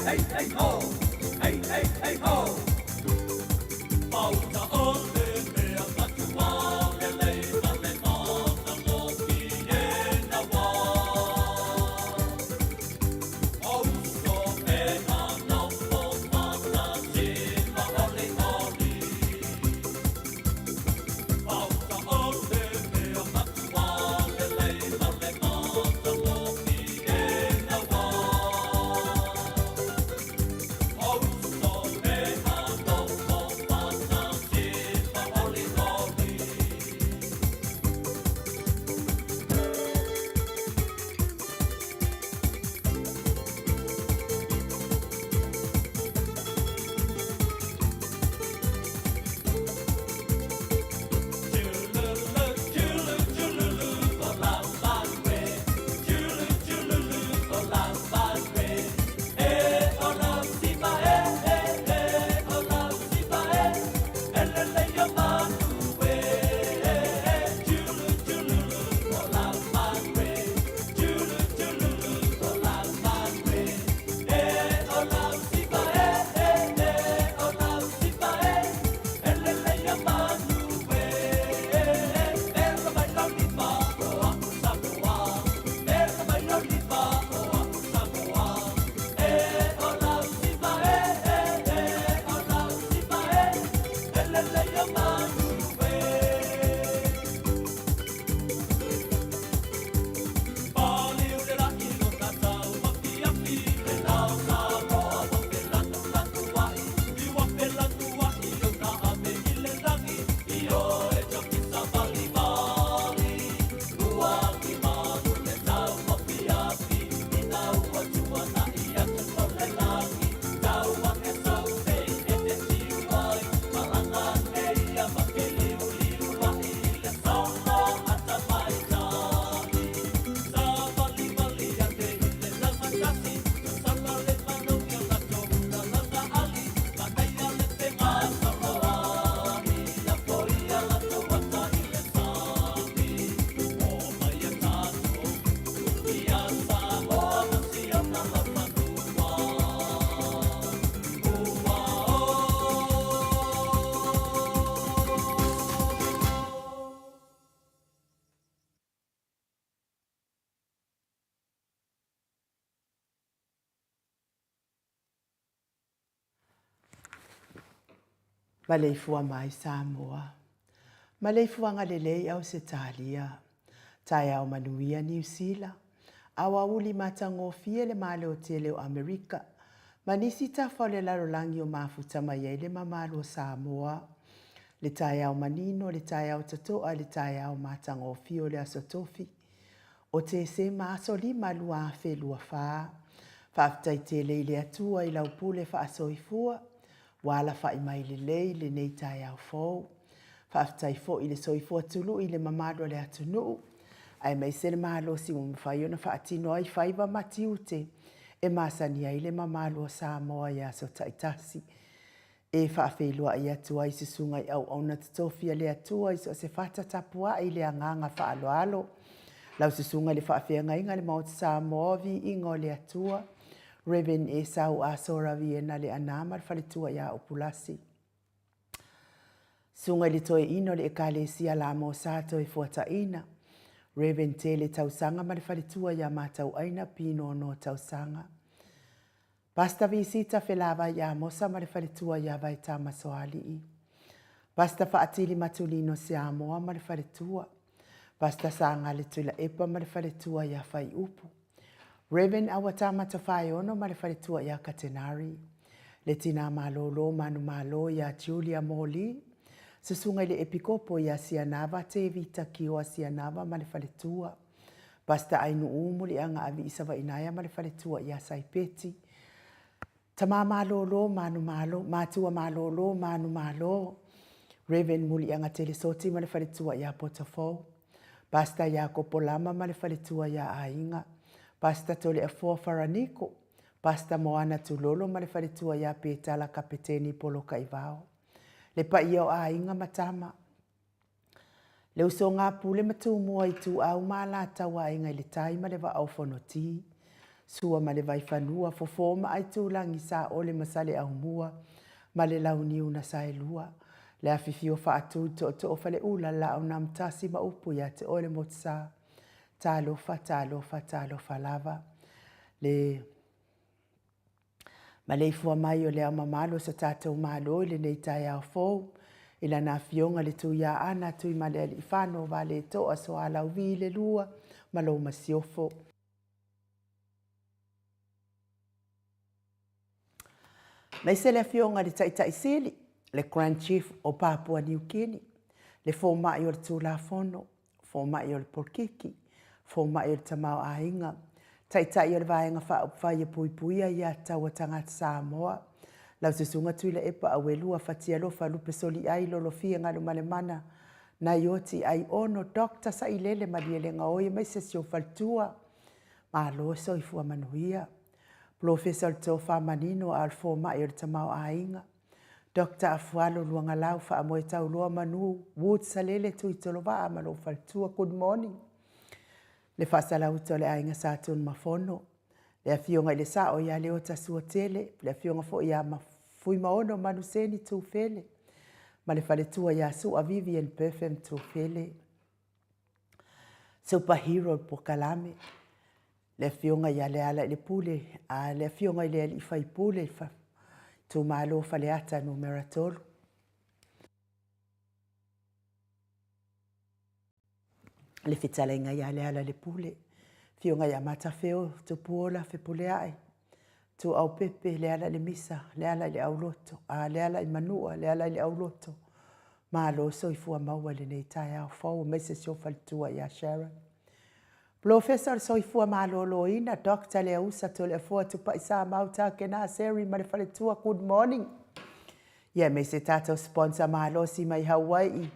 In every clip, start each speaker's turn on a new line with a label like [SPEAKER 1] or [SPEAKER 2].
[SPEAKER 1] hey, hey, ho! Hey, hey, hey, ho! Pauta ole mea matua, le leila le mana moki e na wā. Auso e na nopo mana tima ole oli. Pauta ole mea matua, le leila le mana moki e na wā. Auso e na nopo mana tima ole oli.
[SPEAKER 2] Maleifua mai Samoa. Maleifua ngalelei au se talia. Tai au manuia New Zealand. Awa uli matangofie le male o tele o Amerika. Manisi tafa le laro langi o mafuta mai le mamalo o Samoa. Le tai au manino, le tai au tatoa, le tai au matangofie o le asotofi. O te se maaso li malua fe lua faa. Faaftai tele ile atua i lau pule fa asoifua. Wala fa mai le nei tai au fo. Faaftai fo ile soifua tulu ile mamalo le atunu. Ai mai se le malo si mo fai ona fa atino ai faiva matiute. E masani ai le mamalo Samoa ya so taitasi. E faafeilua ai atua i se sunga i au ona tatofia le atua i so se fata tapua i le anganga fa alo alo. Lau se sunga le faafeanga inga le mauti Samoa vi ingo le atua. Reverend Esau Asora Viena le anama le faletua ya opulasi. Sunga le toe ino le ekalesia la mo sato e fuata ina. Reverend Tele tausanga ma le faletua ya matau aina pino no tausanga. Basta visita felava ya mosa ma le faletua ya vai tama soali. Basta faatili matulino se amoa ma le faletua. Basta sanga le tula epa ma le faletua ya fai upu. Reverend awatama tafai ono ma le faletua ya katenari. Le tina malolo manu malo ya Julia Moli. Sesunga le epikopo ya sianava te vita kiwa sianava ma le faletua. Basta ainu umu li anga avi isava inaya ma le faletua ya saipeti. Tama malolo manu malo, matua malolo manu malo. Reverend muli anga telesoti ma le faletua ya potafo. Basta ya kopolama ma le faletua ya ainga. Basta tole a fua faraniko. Basta moana tulolo ma le faletua ya petala kapeteni polo kaivao. Le pa ia o ainga matama. Le uso ngā pule matu mua i tu au mala tawa inga le tai ma le va au fonoti. Sua ma le vai whanua fofo ma ai tūlangi sa ole masale au mua ma le launi una sa e lua. Le awhiwhi o whaatu to o whale ula la au nam tasi ma upu ia te ole mo tsa. Talofa lava. Ma le ifua mai o le au mamalo sa tātou malo le nei tai au fōu. Ila na fionga le tu ia ana tu i male ali whano wa le toa so ala uvi le lua ma lo masiofo. Mai se le fionga le tai sili, le Grand Chief o Papua New Guinea, le fō mai o le tūla fono, fō mai o le Polkiki, fō mai o le tamau ainga, tai o le vaenga whai pui puia ia taua tangata Samoa, lau se sunga tuila epa au e lua fatia lofa lupe soli ai lolo fia ngalu male mana, na ioti ai ono dokta sa ilele maliele nga oe mai se sio faltua, ma aloa so i fua manuia. Professor Tofa Manino al fo mai o le tamau ainga. Dr. Afualo luanga lau fa amoe tau loa manu wood salele tui tolova ma lo faltua good morning. Le fasa lau to le ainga sa tun mafono. Le afionga ile sa o ia leo tasua tele. Le afionga fo ia ma fui maono manuseni tu fele. Ma le fale tua ia su a Vivian Perfem tu fele. Superhero po kalame. Le fionga ia le ala le pule, a le fionga ile ali fai pule fa tu malo fale ata no meratol. Le fitalenga ia le ala le pule, fionga ia mata feo tu puola fe pule ai. Tu au pepe le ala le misa, le ala le au loto, a le ala i manua, le ala le au loto. Malo so i fua maua le nei tai au fau, mese sio faltua ia Sharon. Professor so i fua malolo ina, Dr. le usa to le fua tupa isa mauta ke na seri ma le fale tua good morning. Ia me se tato sponsor malo si mai Hawaii.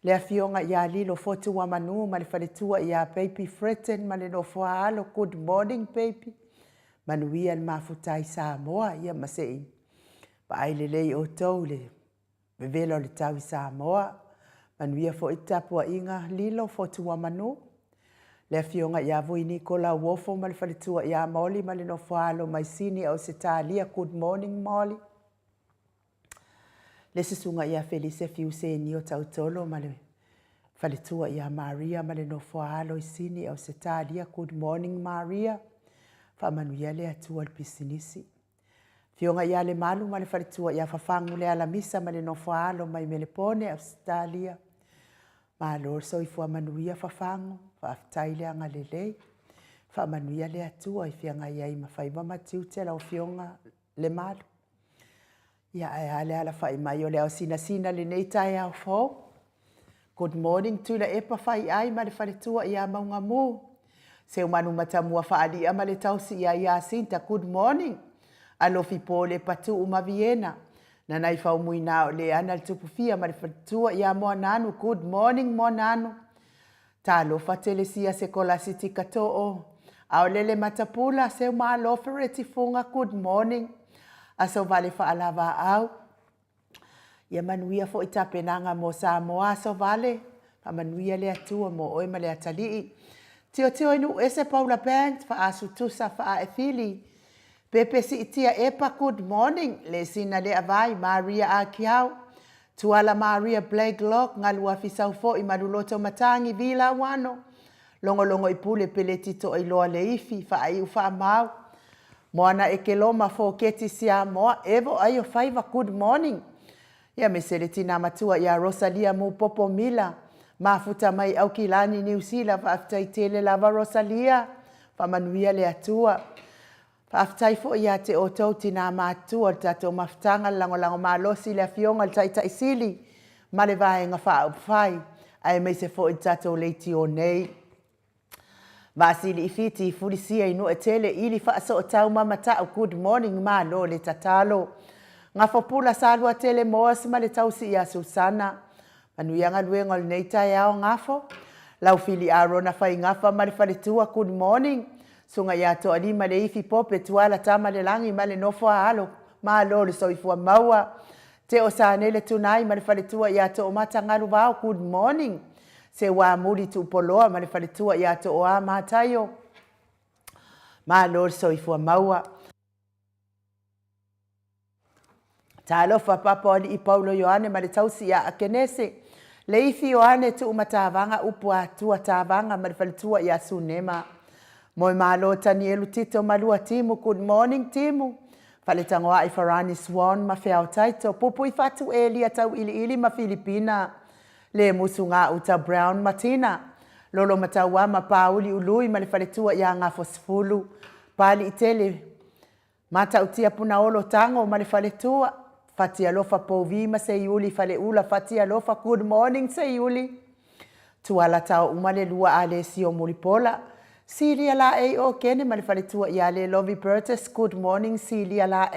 [SPEAKER 2] Le afionga ia lilo fotu wa manu ma le fale tua ia baby Fretten ma le no fua alo good morning baby. Manuia le mafutai Samoa ia masei. Pa ai le lei o tau le bevelo le tau Samoa. Manuia fo itapua inga lilo fotu wa manu. Le fionga ia voi Nicola Wofo ma le faletua ia Molly ma le no falo mai sini au se talia good morning Molly. Le sisunga ia Felice Fiuse ni o tautolo ma le faletua ia Maria ma le no falo i sini au se talia good morning Maria. Fa manuia le atua al pisinisi. Fionga ia le malu ma le faletua ia fafangu le ala misa ma le no falo mai melepone au se talia. Ma lor so i fua manuia fafangu. Whaaftaile anga lelei. Wha manuia le atua i fianga iai mawhaiba matiu te lau fionga le malu. Ia e ale ala whai mai o le au sina le nei tai au fau. Good morning tu la epa whai ai ma le whaletua ia maunga mu. Se umanu matamua whaali ama le tausi ia sinta good morning. Alofi po le patu umaviena. Na nai whau mui nao le ana le tupufia ma le whaletua ia moa nanu. Good morning moa nanu. Talo fatelesia se kola siti kato'o. Au lele matapula se umalo fereti funga good morning. Aso vale whaalava au. Ia manuia fo itapenanga mo Samoa so vale. Pa manuia le atua mo oima le atalii. Tio inu ese Paula Banks fa asutusa fa efili. Pepe si itia epa good morning. Le sina le avai Maria Akiau. Tuala Maria Blake Lock ngalua fisau fo i maluloto matangi vila wano. Longo i pule pele tito i loa le ifi fa ai ufa mau. Moana e ke loma fo keti sia moa evo ai o faiva good morning. Ia me sele tina matua ia Rosalia mu popo mila. Mafuta mai au kilani New Zealand fa aftai tele lava Rosalia. Fa manuia le atua. Aftai fo ia te o tau tina mātua tato maftanga lango malosi le fionga le taita isili. Ma le vaenga wha au whai. Ai mei se fo i tato leiti o nei. Vasili i fiti i fulisia inu e tele ili wha so o tau mamata au good morning ma lo le tatalo. Nga fopula salua tele moas ma le tausi ia Susana. Manuianga luenga le neita iao ngafo. Lau fili arona whai ngafa ma le whaletua good morning. Sunga ia to alima le ifi pope tuala tama le langi ma le nofo alo ma lo le soifua maua. Te o saanele tunai ma le whaletua ia to o matangaru vau good morning. Se wa muli tu poloa ma le whaletua ia to o a matayo. Malo soifua maua. Talofa papa o i Paulo Ioane ma le tausi a Kenese. Le ifi Ioane tu umatavanga upua tua tavanga ma le falitua i Asunema. Moi malo Tanielu Tito malua timu. Good morning timu. Faletangoa i Farani Swan ma fea o taito. Pupu i fatu eli atau ili ma Filipina. Le musunga uta Brown Martina. Lolo matawa ma pauli ului ma le faletua i anga fosfulu. Pali itele. Mata utia puna olo tango ma le faletua. Fatia lofa povima se yuli fale ula fatia lofa good morning se yuli. Tuala tau umale lua ale sio muripola. Silia la o kene male fale tua i ale Lovey Burtis good morning Silia la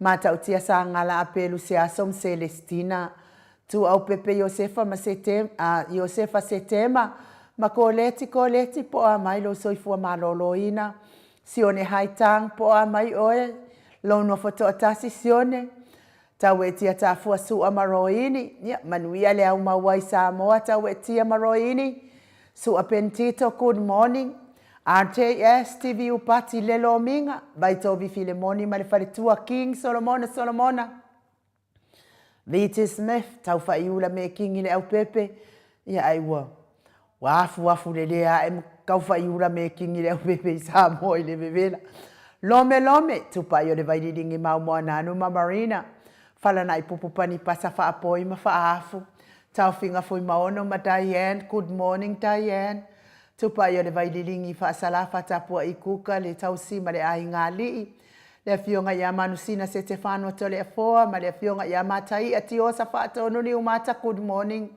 [SPEAKER 2] Mata utia sa ngala apelu se asom Celestina. Tu au pepe Josefa ma Josefa setema ma koleti po a mai lo soifua maloloina. Sione haitang po a mai oe lo no foto atasi sione. Tawe tia tafua su amaroini. Ya, manuia le au mawai Samoa. Tawe tia maroini. Su apentito, good morning. RTS, TV upati lelo minga. Baitovi Filemoni, malefaritua King, Solomona. Viti Smith, taufa iula me King ile au pepe. Ya aiwa. Wafu lelea em kaufa iula me King ile au pepe Samoa ile bebela. Lome, tupa yo le vaididingi mau moananu Marina. Fala na ipupupani pasa fa apoi ma fa afu. Tau finga fui maono ma Diane. Good morning Diane. Tupa yo le vaililingi fa salafa tapua ikuka le tau sima le ahingali. Le fionga ya manusina se Stefano tole afoa. Ma le fionga ya matai atiosa fa atonu ni umata good morning.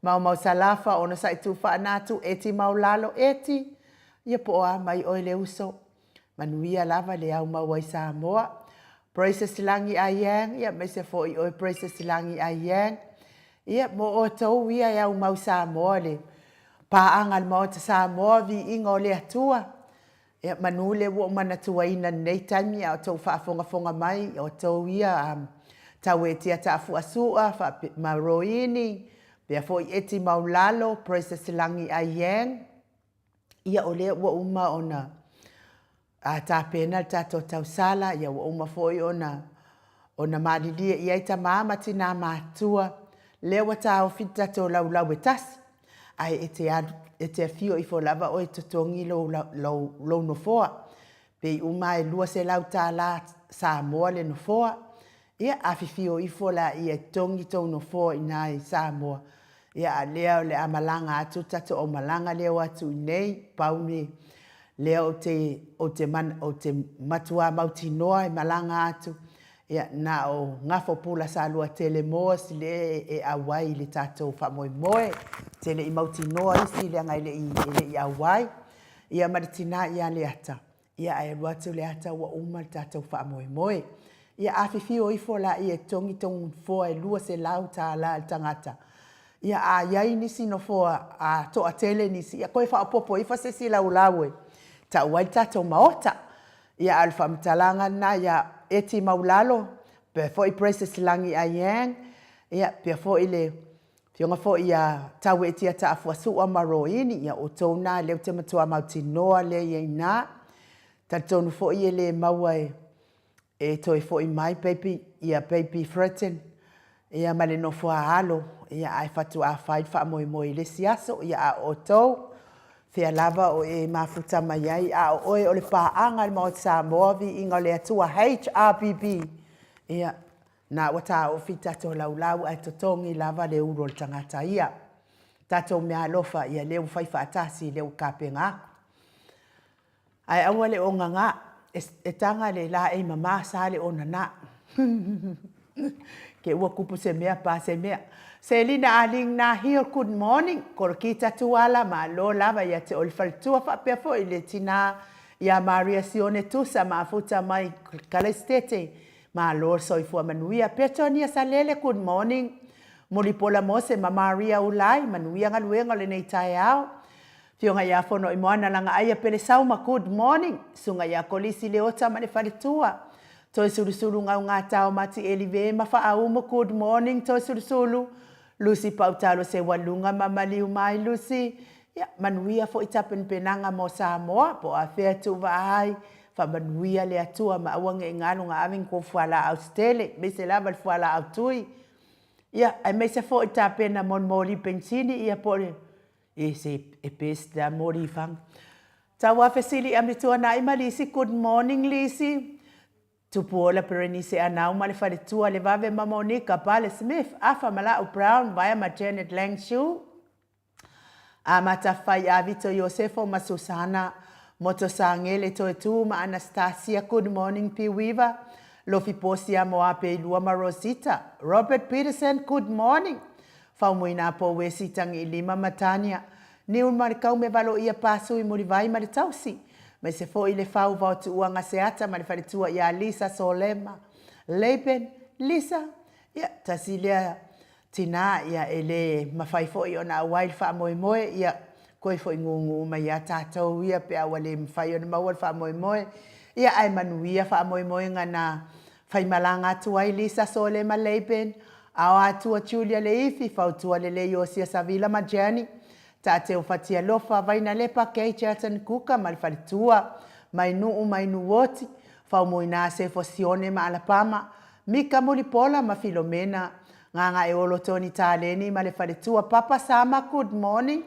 [SPEAKER 2] Mau salafa ono sa itu fa anatu eti maulalo eti. Ia poa mai oile uso. Manuia lava le au mawai Samoa. Praise silangi ayang, ia mese fo i oi praise silangi ayang. Ia mo o tau ia ia umau Samoa le. Paangal mo ta Samoa vi ingo le atua. Ia manule wo manatua ina nei taimi ia o tau whaafonga mai. O tau ia tawe tia tafu asua, maroini. Pea fo i eti maulalo, praise silangi ayang. Ia o le wo uma ona. Ta pena tato tau sala ia wa uma foi ona malidia ia ita mama tina matua lewa tau fita to lau etas ai ete fio i fo lava o to tongi lo no foa pe uma e lua se lau tala Samoa le no foa ia afifio i fo la ia tongi to no foa inai Samoa ia leo le amalanga atu tato o malanga leo atu nei pauni leo o te matua mautinoa e malanga atu. Ia na o ngafo pula sa lua tele moa si le e awai le tatou wha moe. Tele i mautinoa isi le ngai le i awai. Ia maritina ia le ata. Ia ai ruatu le ata wa uma le tatou wha moe. Ia awhiwhio i fola i e tongi tongu foa e lua se lau ta la tangata. Ia a iai nisi no foa a toa tele nisi. Ia koe wha apopo i fa se si lau laue. Ta wai tatou maota. Ia alfa mtalanga na ia eti maulalo. Pe fo i prese silangi a yang. Ia pe fo i le fionga fo ia tau eti ata afua sua maroini. Ia o tona leo te matua mautinoa le ia ina. Ta tonu fo i le maua e toi fo i mai baby. Ia baby threaten. Ia male no fo a alo. Ia ai fatu a fai fa moi le siaso. Ia a o tou. Fea lava o e mafuta mai ai a oe o le paanga mo Samoa vi inga le atua HRBB. Ia na wata o fita to laulau ai totongi lava le uro le tangata ia. Tato mea alofa ia leu faifa atasi leu kapenga. Ai awa le onga nga e tanga le la e mama sa le ona na. Ke ua kupu se mea pa se mea. Selina aling na here good morning. Koro kita tuala ma lo lava ia te olfaltua fa pefo ile tina ia Maria Sione tusa ma futa mai kalestete ma lo soifua manuia petonia salele good morning. Molipola mose ma Maria ulai manuia ngaluenga le nei tai au. Fionga ia fono i moana langa aia pele sauma good morning. Sunga ia kolisi le ota ma le faritua. Toi suru ngau ngā tau mati elive ma fa aumo good morning toi suru. Lucy Pautalo se walunga mamaliu mai Lucy. Ia, manuia fo i tapen penanga mo Samoa, po a whea tu vaai, fa manuia le atua ma awange ngalo ngā awing ko fuala au stele, me se lava fuala au tui. Ia, ai me se fo i tapena mon mori pensini, ia po le, e se e pes da mori fang. Tawa fesili amitua na ima Lisi, good morning Lisi. Tupuola pereni se anau ma le wharetua le vave ma Monica Pale Smith, afa Malau Brown, vaya ma Janet Langshu. A matawhai a Vito Yosefo ma Susana, moto sangele toe tu ma Anastasia, good morning P. Weaver. Lofi posia mo ape ilua ma Rosita. Robert Peterson, good morning. Faumuina po we sitang ilima matania. Ni un marikau me valo ia pasu i murivai ma le tausi. Me se fo i le fau vau tu uanga seata ma le wharetua ia Lisa Solema. Leipen, Lisa, ia tasilia tina ia ele mawhai fo i ona awail wha moe moe ia koe fo i ngungu ma ia tātou ia pe awale mwhai ona mawal wha moe moe. Ia ai manuia wha moe moe ngana whai malanga atu ai Lisa Solema Leipen. Ao atua Julia Leifi, fautua lele Yosia Savila Majani. Ta te ufatia lofa vaina lepa kei Chaton Kuka malfaritua mai nuu woti fau moina se fosione ma Alabama Mika Mulipola ma Filomena nganga e olo Toni Taleni ma le faritua Papa Sama good morning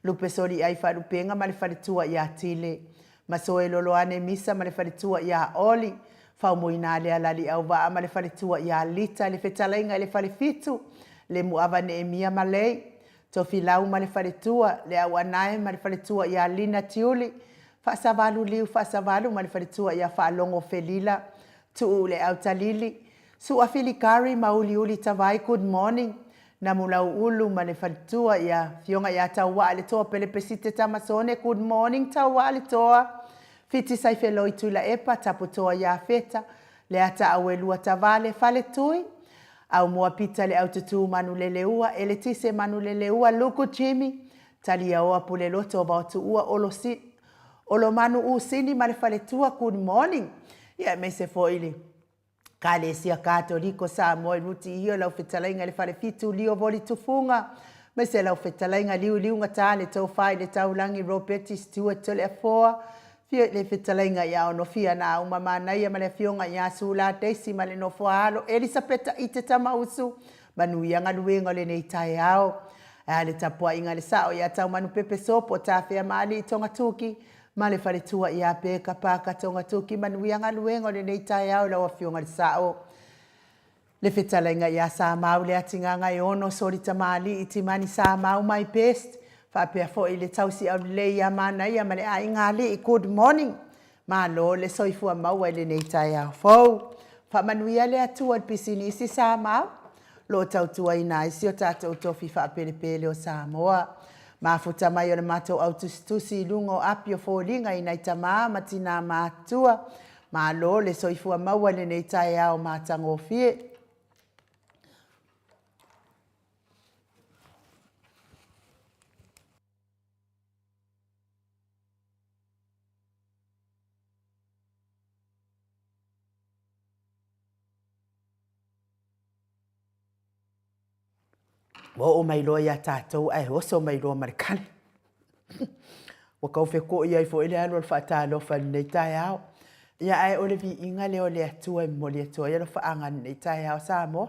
[SPEAKER 2] lupe sori ai farupenga ma le faritua ya Tile masoe loloane misa ma le faritua ya Oli fau moina le alali au va ma le faritua ya Lita le fetalainga le farifitu le muavane emia malei Tofi lau ma le wharetua, le au anae ma le wharetua ia Lina Tiuli. Whaasavalu liu, whaasavalu ma le wharetua ia whaalongo Felila. Tuu le au talili. Su afili kari ma uli tawai, good morning. Na mulau ulu ma le wharetua ia fionga ia taua le toa pele pesite tamasone, good morning taua le toa. Fiti sai feloi tula epa, taputoa ia feta. Le ata awelua tavale, fale tui. Au mua pita le au tutu manu leleua, ele tise manu leleua, luku Jimmy, talia oa pule loto o bautu ua olo manu usini ma le whaletua, good morning. Ia me se foili. Ka le sia Katoliko sa moe ruti hio lau whetalainga le whale fitu lio voli tufunga. Me se lau whetalainga liu ngata le tau whai le tau langi Roberti Stewart tole a foa. Fia le whetalainga ia ono fia na au mamana ia ma le fionga ia sula Daisy ma le nofo halo. Elisabeta i te tama usu. Manu ia ngaluenga le nei tae au. Le tapua inga le sao ia tau manu pepe sopo ta fea maali i tonga tuki. Ma le wharetua ia peka paka tonga tuki. Manu ia ngaluenga le nei tae au lawa fionga le sao. Le whetalainga ia sa mau le atinganga i ono sori tamali i timani sa mau mai best. Whapea fo i le tausi au le ia mana ia ma le a ingali i good morning. Ma lo le soifua maua i le nei tae au fau. Whamanuia le atua i pisini isi sa mau. Lo tautua i nai si o tātou tofi whapele pele o Samoa. Ma futa mai o le matou au tusi lungo api o fōlinga i nei tamaa matina mātua. Ma lo le soifua maua le nei tae au mātango fie. O mai loa ia tātou ai oso mai loa marikale. Wa kau wheko ia i fo ile alo alfa tālo whanei tae au. Ia ai ole vi inga leo le atua i moli atua. Ia lo whaanga nei tae au Samoa.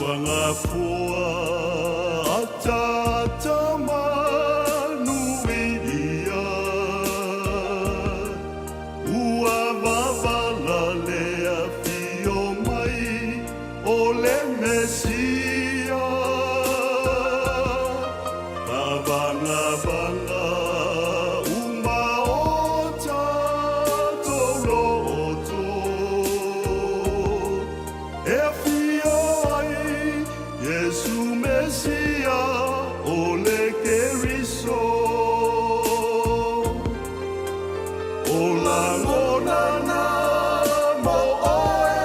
[SPEAKER 1] Wanga fua atata manu ia ua wavala lea fio mai o le mesia vanga uma o tato loto e Yesu Mesia ole keriso ola ngona na mo oe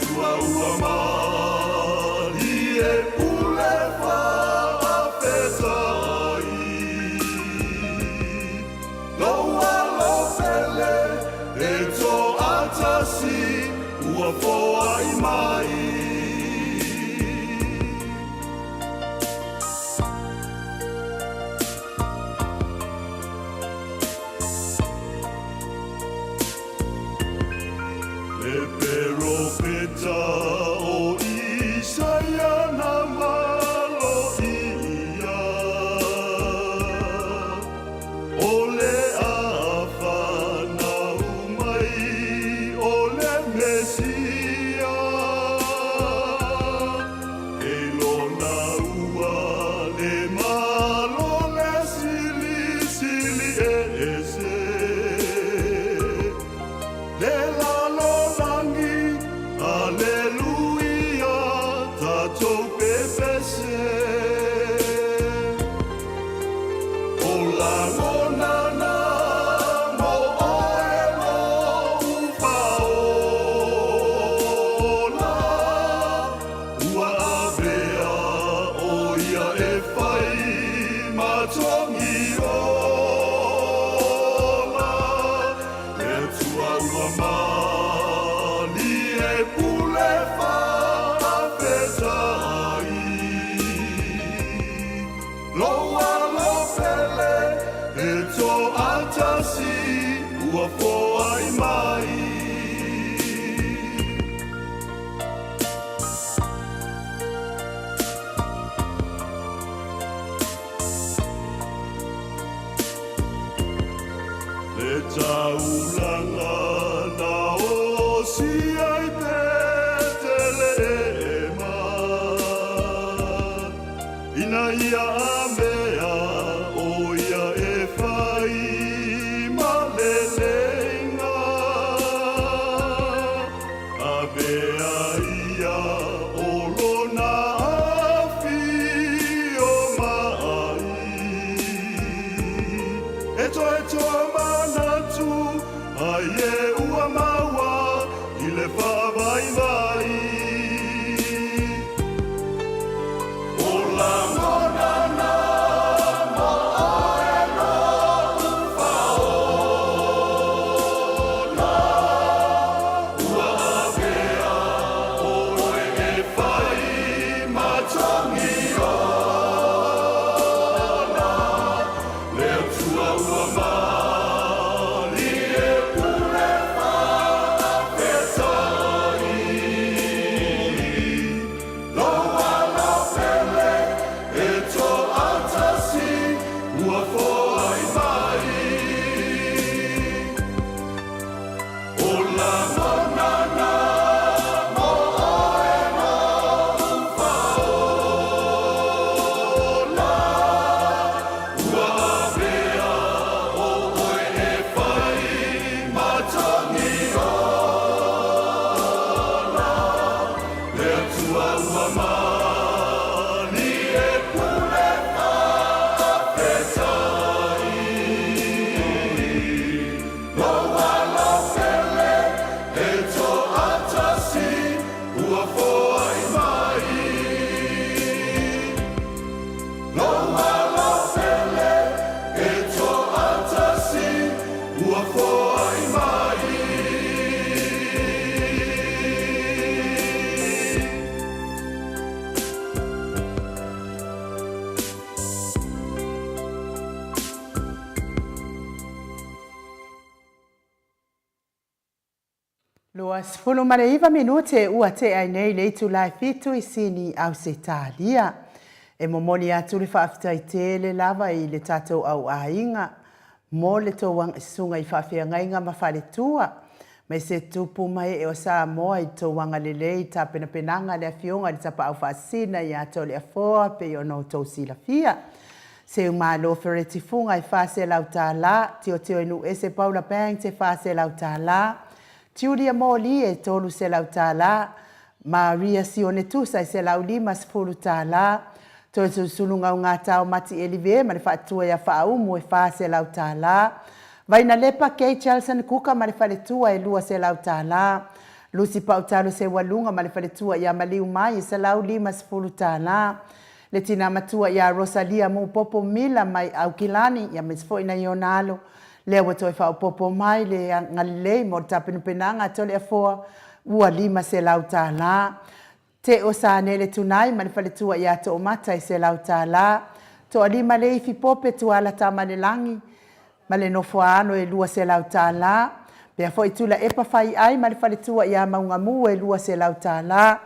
[SPEAKER 3] tua ua mali e pule whaafetai. Loa lopele e tō atasi ua foa I mai. E peropeta o Isaia na malo ia. O le awhana umai o le Mesia. E lona ua le malo le sili sili e ese. Le lalo langi, aleluia, tatou pepese. O langonana, mo oe mo ufaola. Ua avea o ia e whai matongi ola. E tua ua mali e pule whaafetai. Loa lopele e tō atasi ua foa I mai. Le taulanga na osi ai Betelema. Ina ia amea o ia e whai malelenga. Avea ia o lona afi o mai. Eto manatu ai e ua maua I le whawaimai. O la monana mo oe no ufaola. Ua avea o e whai matongi ona. Leo tua ua mali e pule whaafetai. Loa lopele e tō atasi ua foa I mai. O la monana mo oe no ufaola. Ua avea o oe e whai matongi ona. Lea tua ua mali e pule whaafetai. Loa lopele e tō atasi ua foa I mai. Loa lopele e tō atasi ua foa I mai.
[SPEAKER 2] Loa sifulu mareiva minute ua te ai nei le itu lai fitu I sini au se talia. E momoni atu le whaafitai tele lava I le tātou au ainga. Mo le tō wang sunga I whaafia ngainga mawhare tua. Mai se tupu mai e o sa moa I tō wanga lelei ta penapenanga le afionga le tapa au whaasina I ato le afoa pe o no tō sila fia. Se umalo fereti funga I whaase lau tā la, tio tio inu ese Paula Pang te whaase lau tā la. Julia Moli e tolu se lau tā la, Maria Sione Tusa se lau lima sefulu tā la, to sulunga ngā tau mati elive, ma le whaatua ia whaaumu e wha se lau tā la, Vaina lepa kei Charleston kuka ma le whaletua e lua se lau tā la, Lusi pautalo se walunga ma le faletua ia maliu mai se lau 50 tāna. Le tina matua ia Rosalia mo popo mila mai au kilani ia mesfo ina ionalo. Le wato fa popo mai le ngalei mo tapenu penanga tole afoa ua 5 se lau tāna. Te o sa nele tunai ma le faletua ia to o mata i se lau tāla. To alima le ifi pope tu ala tamale langi. Ma le nofoano e 2 se lau tāla. Pea foi tula e pa fai ai ma le faletua ia maunga mu e 2 se lau tāla.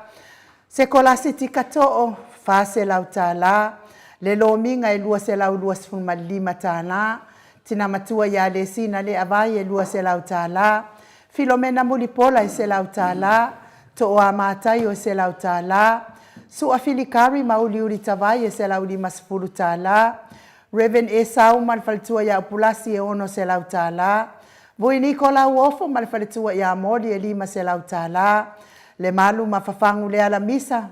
[SPEAKER 2] Se kolasi tika to'o fa se lau tāla. Le lo minga e 2 se lau 2.5 tāla. Tina matua ia le sina le avai e 2 se lau tāla. Filomena mulipola e se lau tāla. To o amatai o se lau tāla. Sua filikari mauliuri tavai e se lau 50 tāla. Reverend Esau ma le faletua ia upulasi e 1 se lau tāla. Voi Nikola uofo ma le faletua ia mori e 5 se lau tāla. Le malu ma fafangu le ala misa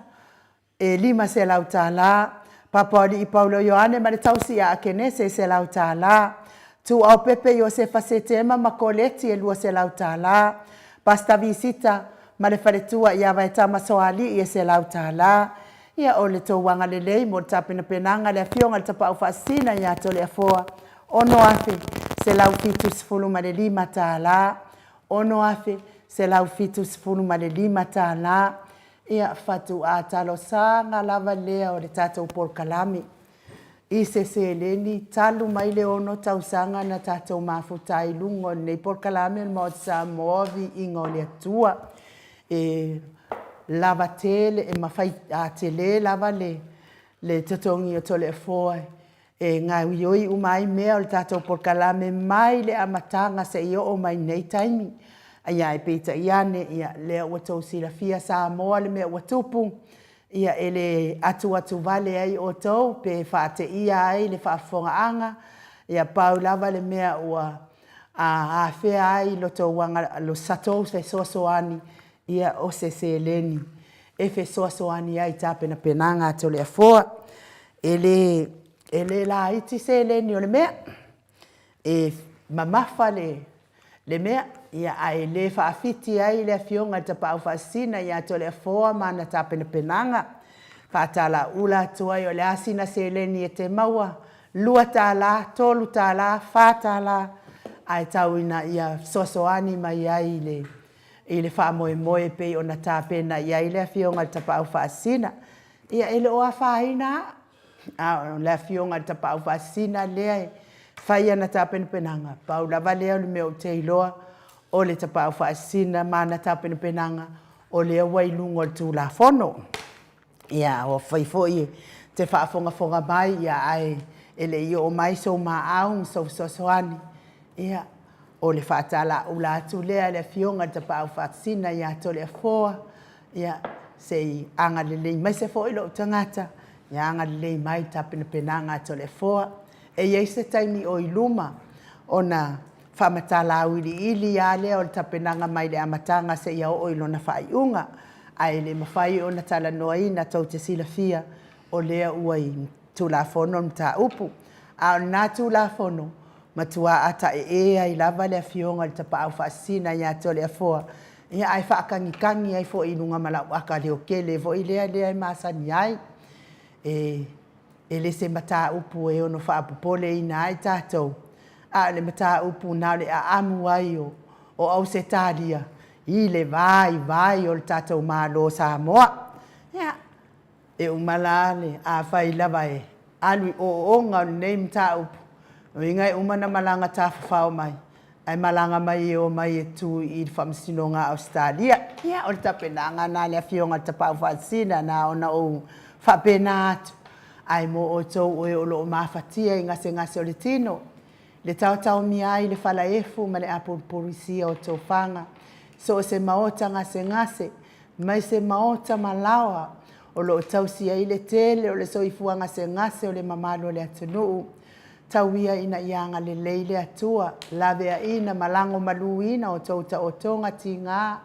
[SPEAKER 2] e 5 se lau tāla. Papaoli i Paulo Ioane ma le tausi ia akenese se lau tāla. Tu au pepe Josefa Setema ma koleti e 2 se lau tāla. Pasta visita ma le faletua ia vaetama soali i se lau tāla. Ia o le tau wanga le lei mo tapina penanga le fionga le tapa ufasina ia to le afoa. Ono afe se lau fitus fulu ma le 5 tāla. Ono afe se lau fitus fulu ma le 5 tāla. Ia fatu a talo sanga lava lea o le tatou porkalami. I se leni talu mai le ono tausanga na tatou mafutai lungo nei porkalami mo sa movi ingo le atua. Lava tele e mawhai a tele lava le tatongi o tole foe. Ngā uioi umai mea o le tatou porkalame mai le amatanga se i o mai nei taimi. Ia e peita iane, ia lea ua tau silafia sa moa le mea ua tupu. Ia ele atu vale ai o tau, pe whaate ia ai le whaafonga anga. Ia pau lava le mea ua a whea ai lo tau wanga lo satou fe soasoani. Ia o se leni. E fe soasoani ai tapena penanga to le afoa. Ele la iti se leni o le mea. E mamafa le mea. Ia ai le whaafiti ai le fionga ta pau whaasina ia to le afoa mana tapena penanga. Whaatala ula tuai o le asina se leni e te maua. 2 tāla, 3 tāla, 4 tāla. Ai tauina ia soasoani mai ai le whaamoe moe pe o na tāpena ia le fionga ta pau whaasina. Ia ele oa whaina. Le fionga ta pau whaasina lea whaia na tāpena penanga. Pau lava lea le mea o te iloa. O le tapau whaasina mana tapena penanga o le wailungo le tū la fono. Ia o whaifoi te whaafonga mai ia ai ele i o mai so maaung so soani. Ia o le whaatala ula atu lea le fionga le tapau whaasina ia to le afoa. Ia se anga le lei mai se foi lo tangata. Ia anga le lei mai tapena penanga to le afoa. E iei se taimi o iluma o na whamatala ili a lea o le tapenanga mai le amatanga se ia o ilo na whaiunga. Ai le mawhai o na tala noai na tau te silafia o lea uai tūlafono mta upu. A o nā tūlafono matua ata e ai lava le fionga le tapau whaasina ia to le afoa. Ia ai whaakangikangi ai fo inunga malau aka leo kele fo i lea i masani ai. E le se mata upu e ono whaapupole ina ai tātou. A le mata upu na le a amu ai o au se tālia. I le vai o le tātou mālo sa moa. Ia, e umalale a whai lava e. Alui o onga o nei mata upu. O ingai umana malanga tāwhawhao mai. Ai malanga mai e o mai e tu i whamsinonga Australia. Ia, o le tapenanga na le fionga tapau whaasina na ona o whapena atu. Ai mo o tau o lo mawhatia i ngase o le tino. Le tau mi ai le fala efu ma le apurisia o tau whanga. So se maota ngase, mai se maota malawa. O lo tau si ai le tele o le soifua ngase o le mamalo le atunuu. Tau ia ina ianga le leile atua. Lave a ina malango maluina o tau ta o tonga ti ngā.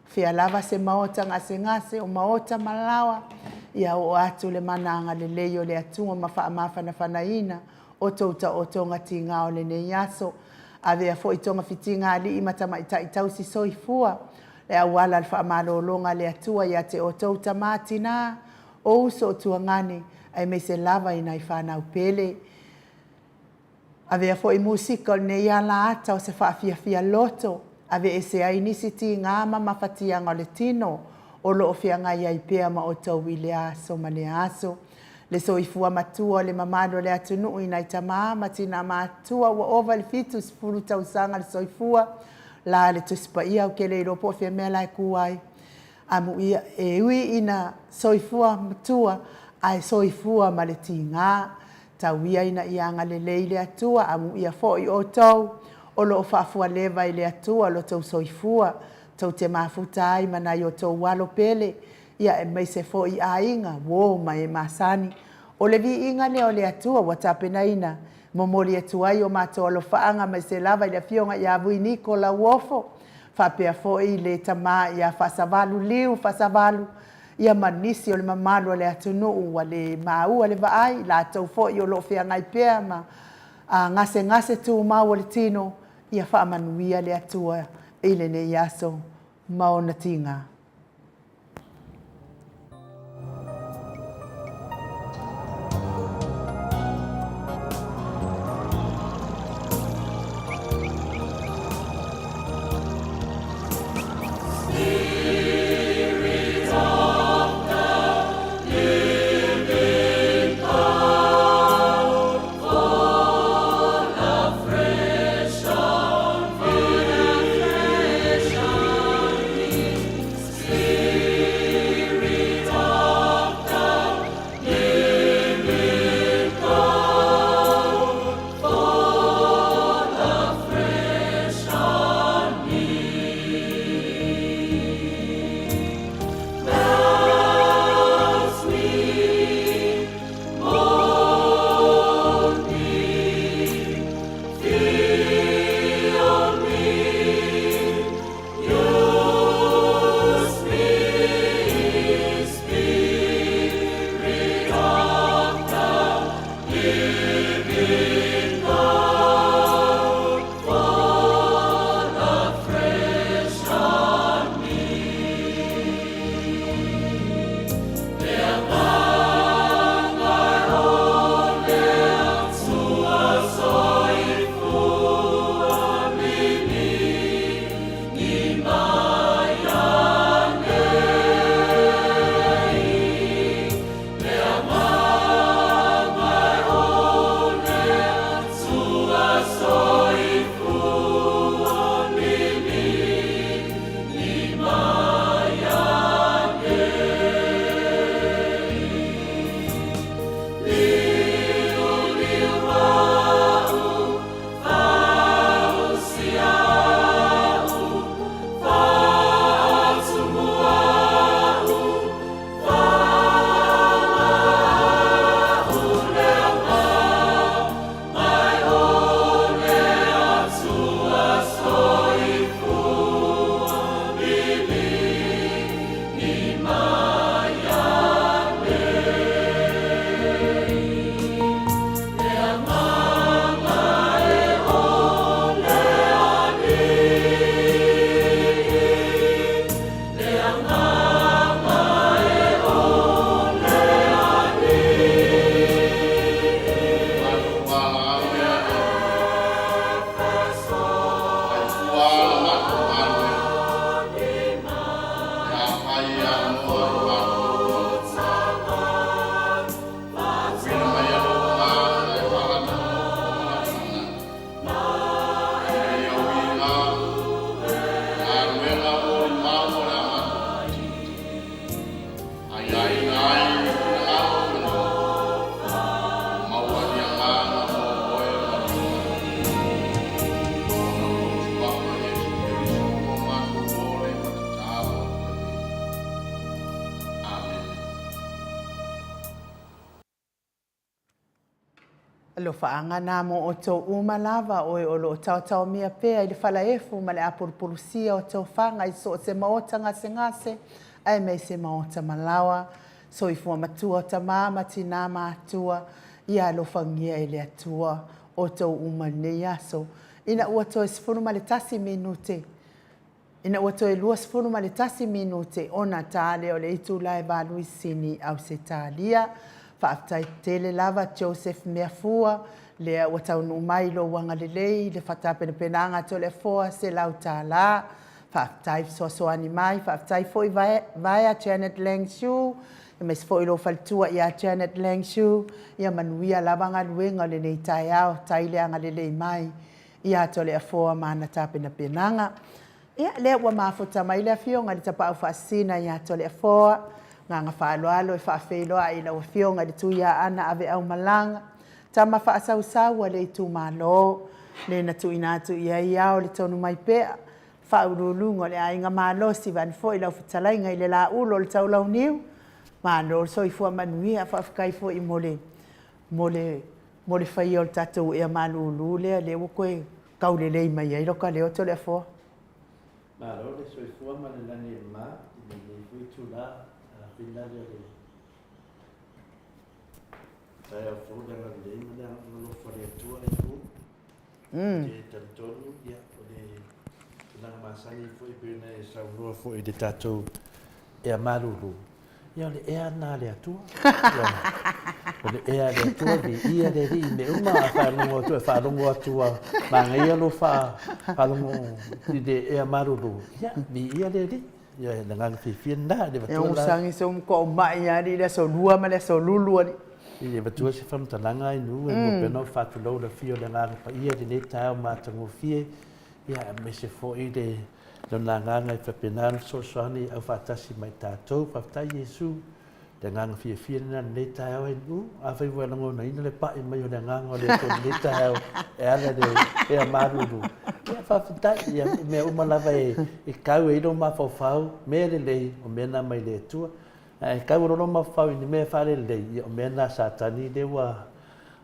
[SPEAKER 2] Fia lava se maota ngase o maota malawa. Ia o atu le mananga le leio le atua mawhaamawhana whanaina. O tauta o tonga ti ngā o le nei aso. A vea fo i tonga fitinga li i matama i tau si soifua. le awala le whaamalolonga le atua ia te o tau tamatina o uso o tuangani ai me se lava ina i whanau pele. Ave fo i musika o ne ia la ata o se whaafia loto. Ave e se ai nisi ti ngā mama whatianga o le tino o lo o whianga ia i pea ma o tau i le aso ma le aso. Le so i fua matua le mamado le atunu ina i tamaa matina matua wa ova le fitu sifuru tausanga le so i fua. La le tuspa ia o ke le ropo fia mea lai kuai. Amu ia e ui ina soifua matua ai soifua ma le tingā. Tau ia ina ianga le leile atua amu ia fo i o tau. O lo o whaafua lewa i le atua lo tau soifua. Tau te mafuta ai mana i o tau walo pele. Ia e mai se fo i a inga. Wo mai e masani. O le vi inga le o le atua watapena ina. Momoli atua i o mato alo whaanga mai se lava i le fionga i avui niko la uofo. Whapea fo i le tama i a whasavalu liu whasavalu. Ia manisi o le mamalu o le atunu ua le maua le vaai. La tau fo i o lo whianga i pea ma ngase tu mau o le tino. Ia whaamanuia le atua i le ne iaso maona tinga. Lo faanga na mo o tō uma lava o e o lo tau mea pea i le whala efu ma le apurupulusia o tō whanga i so se maota ngase ai mei se maota malawa so i fua matua o ta mama tina matua i a lo whangia i le atua o tō uma ne aso ina ua tō e sifuru ma le tasi minute Ina ua toe lua sefulu ma le tasi minute ona tale o le itu lai valuisini au se talia. Whaaftai tele lava Joseph Meafua, lea ua taunu mai lo wanga lelei, le whatapena penanga to le foa se lau tāla. Whaaftai soasoani mai, whaaftai foi vaya Janet Langshu, e mes foi lo faltua ia Janet Langshu, ia manuia lava luenga le nei tai au, tai leanga lelei mai, ia to le foa mana tapena penanga. Ia lea ua mafuta mai le fionga di tapa au whaasina ia to le foa, nganga whaaloalo e whaafeiloa i lau fionga di tuia ana ave au malanga. Tama whaasau le tu malo, le na tu inatu ia iao le tonu mai pea. Whaurulungo le ainga malo si van fo i lau whatalainga i le la ulo le tau lau niu. Malo so i fua manuia whaafikai fo i mole whai o le tatou ea malulu lea le wakoe kaulelei mai ai roka leo to le fo.
[SPEAKER 4] Malo le so i fua manelani e ma, i le fui tula, whina le tai au fo le lei mana lo fare tua e fu. Te tantonu ia o le nang masani fo i pena e sa no fo i de tatou e malulu. Ia le ea na le atua. O le ea le atua vi ia le ri me uma whanongo atua, whanongo atua. Manga ia lo whanongo i de ea malulu. Ia, vi ia le ri. Ia le ngang whiwhia na le watua la.
[SPEAKER 2] E usangi se umko o mai ari le so lua ma le so lulu ani.
[SPEAKER 4] I le watua se whamtalanga i nu, e mo pena o whatulau la fio le ngang pa ia le ne tau mātango fie. Ia, me se fo i le Nona nganga i whapenana soani au whaatasi mai tātou, whaftai Yesu, le nganga fia na ne tai au e nu, a whai walango na ina le pae mai o le nganga o le tō ne tai au, e ala le e a maruru. Ia whaftai, ia mea umalawa e kau e iro mawhawhau, mea le lei o mea mai le tua, e kau roro mawhau i ni mea whare lei, o mea na satani le wa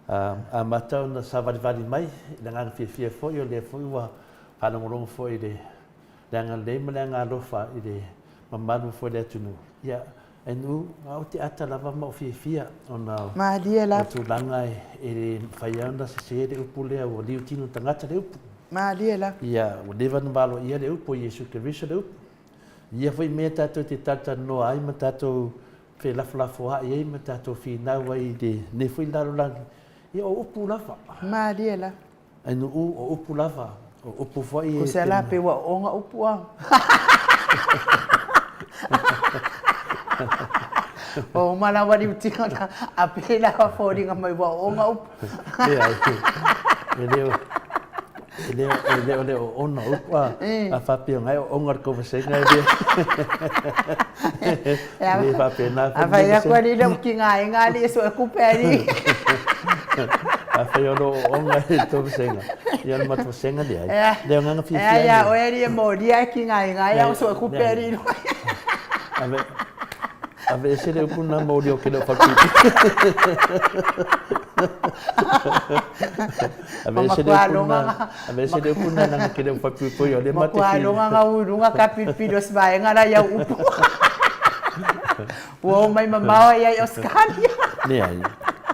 [SPEAKER 4] a matau na savarivari mai, le nganga fia fo i o le fo i wa whanongorongo fo i le Leanga le leanga lofa i le mamalu fo le atunu. Ia, e nu, au te ata lava ma o fia o na
[SPEAKER 2] Maria la.
[SPEAKER 4] o tūlanga e le whaiauna se se le upu lea o liu tino tangata le upu.
[SPEAKER 2] Maria la.
[SPEAKER 4] Ia, o lewa nambalo ia le upu, Yesu Keriso le upu. Ia fai mea tātou te tata noa ai ma tātou whi lafulafo a iei ma tātou whinaua i le ne fui laro langi. Ia o upu lava.
[SPEAKER 2] Maria la.
[SPEAKER 4] E nu o upu lava. O upu fai
[SPEAKER 2] Ko se la pe wa onga upu a. O mana wani utinga na a pe la ka fori nga mai wa onga upu.
[SPEAKER 4] Leo ona upu a whapio ngai o onga ko vasenga e rea. Le whape na
[SPEAKER 2] a whai a kua ni leo ki ngā li so e kuperi.
[SPEAKER 4] A whai ono onga e tō vasenga. Ia na matu vasenga li ai. Leo nganga whiwhia.
[SPEAKER 2] Ia, o eri e mōri ai ki ngā au so e kuperi.
[SPEAKER 4] Ave se le upu na mōri o ke leo whakuti. Ave se le upu na nanga ke leo whakuti o le mate
[SPEAKER 2] whiwhia. Makua longa ngā urunga ka pipido svae ngara iau upu. Ua mai mamawa iai o skania.
[SPEAKER 4] Ne ai.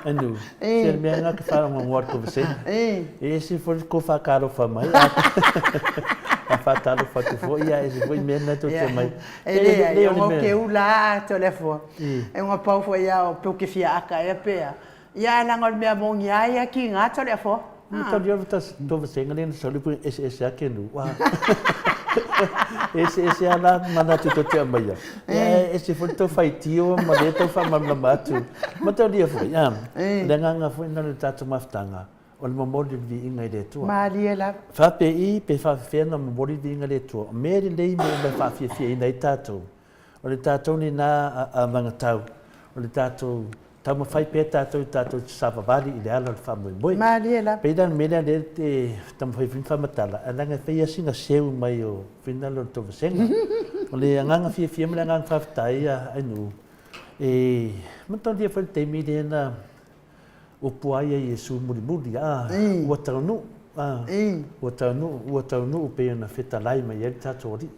[SPEAKER 4] Anu, se mea ngā ka wharonga ngor ko vasenga. E se fo ko whakaro wha mai. A whatalo whatu fo ia e se fo i mea na to te mai.
[SPEAKER 2] E lea, o ke ula to le fo. E unga pau fo ia o peo ke fia aka e pea. Ia nangol mea mongi ai a ki ngā to le fo.
[SPEAKER 4] Tau dio vata to vasenga le na salipu SS ake nu. SS ala mana tu to te amaya. E se fo to fai tio ma le to fa mamla atu. Ma tau dia fo ia. Le nganga fo ina le tatu maftanga. O le mamori vi inga i le tua.
[SPEAKER 2] Maria la.
[SPEAKER 4] Whape i pe whawhia na mamori vi inga le tua. Meri lei me me whawhia ina i tātou. O le tātou ni nā a mangatau. O le tātou tau mawhai pe tātou te sāwawari i le ala le whamoi moi.
[SPEAKER 2] Maria la.
[SPEAKER 4] Peidan mea le te tamawhai fin whamatala. Ananga whaia singa seu mai o whinalo to vasenga. O le anganga whia me le anganga whawhtai a ainu. E matau dia whai te mi le na upu ai e Yesu muri ua taunu ua taunu pe na feta lai mai e tātou ri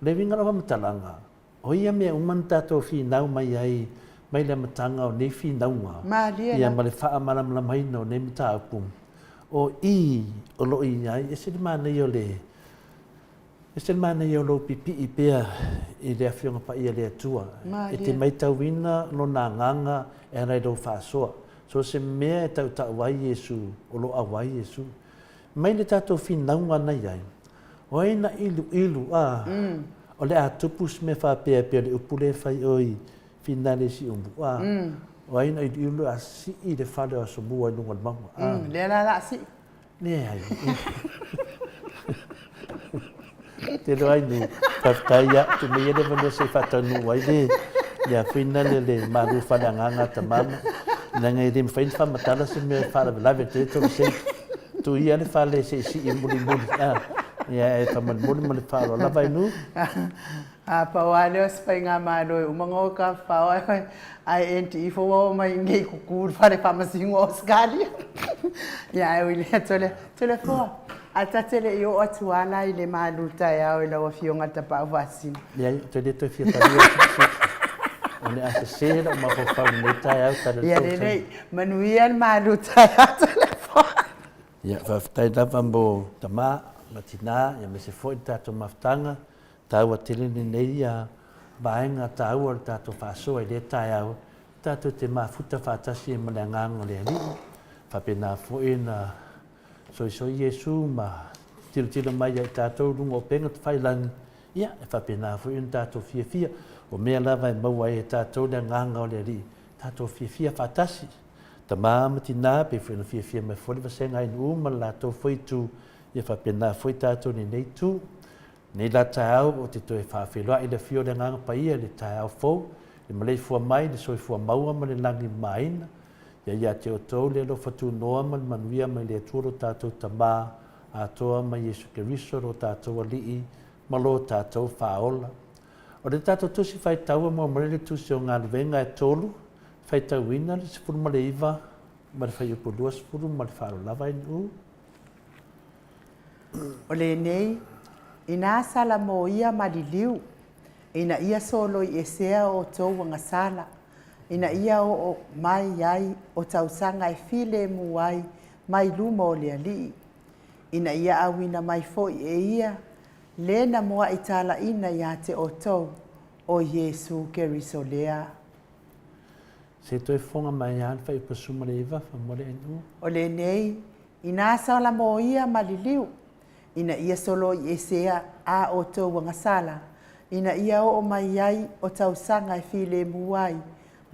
[SPEAKER 4] le vinga rawa matalanga o ia mea umana tātou whinau mai ai mai le matanga o ne whinaunga ia ma le wha maramala mai no ne mita upu o o lo i ai e siri mana i o le E se mana i o lo pipi i pea i le awhionga pa ia le atua. E te mai tauina no nā nganga e rai rau whaasoa. So se mea e tau wai Yesu, o lo a wai Yesu. Mai le tātou whinaunga nei ai. O eina ilu o le a tupus me whapea pea le upule whai oi whinale si umbu. O eina ilu a si i le whale o sobua i lunga maunga.
[SPEAKER 2] Le la si.
[SPEAKER 4] Ne ai. Te roai nu, whaftaia, tu me ere vana se whatanu wai le, ia whinale le maru whananganga ta mama, nanga i rem whain whamatala se mea whalawe te tolu se, tu ia le whale se si i muri, ia e whamanmuri ma le whalo lawai nu.
[SPEAKER 2] A pawale o spai ngā māroe, umango ka whao ai enti i fo mai ngei kukur whare whamasingo o skali. Ia e wile tole fo. A tatele i o atuala I le maluta e au I lawa fionga ta pau wasina.
[SPEAKER 4] Ia, te le toi fia tari o ne ase sera o mako whau neta e au tara
[SPEAKER 2] Ia le nei, manuian maluta e au telefona.
[SPEAKER 4] Ia, whaftai lava mo tama, matina, ia me se fo I tato maftanga, tau a telini nei a baenga tau o tato whasoa I le tai au, tato te mafuta whatasi e male nganga le ali, whapena fo I na so Yesu ma tilo mai ai tātou rungo penga te whailangi. Ia, e whapena fo in tātou fia. O mea lava e maua e tātou le nganga o le ri. Tātou fia whatasi. Ta māmati nā pe whena fia mai fori wasenga in uma lātou foi tu. Ia whapena foi tātou ni nei tu. Nei la tāau o te toi whawhiloa I le fio le nganga pa ia le tāau fau. Le malei fua mai, le soi fua maua ma le langi maina. Ia te o tau le lo fatu noa man manuia mai le tuaro tātou tamā, a toa mai Yesu Keriso ro tātou alii, ma lo tātou whaola. O le tātou tusi whai taua mo marele tusi o ngā luenga e tolu, whai tau ina le sifuru ma le iwa, ma le whai upo lua sifuru ma le whaaro lava inu.
[SPEAKER 2] O le nei, ina sala mo ia maliliu, ina ia solo I esea o tau wanga sala, ina ia o mai ai o tausanga e file mu ai mai luma o le alii. Ina ia awina mai foi e ia, lena moa I tala ina ia te o tau o Yesu Keriso lea.
[SPEAKER 4] Se toi fonga mai an whai upasuma le iwa, whamore enu.
[SPEAKER 2] O le nei, ina sala mo ia maliliu, ina ia solo I esea a o tau wangasala, ina ia o mai ai o tausanga e file mu ai,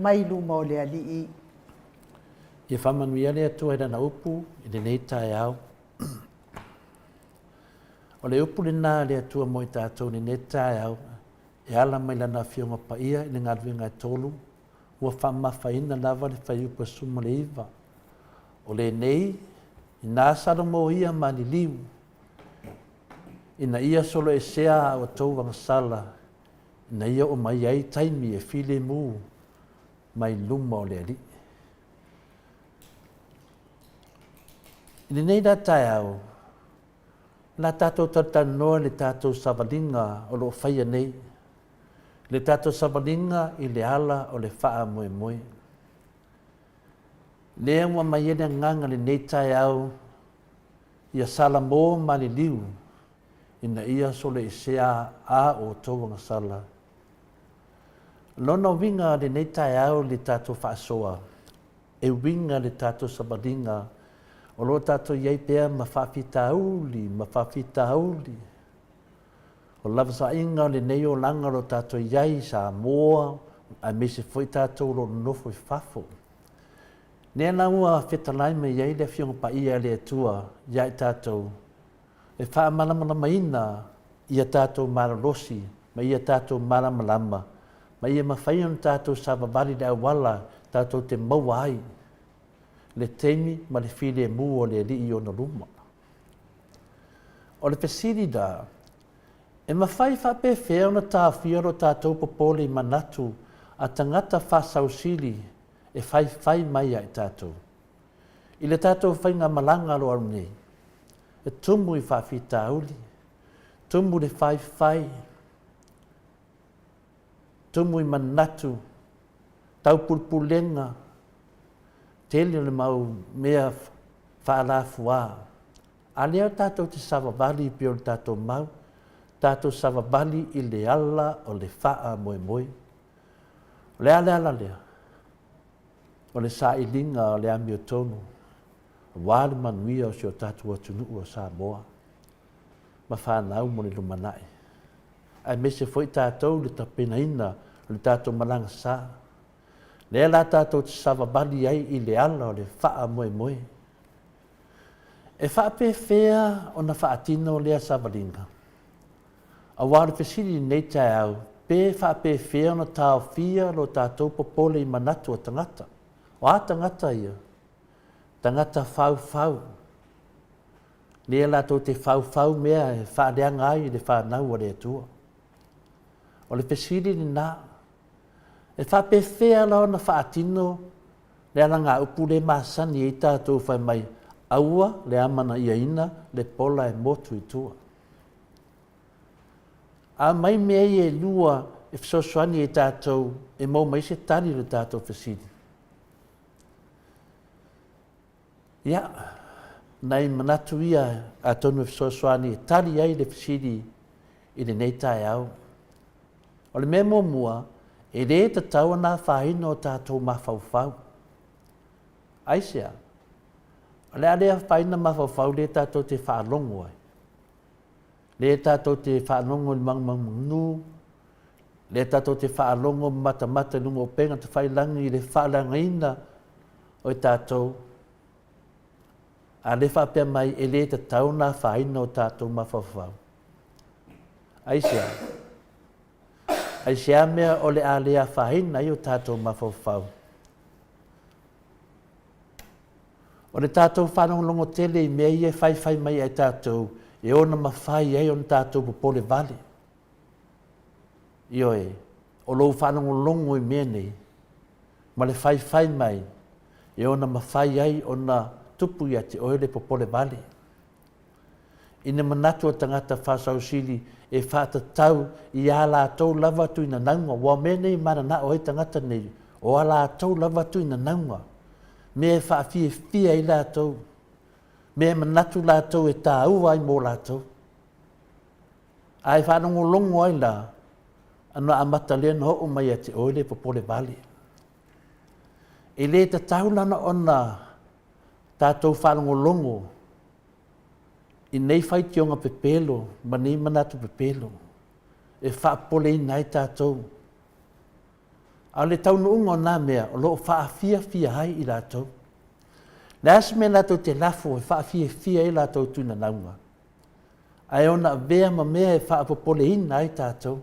[SPEAKER 2] mai luma o le alii.
[SPEAKER 4] Ia whamanuia le atua na upu, I le nei tae au. O le upu le nā le atua mo I tātou ni nei tae au, e ala mai lana fionga pa ia I le ngadwinga e tolu, ua whamawhaina lava le whai upa suma le iwa. O le nei, I nā sara mo ia mani liu, ina ia solo e sea o tau wangasala, ina ia o mai ai taimi e file mu, mai luma o le ali. Ine nei la tae au, la tātou tatanoa le tātou savalinga o lo whaia nei, le tātou savalinga I le ala o le whaa moe moe. Lea mua mai ene nganga le nei tae au, ia sala mō mani liu, ina ia sole I sea a o tōwanga sala. Lona winga le nei tae au le tātou whaasoa, e winga le tātou sabalinga, o lo tātou iei pēr ma whawhita auli. O lava sa inga le nei o langa lo tātou iei sa moa, a me se foi tātou lo nofo I whafo. Nea na ua whetalai me iei le fionga pa ia le atua, iei tātou, e wha malamalama ina, ia tātou maralosi, ma ia tātou malamalama, ma ia mawhaion tātou sa wawari le awala, tātou te maua ai, le teimi ma le while mu o le li I o na luma. O le pesiri da, e mawhai whape whea na tā whiaro tātou popole I manatu, a tangata whasausili, e whai mai ai tātou. I le tātou whai ngā malanga lo aru nei, e tumu I whawhita auli, tumu le whai, tumu I manatu, tau pulpulenga, tele le mau mea whaalafua. A leo tātou te sawawali I pio tātou mau, tātou savabali i le ala o le faa moe moe. O le ala lea. O le sa ilinga o le ami o tonu. Wale manuia o si o tātou atunu o Samoa. Ma whanau mo le lumanai. Ai me se foi tātou le tapena ina o le tātou malanga sa. Lea la tātou te savabali ai i le ala o le faa moe moe. E wha pe whea o na wha atino lea savalinga. A wāre whesiri nei tai au, pe wha pe whea o na tāo whia lo tātou popole i manatu o tangata. O a tangata ia, tangata whau. Lea la tō te whau mea e wha leanga ai le whanau o le atua. O le whesiri ni nā, e wha pe whea lao na wha atino, lea la ngā upu le māsani e tātou whai mai, aua le amana ia ina le pola e motu i tua. A mai mea i e lua e whsosoani e tātou e mau mai se tani le tātou whesiri. Ia, nei manatu ia a tonu e whsosoani e tani ai le whesiri i le nei tae au. O le mea mua e re te tau ana whahina o tātou mawhauwhau. Aisea, le alea whaina mawhauwhau le tātou te whaalongo ai. Le tātou te whaalongo i mangmangmanu, le tātou te whaalongo mata lungo penga te whailangi i le whaalangaina o i tātou. A le whapea mai e le te tauna whaina o tātou mawhauwhau. Aisea, aisea mea o le alea whaina i o tātou mawhauwhau. O le tātou whanonglongo tele i mea i e whai mai ai tātou, e ona mawhai ai on tātou popole vale. Io e, o lou whanonglongo i mea nei, ma le whai mai, e ona mawhai ai ona tupu i ate oe le popole vale. Ina manatu o tangata whasau sili e whātatau i a lātou lava tu ina naunga, wa mea nei mana na oe tangata nei, o a lātou lava tu ina naunga. Me e whaafia i lātou. Me e manatu lātou e tā ua ai mō lātou. Ai whanongo longo ai la, ana amata lea no o mai ate oile popole vale. E le ta taulana ona tātou whanongo longo, i nei whaitionga pepelo, ma nei manatu pepelo, e whaapole i nai tātou. A le taunu unga o nā mea, o loo whaafia hai i lātou. Le asa mea lātou te lafo e whaafia i lātou tūna naunga. Ai ona vea ma mea e whaapopole ina ai tātou.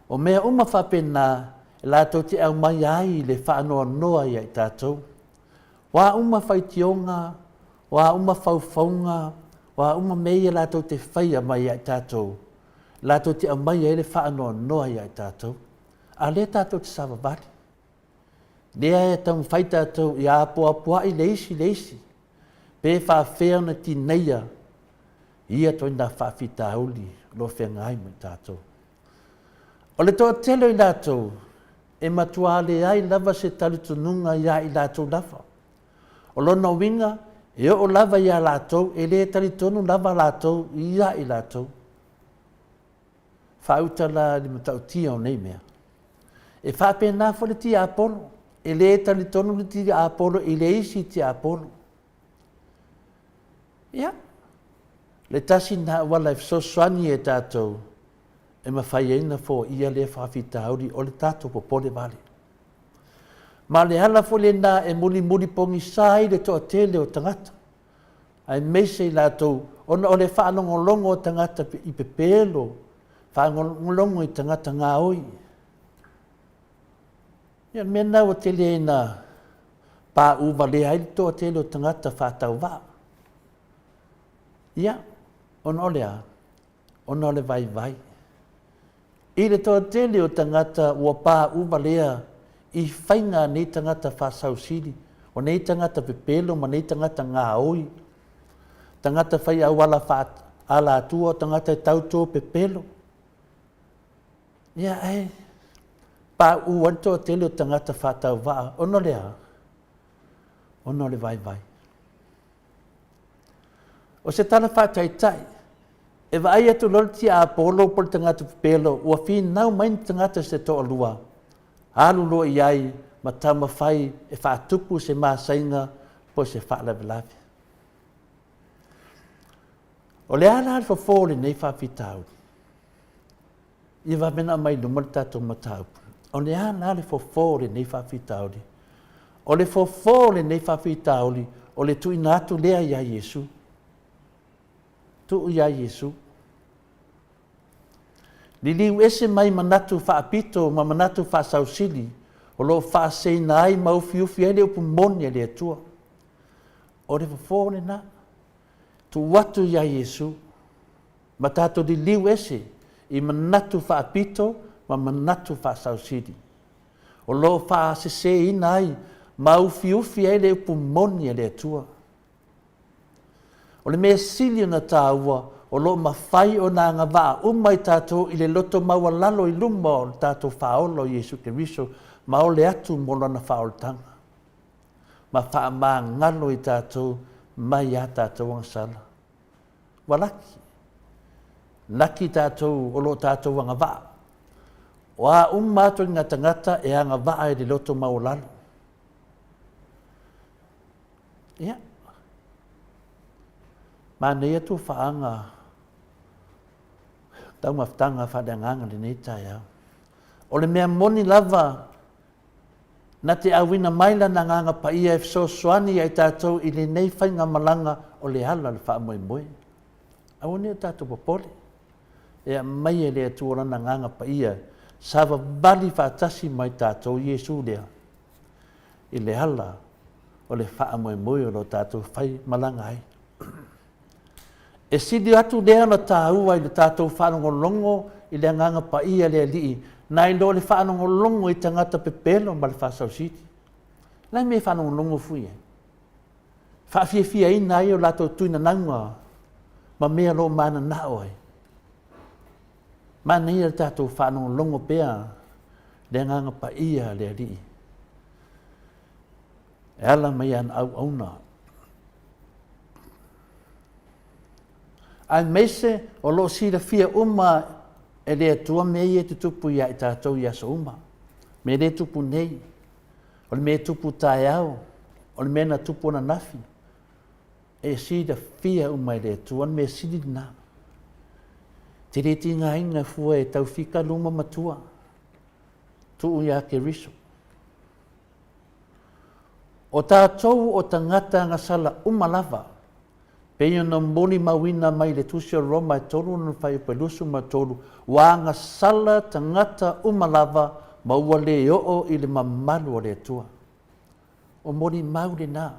[SPEAKER 4] O mea uma whapena e lātou te au mai ai le whaanoa noa i ai tātou. Wā uma whaitionga, wā uma whauwhaunga, wā uma mea lātou te whaia mai ai tātou. Lātou te au mai ai le whaanoa noa i ai tātou. A le tātou te savavali. Lea e tau whai tātou i apua i leisi. Pē whawhea na ti neia. Ia toi nā whawhita auli, lo whengai mai tātou. O le toa telo i lātou, e matua le ai lava se talutununga ia i lātou lava. O lona winga, e o lava ia lātou, e le talitonu lava lātou ia i lātou. Whautala li matautia o nei mea. E whapena fo le ti Apolo, e le talitonu le ti Apolo, e le isi ti Apolo. Ia, le tasi na wala e fsoswani e tātou, e mawhai eina fo ia le whawhita hauri o le tātou popole vale. Ma le hala fo le nā e muli pongi sai le toa tele o tangata. Ai meise i lātou, ona o le whaanongolongo o tangata i pepelo, whaanongolongo i tangata ngā oi. Ia mena o tele e nā pā uwa le hai toa tele o tangata whātau wā. Ia, ona ole a, ona ole vai. I le toa tele o tangata ua pā uwa lea i whainga nei tangata whasau siri, o nei tangata pepelo, ma nei tangata ngā oi. Tangata whai au ala atua, tangata e tauto pepelo. Ia pā uanto tele o tangata whātau wā, ono lea, ono le vai. O se tala whātai tai, E vai atu lor ti a polo por tangata pelo ua finau mai tangata se to alua. Alu lo iai ma tama fai e whaatupu se māsainga po se whaalawelawe. O le ala alfa fōle nei whawhitau. I wa mena mai lumar tātou matau. O le ala alfa fōle nei whawhitau. O le fōle nei whawhitau. O le tui nātu lea ia Yesu. Tu ia Yesu. Li liu ese mai manatu whaapito ma manatu whaasausili. O lo whaaseina ai maufiufi ele upu moni ele atua. O le fōle na. Tu watu ia Yesu. Ma tātou li liu ese. I manatu whaapito ma manatu whaasausili. O lo whaasese ina ai maufiufi ele upu moni ele atua. O le mea sili na tāua, o lo mawhai o nā ngā waa umai tātou i le loto maua lalo i luma o tātou whaolo Yesu Keriso, ma o le atu mola na whaoltanga. Ma wha mā ngalo i tātou, mai a tātou ang sala. Walaki. Laki tātou o lo tātou ang waa. O a ummato i ngata e anga waa i le loto maua lalo. Ia. Ma nei atu whaanga, tau maftanga whaanganga le nei tai au. O le mea moni lava, na te awina maila na nganga pa ia e so soani ai tātou i le nei whainga malanga o le ala le wha moe moe. Au ne tātou popole. E mai e le atu ora na nganga pa ia, sawa bali whaatasi mai tātou Yesu lea. I le ala o le wha moe moe o lo tātou whai malanga ai. E sidi atu lea na tāua i le tātou whanongolongo i le nganga pa ia lea lii, na i lo le whanongolongo i tangata pepelo ma le whasau siti. Nai me whanongolongo fui e. Whaafia ina i o lato tuina nangua, ma mea lo mana na oi. Ma nei le tātou whanongolongo pea, le nganga pa ia lea lii. E ala mai an au auna. Ai mese o lo sira fia uma e le atua mei e te tupu ia i tātou ia sa uma. Me le tupu nei. O le me tupu tai au. O le mena tupu na nafi. E sira fia uma e le atua me siri na. Te reti ngā inga fua e tau fika luma matua. Tu ia ke riso. O tātou o tangata ngā sala uma lava. Peio na moni mawina mai le tusio Roma e tolu na whai pelusu ma tolu. Wanga sala tangata umalava maua le o i le mamalu o le atua. O moni mau le nā.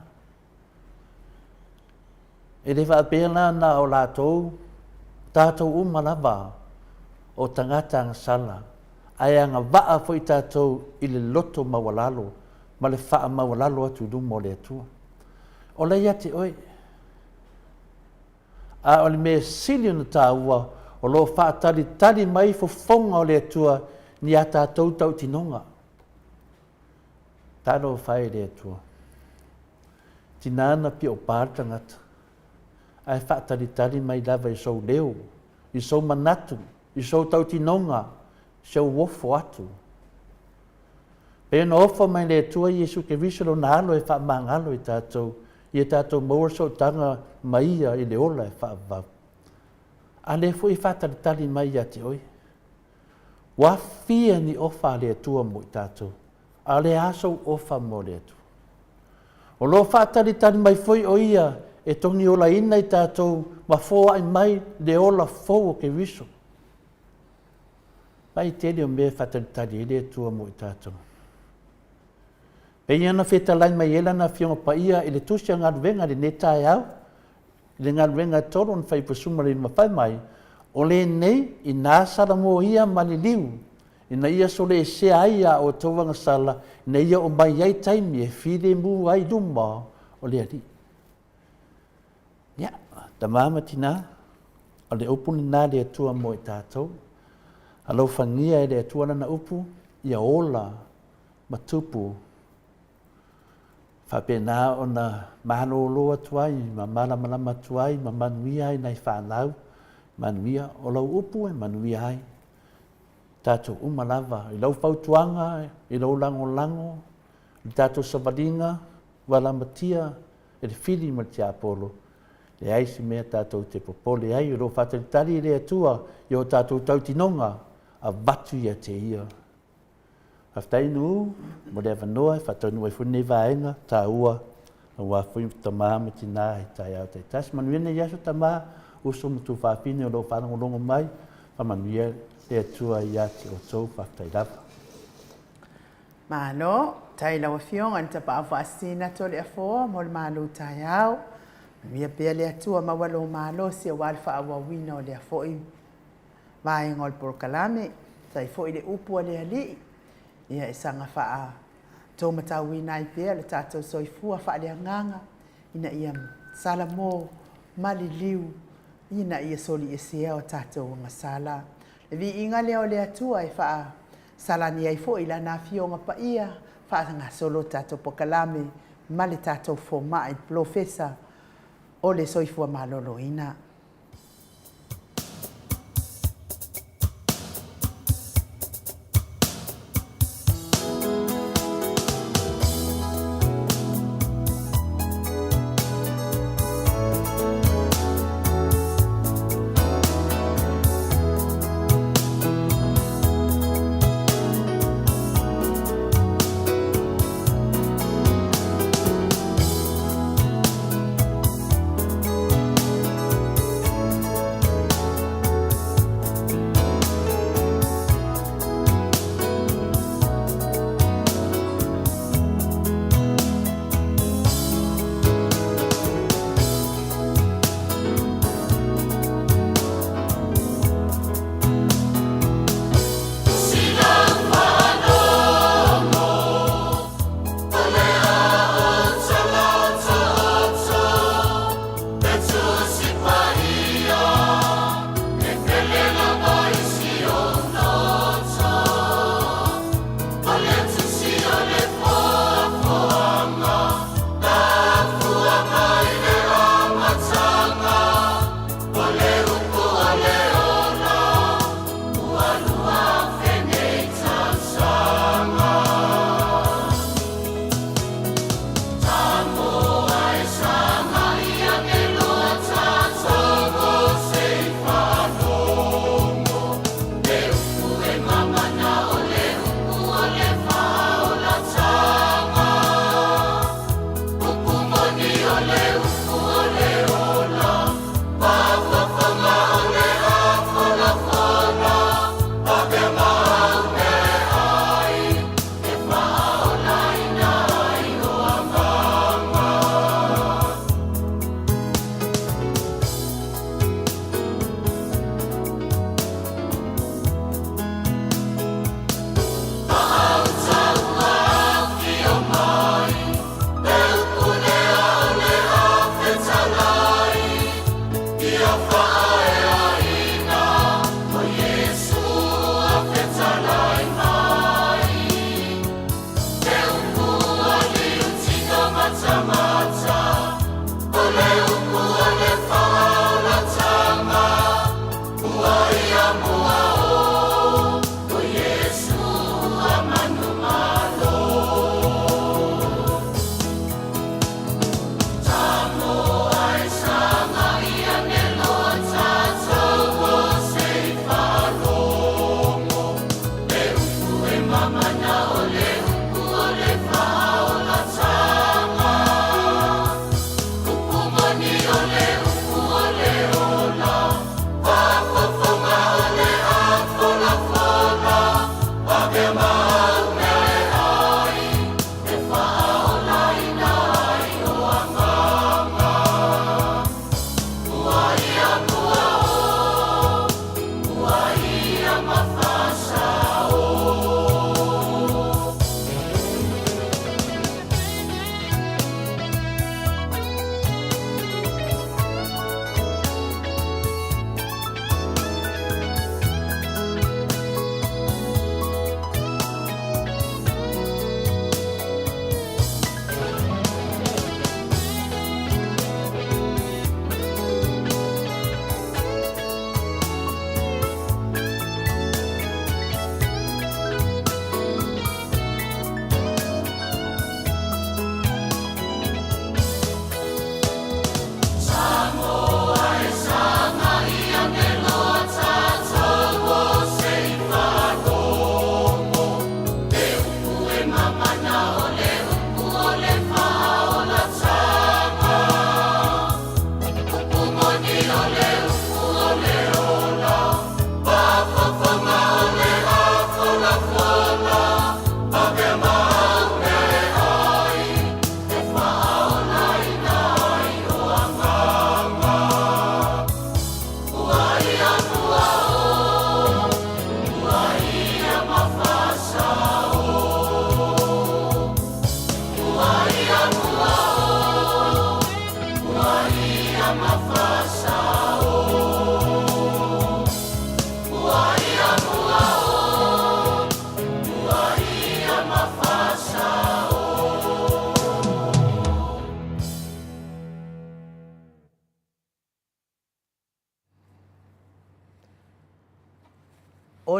[SPEAKER 4] E le whaapena na o lātou, tātou umalava o tangata anga sala. Ai anga waa fo i tātou i le loto mawalalo, ma le wha mawalalo atu lumo o le atua. O le ia te oi. A o le me sili na tāua o lo whaatari mai fofonga o le atua ni a tātou tau tinonga. Tāno whae le atua. Tinana pi o pārtangata. Ai whaatari mai lava i sou leo, i sou manatu, i sou tau tinonga, i sou wofo atu. Pea na ofa mai le atua Yesu Keriso lo na alo e wha mangalo i tātou. Ia tātou maua so tanga maia i le ola e whaavau. A le fo i whataritari mai a te oi. Wa fia ni ofa le atua mo i tātou. A le aso ofa mo le atua. O lo whataritari mai foi o ia e tongi ola ina i tātou ma fōa ai mai le ola fōu o ke riso. Pai tele o mea whataritari le atua mo i tātou. E iana wheta lai mai ela na fionga pa ia i le tusia ngā ruenga le netai au. Le ngā ruenga toro na whai pasuma le mawhai mai. O le nei i nā sala mo ia mani liu. I na ia so le se aia o tauanga sala. I na ia o mai ai taimi e whire mu ai luma o le ari. Ia, ta mama tina. O le upuni nā le atua mo i tātou. Alau whangia e le atua na upu. Ia ola matupu. Whapena o na mahano loa tuai, ma malama tuai, ma manuia ai nei whanau, manuia o lau upu e manuia ai. Tātou umalava, i lau pautuanga, i lau lango, i tātou sabaringa, wala matia, e le whiri ma te apolo. Le aisi mea tātou te popole ai, o ro whataritari i rea tua, i o tātou tautinonga, a watu ia te ia. Haftainu, mo le avanoa, whatainu e whune vaenga, tā ua, a wafui tamā me tina e tai au tai tas. Manuene iaso tamā, uso mutu whapine o lo whanangolongo mai, whamania e atua i ate o tau whaktairapa.
[SPEAKER 2] Malo, tai lawa fiong an tapa awa asina to le afoa, mo le malo tai au. Mia pia le atua mawalo malo si a walfa awa wina o le afoi. Vai ngol por kalame, tai foi le upu le ali. Ia e sanga faa tō matau wina i pia le tātou soifua faa le anganga. Ina ia salamo, mali liu, ina ia soli e sea o tātou ngasala. Le vi inga leo le atua e faa salani ai fo ila na fionga pa ia fa nga solo tato pokalame mali tato fo mai profesa o le soifua malolo ina.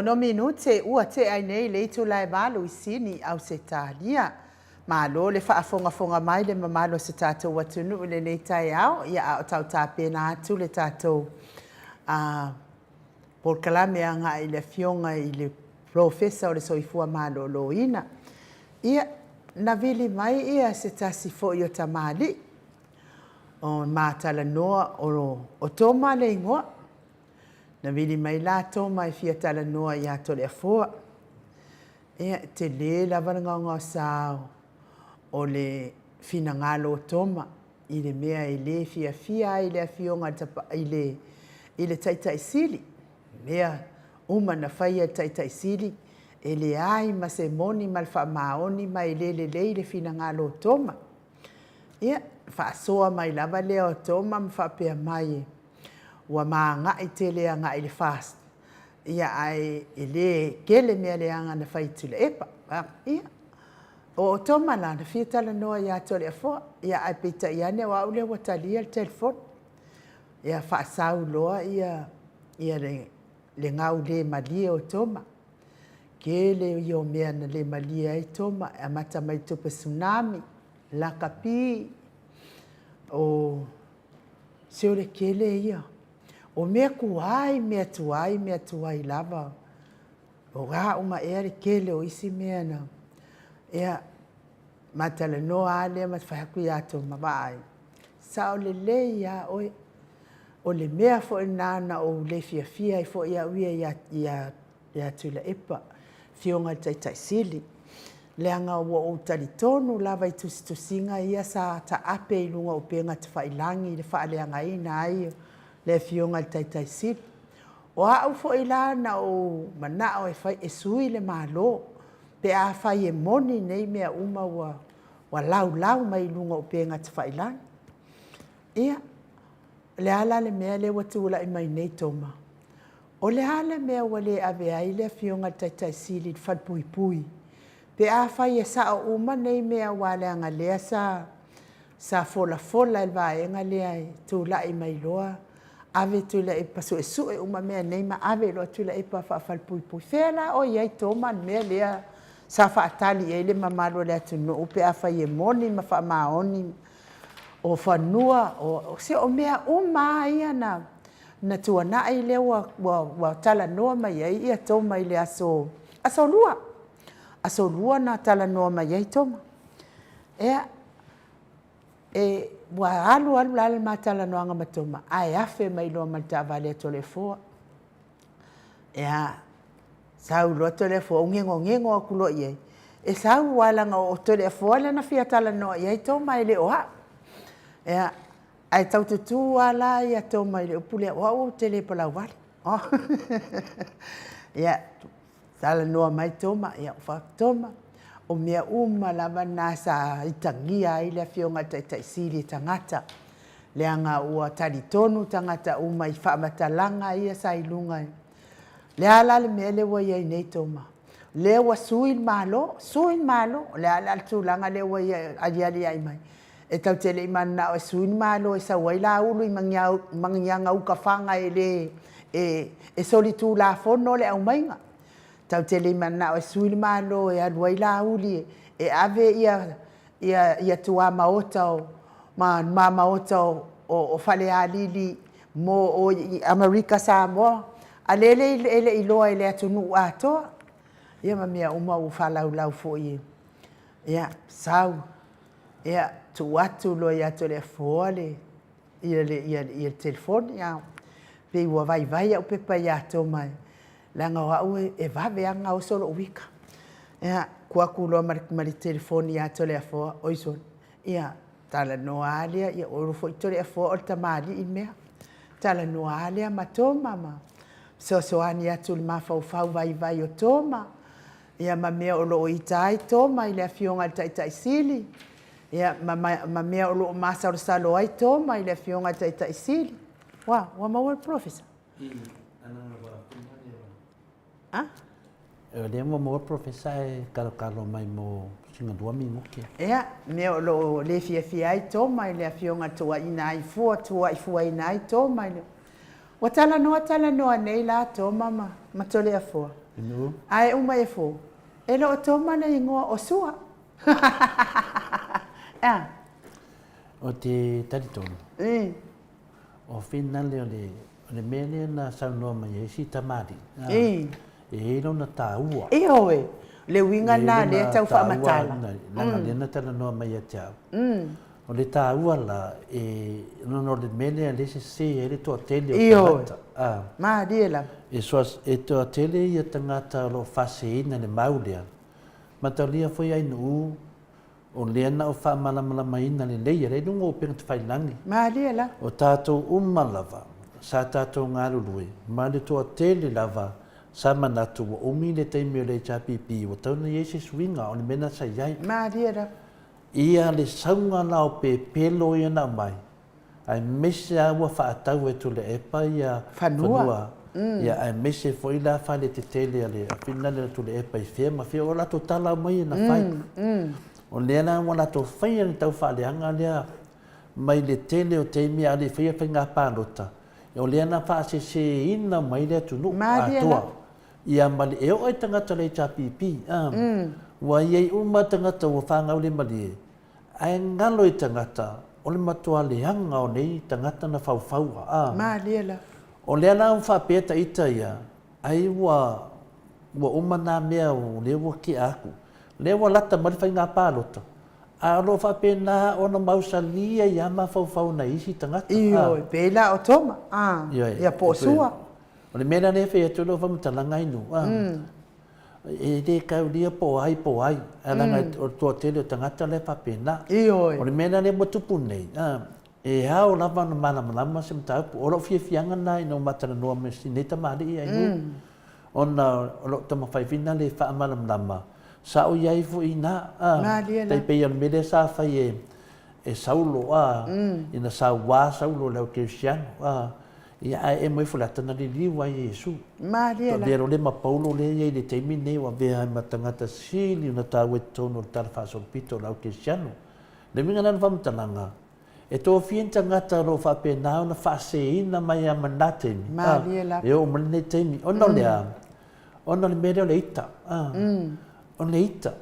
[SPEAKER 2] Ono minute ua te ai nei le itu lai malo i sini au se talia. Ma lo le whaafonga mai le mamalo se tātou watunu le nei tai au. Ia au tau tā pēna atu le tātou por kalame anga i le fionga i le profesa o le soifua malo lo ina. Ia na vili mai ia se tasi fo i o tamali. O mātala noa o tōma le ingoa. Na vili mai la tōma i fia tala noa i ato le afua. Ia te le lavananga sao o le fina ngalo tōma i le mea i le fia i le afionga i le taitai sili. Mea uma na whaia taitai sili e le ai ma se moni ma le wha maoni ma i le fina ngalo tōma. Ia whaasoa mai lava leo tōma ma whapea mai e. Wa maa i te lea ngā i le fast. Ia ai i le kele mea leanga na whaitu le epa. Ia. O tōma la na whiatala noa i ato le afoa. Ia ai pita i ane wa ule wa talia le telefon. Ia whaasau loa ia le ngau le malia o tōma. Kele i o mea na le malia i tōma. A mata mai tupe tsunami. Lakapi. O seo le kele ia. O mea kuai, mea tuai lava. O ngā uma ea le kele o isi mea na. Ea matala noa alea mat whahaku i ato mawai. Sa o le ia oe. O le mea fo i nana o le fia i fo ia uia i atu la epa. Fionga taitai sili. Leanga o tali tonu lava i tusinga ia sa ta ape i lunga o penga te whailangi le whaaleanga ina ai. Le fionga taitai sili. O au fo i lana o mana o e whai e sui le malo. Pe a whai e moni nei mea uma wa lau mai lunga o penga te whailangi. Ia. Le ala le mea le watula i mai nei toma. O le ala mea wale ave ai le fionga taitai sili whadpui. Pe a whai e sa o uma nei mea wale anga lea sa fola el vaenga lea tula i mai loa. Ave tula e paso e su e uma mea nei ma ave loa tula e pa whaalpui. Whela o iai toma mea lea sa whaatali e le mamalo lea tunu. Upe a whai e moni ma wha maoni. O whanua, se o mea uma ia na tuana ai le wa tala noa mai ai ia toma i le aso lua. Aso lua na tala noa mai ai toma. Ea, wa alu lala ma tala noa nga matoma. Ai afe mai loa malta vale tole foa. Ea, sau loa tole foa, ngengo akulo iai. E sau walanga o tole foa le na fia tala noa iai toma i le oha. Ea, ai tau tutu ala ia toma i le upule o tele pala wale. Ia, tala noa mai toma, ia ufa toma. O mea uma lava nasa itangia i le fionga taitai sili tangata. Leanga ua tali tonu tangata uma i whamatalanga ia sa ilunga. Le ala le mea le wa iai nei toma. Le wa suin malo, le ala tulanga le wa iai aliali ai mai. E tau tele i mana o suin malo e sa waila ulu i mangianga uka whanga e solitu la fono le au mainga. Tau tele i mana o suin malo e aluaila uli e ave ia tua maota ma maota o whale alili mo o Amerika Samoa. A lele i loa i le atunu atoa. Ia ma mea uma u whalau lau fo i. Ia, sau. Ia, tu atu lo ia to le fole. Ia le telefoni ia. Pe ua vai au pepa ia to mai. Langa wa ue e vave anga o solo wika. Ia, kua kulo mari telefoni ia to le fo oison. Ia, tala noa alia ia oro fo to le fo o tamali i mea. Tala noa alia ma to mama. So ani atu le mafau vai o toma. Ia ma mea o loo i tai toma i le afionga tai sili. Ia ma mea o loo masa o salo ai toma i le afionga tai sili. Wa maua professor. Ah?
[SPEAKER 4] Le mo professor e kalo mai mo singa dua mingo ke.
[SPEAKER 2] Ia, mea o loo le fia ai toma i le afionga tua ina i fua ina ai toma i le. Wa tala noa nei la toma ma tole a fua.
[SPEAKER 4] Inu?
[SPEAKER 2] Ai uma e fua. E lo toma na ingoa o sua. Ah.
[SPEAKER 4] O te taritonu. O finale o le mele na saunoa mai e si tamari. E no na taua.
[SPEAKER 2] E oe. Le winga na le tau whamatala.
[SPEAKER 4] Nanga le na tala noa mai e te au. O le taua la e no le mele le se e le toa tele o tangata.
[SPEAKER 2] Ma diela.
[SPEAKER 4] E toa tele i a tangata lo faseina le maulea. Matalia foi ai nu o lea na o whaamalamalamaina le leia rei nungo o penga te whailangi.
[SPEAKER 2] Ma diela.
[SPEAKER 4] O tātou umalava, sa tātou ngārurui, ma le toa tele lava, sa manatu o umi le teimi o le chapipi, o tauna iese swinga o le mena sa iai.
[SPEAKER 2] Ma diela.
[SPEAKER 4] Ia le saunga na o pe pelo ia na mai. Ai mese awa whaatau e tu le epa ia whanua. Ia ai mese foi la fale te tele ale a fina le tu le epa i fea ma fea o la to tala mai na fai. O lea na wana to fai ni tau fale anga lea mai le tele o teimi ale fea fai ngā pānota. O lea na wha se ina mai le tunu atua. Ia mali e o ai tangata le chapipi. Wa iei uma tangata o whangau le mali e. Ai ngalo i tangata o le matua le hanga o nei tangata na whauwhaua.
[SPEAKER 2] Ma liela.
[SPEAKER 4] O lea na whapeta ita ia, ai wa uma nā mea o lea wa ki aku. Lea wa lata mari whai ngā pālota. A lo whapena o na mausalia ia ma whauwhau na isi tangata.
[SPEAKER 2] Iyo, pēla o toma. Ia pōsua.
[SPEAKER 4] O le mena ne whea tulo whamutalanga inu. E te kaulia po ai. Alanga o tua tele o tangata le whapena.
[SPEAKER 2] Iyo.
[SPEAKER 4] O le mena ne motupu nei. E hao lava na malama se mtaupu. O lo fianga nai no matana noa mesi ne tamari ia inu. O lo tama whaivina le wha malama. Sa o iai fu ina. Tai pei an mele sa whai e saulo. Ina sa wā saulo leo keusiano. Ia e moi fulata na li wa Yesu.
[SPEAKER 2] Maria la.
[SPEAKER 4] Todero le mapaulo le ia le teimi nei wa vea matangata sili na tawe tono tala fasol pito lau kesiano. Le minga na whamtalanga. E tō fienta ngata ro whapena na whaseina mai a manatemi.
[SPEAKER 2] Maria la.
[SPEAKER 4] E o mane teimi. Ono lea. Ono le mere o le ita. O le ita.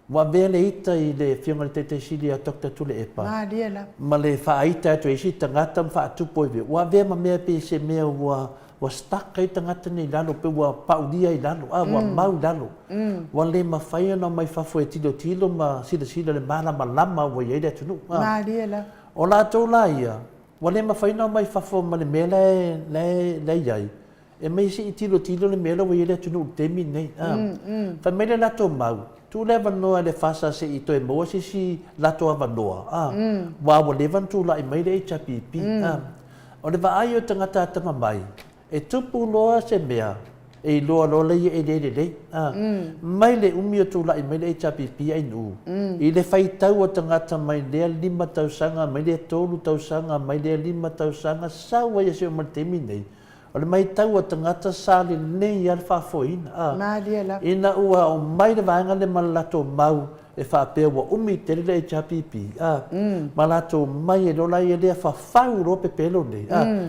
[SPEAKER 4] Wa vea le ita i le fionga le tete sili a tokta tule epa.
[SPEAKER 2] Maria la.
[SPEAKER 4] Ma le whaaita atu e si tangata whaatupo i vea. Wa vea ma mea pe se mea wa staka i tangata nei lalo pe wa paulia i lalo. Wa mau lalo. Wa le ma whaia na mai whafo e tilo ma sila le malama wa iei le atunu.
[SPEAKER 2] Maria la.
[SPEAKER 4] O la tau la ia. Wa le ma whaia na mai whafo ma le mea le iai. E mai si i tilo le mea wa iei le atunu temi nei. Wha mei le lato mau. Tu leva noa le fasa se i toe moa si lato ava noa. Wa levan tu la i mai le chapipi. O le vaai o tangata atama mai. E tupu loa se mea. E loa le i e le. Mai le umi o tu la i mai le chapipi ai nu. I le fai tau o tangata mai lea 5 tausanga, mai lea 3 tausanga, mai lea 5 tausanga. Sawa ia se o martemi nei. O le mai tau o tangata sali nei al whafoina.
[SPEAKER 2] Maria la.
[SPEAKER 4] Ina ua o mai le vaenga le malato mau e whapea wa umi te le e chapipi. Malato mai e lola i e lea whawhau ro pe pelo nei.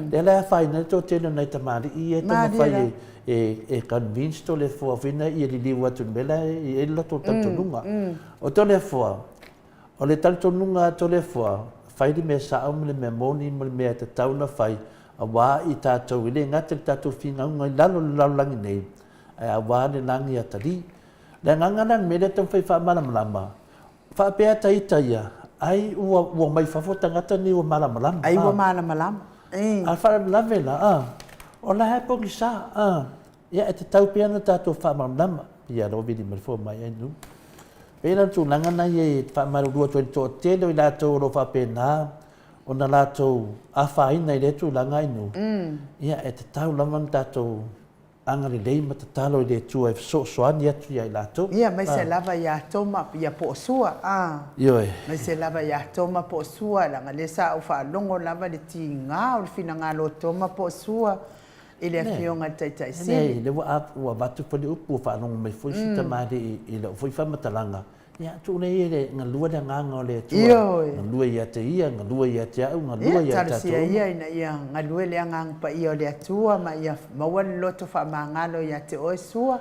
[SPEAKER 4] Le lea whaina to tēnā nei tamari i e tama whai e convince to le whawhina i e li liwa tu mela i e lato tantonunga. O to le whawa. O le tantonunga to le whawa. Whai di me sa au me le me moni me le mea te tauna whai. A wā i tātou i le ngata tātou whinga unga i lalo langi nei. A wā le langi atari. Le ngangana me le tau whai wha malamalama. Whaapea taita ia. Ai ua mai whafo tangata ni ua malama.
[SPEAKER 2] Ai ua malama.
[SPEAKER 4] A wha lave la. O la hea pongi sa. Ia e te tau pia na tātou whamalama. Ia ro vidi marifo mai anu. Pēna tū nangana i e whamarurua tō tō tēlo i lātou ro whapena. O na lātou a whaina i le tū langa inu. Ia e te tau lama na tātou angari lei ma te talo i le tua e soani atu ia i lātou.
[SPEAKER 2] Ia, mai se lava ia toma ia po sua.
[SPEAKER 4] Ioi.
[SPEAKER 2] Mai se lava ia toma po sua. Langa le sa au whaalongo lava le ti ngā o le whina ngā lo toma po sua. I le whionga taitai sili.
[SPEAKER 4] Nei, le wa watu pali upu whaalongo mai fui fita maari i le fui whamatalanga. Ia, tūne i le ngā lua le nganga o le tua.
[SPEAKER 2] Ioi.
[SPEAKER 4] Ngā lua ia te ia, ngā lua ia te au, ngā lua ia te
[SPEAKER 2] Ia, tarsia ia ina ia ngā lua le ngang pa ia o le atua. Ma ia maua le loto wha maangalo ia te oe sua.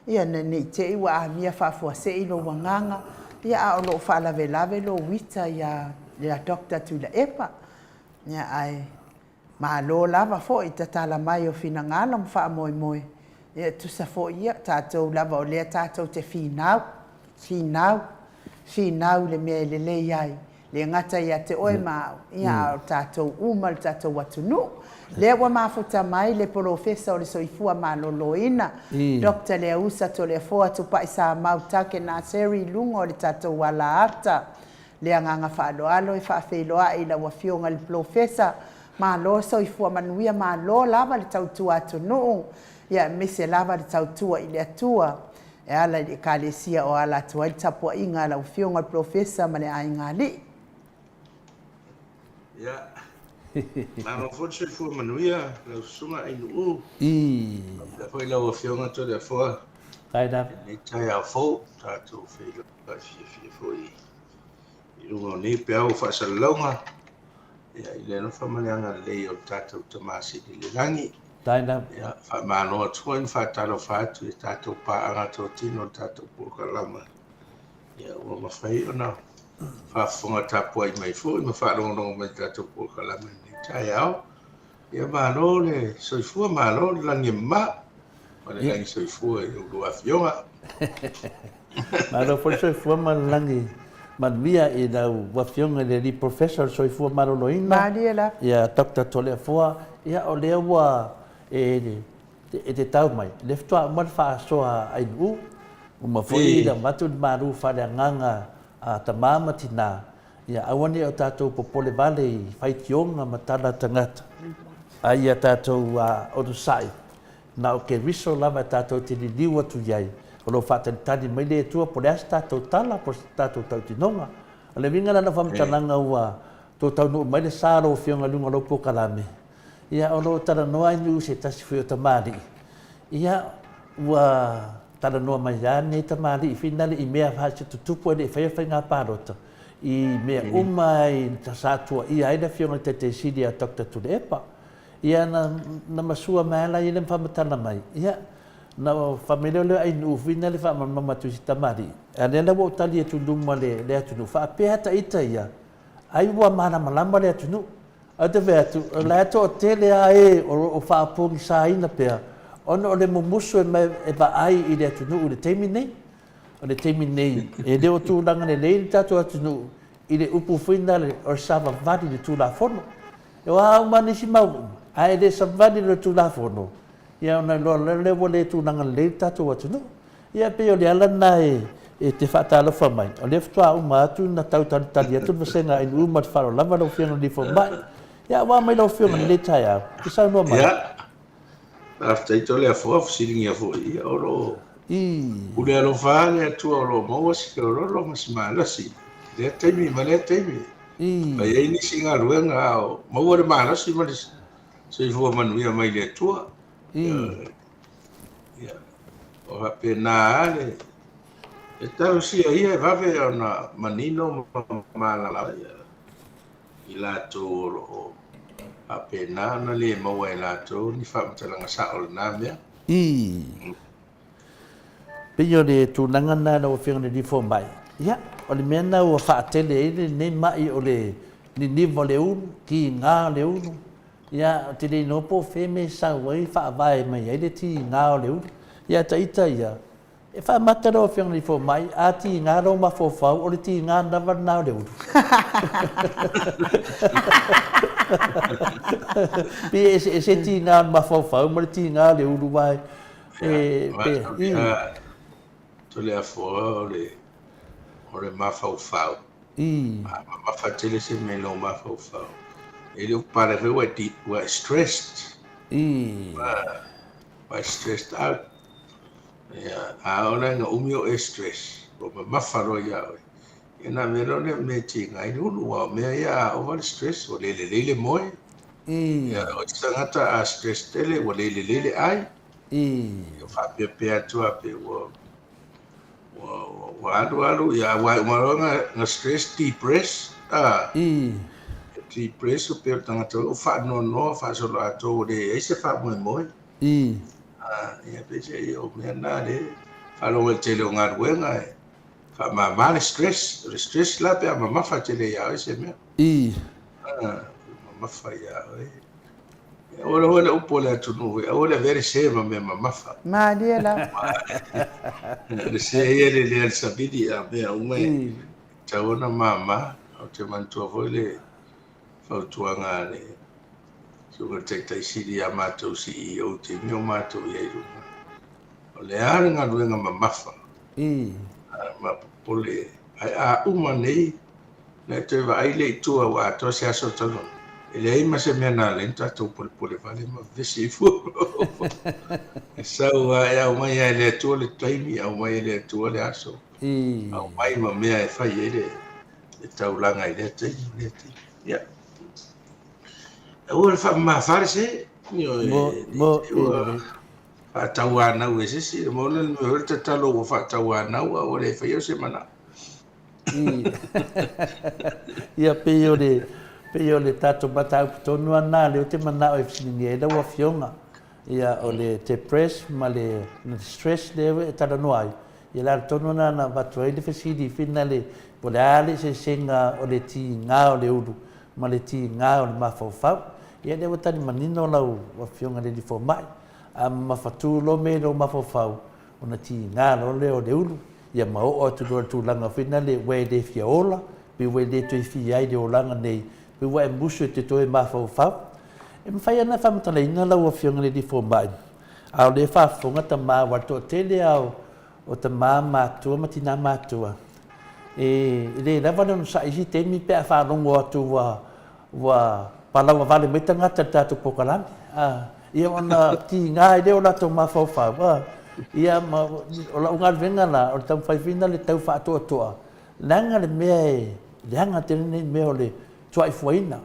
[SPEAKER 2] Ia na ni te iwa a mia whafua se ilo wanganga. Ia a o lo whaalave lo wita ia Dr. Tula Epa. Ia ai ma lo lava fo i ta tala mai o fina ngala mwha moe. Ia tu sa fo ia tātou lava o lea tātou te Finau le mea le iai. Le ngata ia te oe mao. Ia o tātou umal tātou watunu. Lea wa mafuta mai le profesa o le soifua maloloina. Dr. Lea Usa to le foa tu pa isa mautake na seri lungo o le tātou wala ata. Lea nganga whaaloalo e whaafeiloa i la wafionga le profesa. Malo soifua manuia malo lava le tautua atunu. Ia mese lava le tautua i le atua. E ala i kalesia o ala atua i tapua inga la wafionga le profesa ma le ainga li.
[SPEAKER 5] Ia. Mano fonse fu manuia la sunga ai nu. Da foi la ofionga to le fo.
[SPEAKER 4] Kaida.
[SPEAKER 5] Ni tai a fo ta to fe la fi foi. I lungo ni pe au fa salonga. Ia ile no fa malianga le o tato tomasi di langi.
[SPEAKER 4] Kaida.
[SPEAKER 5] Ia fa mano tuen fa talo fa tu tato pa anga to tino tato por lama. Ia o ma fai ona. Fa fonga tapo ai mai fo ma fa longo mai tato por lama. Tai au. Ia malo le soifua malo la ni ma. Ma le langi soifua i o afionga.
[SPEAKER 4] Malo por soifua ma langi. Manuia i nau wafionga le li professor soifua maloloina.
[SPEAKER 2] Mariela.
[SPEAKER 4] Ia Dr. Toleafua. Ia o lea ua e te tau mai. Le ftua man wha soa ai nu. Uma foi la matu maru whare nganga a tamama tina. Ia awane o tātou popole vale i whaitionga matala tangata. Ai a tātou orusai. Na o ke riso lava tātou te liu atu iai. O lo whātani mai le tua po leas tātou tala po tātou tautinonga. O le winga lana whamtananga ua tō tau nuu mai le sāro o whionga lunga lopo kalame. Ia o lo tara noa inu se tasi whi o tamari. Ia ua tara noa mai ane tamari i whinale i mea whaase tutupu ane i whaiawhai ngā pārota. I mea umai ta sātua i aina whionga te siri a Dr. Tula Epa. Ia na masua maela i le whamatana mai. Ia na familia le ai nu fina le fa mama tu tamari ane na wo tali e tunduma le atunu fa pe ta ita ia ai wa mana malamba le atunu ate vetu la to tele ai o fa pung sa ina pe ono le mumusu e ba ai i le atunu le temine e le o tu langa le tato atunu i le upu fina le o sava vadi le tu la fono e wa mani si mau ai le savadi le tu la fono. Ia ona lo le wole tu nanga le tatu atu no. Ia pe o le ala na e te whaatalo whamai. O le ftua uma atu na tau tali atu masenga in uma te wharo lava lau whianga li whamai. Ia wā mai lau whianga le tai au. Ki sau noa mai.
[SPEAKER 5] Ia. After ito le a fua fsiringi a fua. Ia o lo. Ule alo whaale atu o lo maua si ke o lo masi maalasi. Le teimi ma le teimi. Mai ei nisi ngā ruenga au. Maua le maalasi ma le se fua manuia mai le atua. O hape nā ale. E tau sia ia e wawe o na manino maalala ia. I lātou o lo hape nā na le maua i lātou ni whamatalanga sa o le nā mea.
[SPEAKER 4] Pio le tūnanga nā na o whianga ni fo mai. Ia, o le mea nā ua whaatele e ne mai o le ni niva le unu, ki ngā le unu. Ia te le nopo feme sa wai whaavae mai ai le ti ngā o le unu. Ia ta ita ia, e fa mata ro fiang ni fo mai a ti nga ro ma fo fa o le ti nga na va na le u pe se ti nga ma fo fa mo le ti nga le u vai pe
[SPEAKER 5] to le afo o le ma fa fa ma fa tele se me lo ma fa fa ele o para ve wa stressed wa stressed out ahora nga umio stress o ma fa ro ya ina mero ne me tinga i no wa me ya over stress o le mo ya o tsangata a stress tele o le ai yo fa pe atu pe walu ya wa nga stress depress depress o pe tangata o fa no fa so la to de ese fa mo ya pe se yo me na de fa lo el tele nga wenga fa ma stress la pe ma fa tele ya ese me ma fa ya ora upo le tunu ora very shame me ma fa
[SPEAKER 2] ma diela
[SPEAKER 5] le se le sabidi a me ume taona mama o te mantua le fautuanga le so ko te sidi a mato si o te mio mato ye o le ara nga luenga mamafa ma pole a uma nei na te va ai le tua wa to se aso tano ele ai ma se me na lenta to pole vale ma vesi fu sa wa ya uma ya le to le taimi au mai le to le aso au mai ma me ai fa ye le taulanga i le te ya o le fa ma farse mo fa tawana we se mo le mo te talo fa tawana o le fa yo se mana
[SPEAKER 4] ia pe o le tato bata tonu ana le te mana o fini e da wa fionga ia o le te press ma le stress le e tala noai ia la tonu na batu e le fesidi finale po le ale se senga o le ti nga o le udu ma le ti nga o le mafau ia le watani manino lau wa fionga le di fo mai a mafatu lo me lo mafau ona ti nga lo le o le udu ia ma o tu langa finale we de fiola pe we de tu fi ai de olanga nei pe we musu te to e mafau e mfai ana fa mata ina la wa fionga le di fo mai a le fa fonga ta ma wa to tele au o ta ma tu matina ma tu e le lava no sa isi te mi pe fa longo tu wa pala wa vale meta ngata tatu pokalan ia ona ti ngai de ola to ma fa ia ma ola ungal venga la o tam fai fina le tau fa to langa le me langa te me ole tuai fuina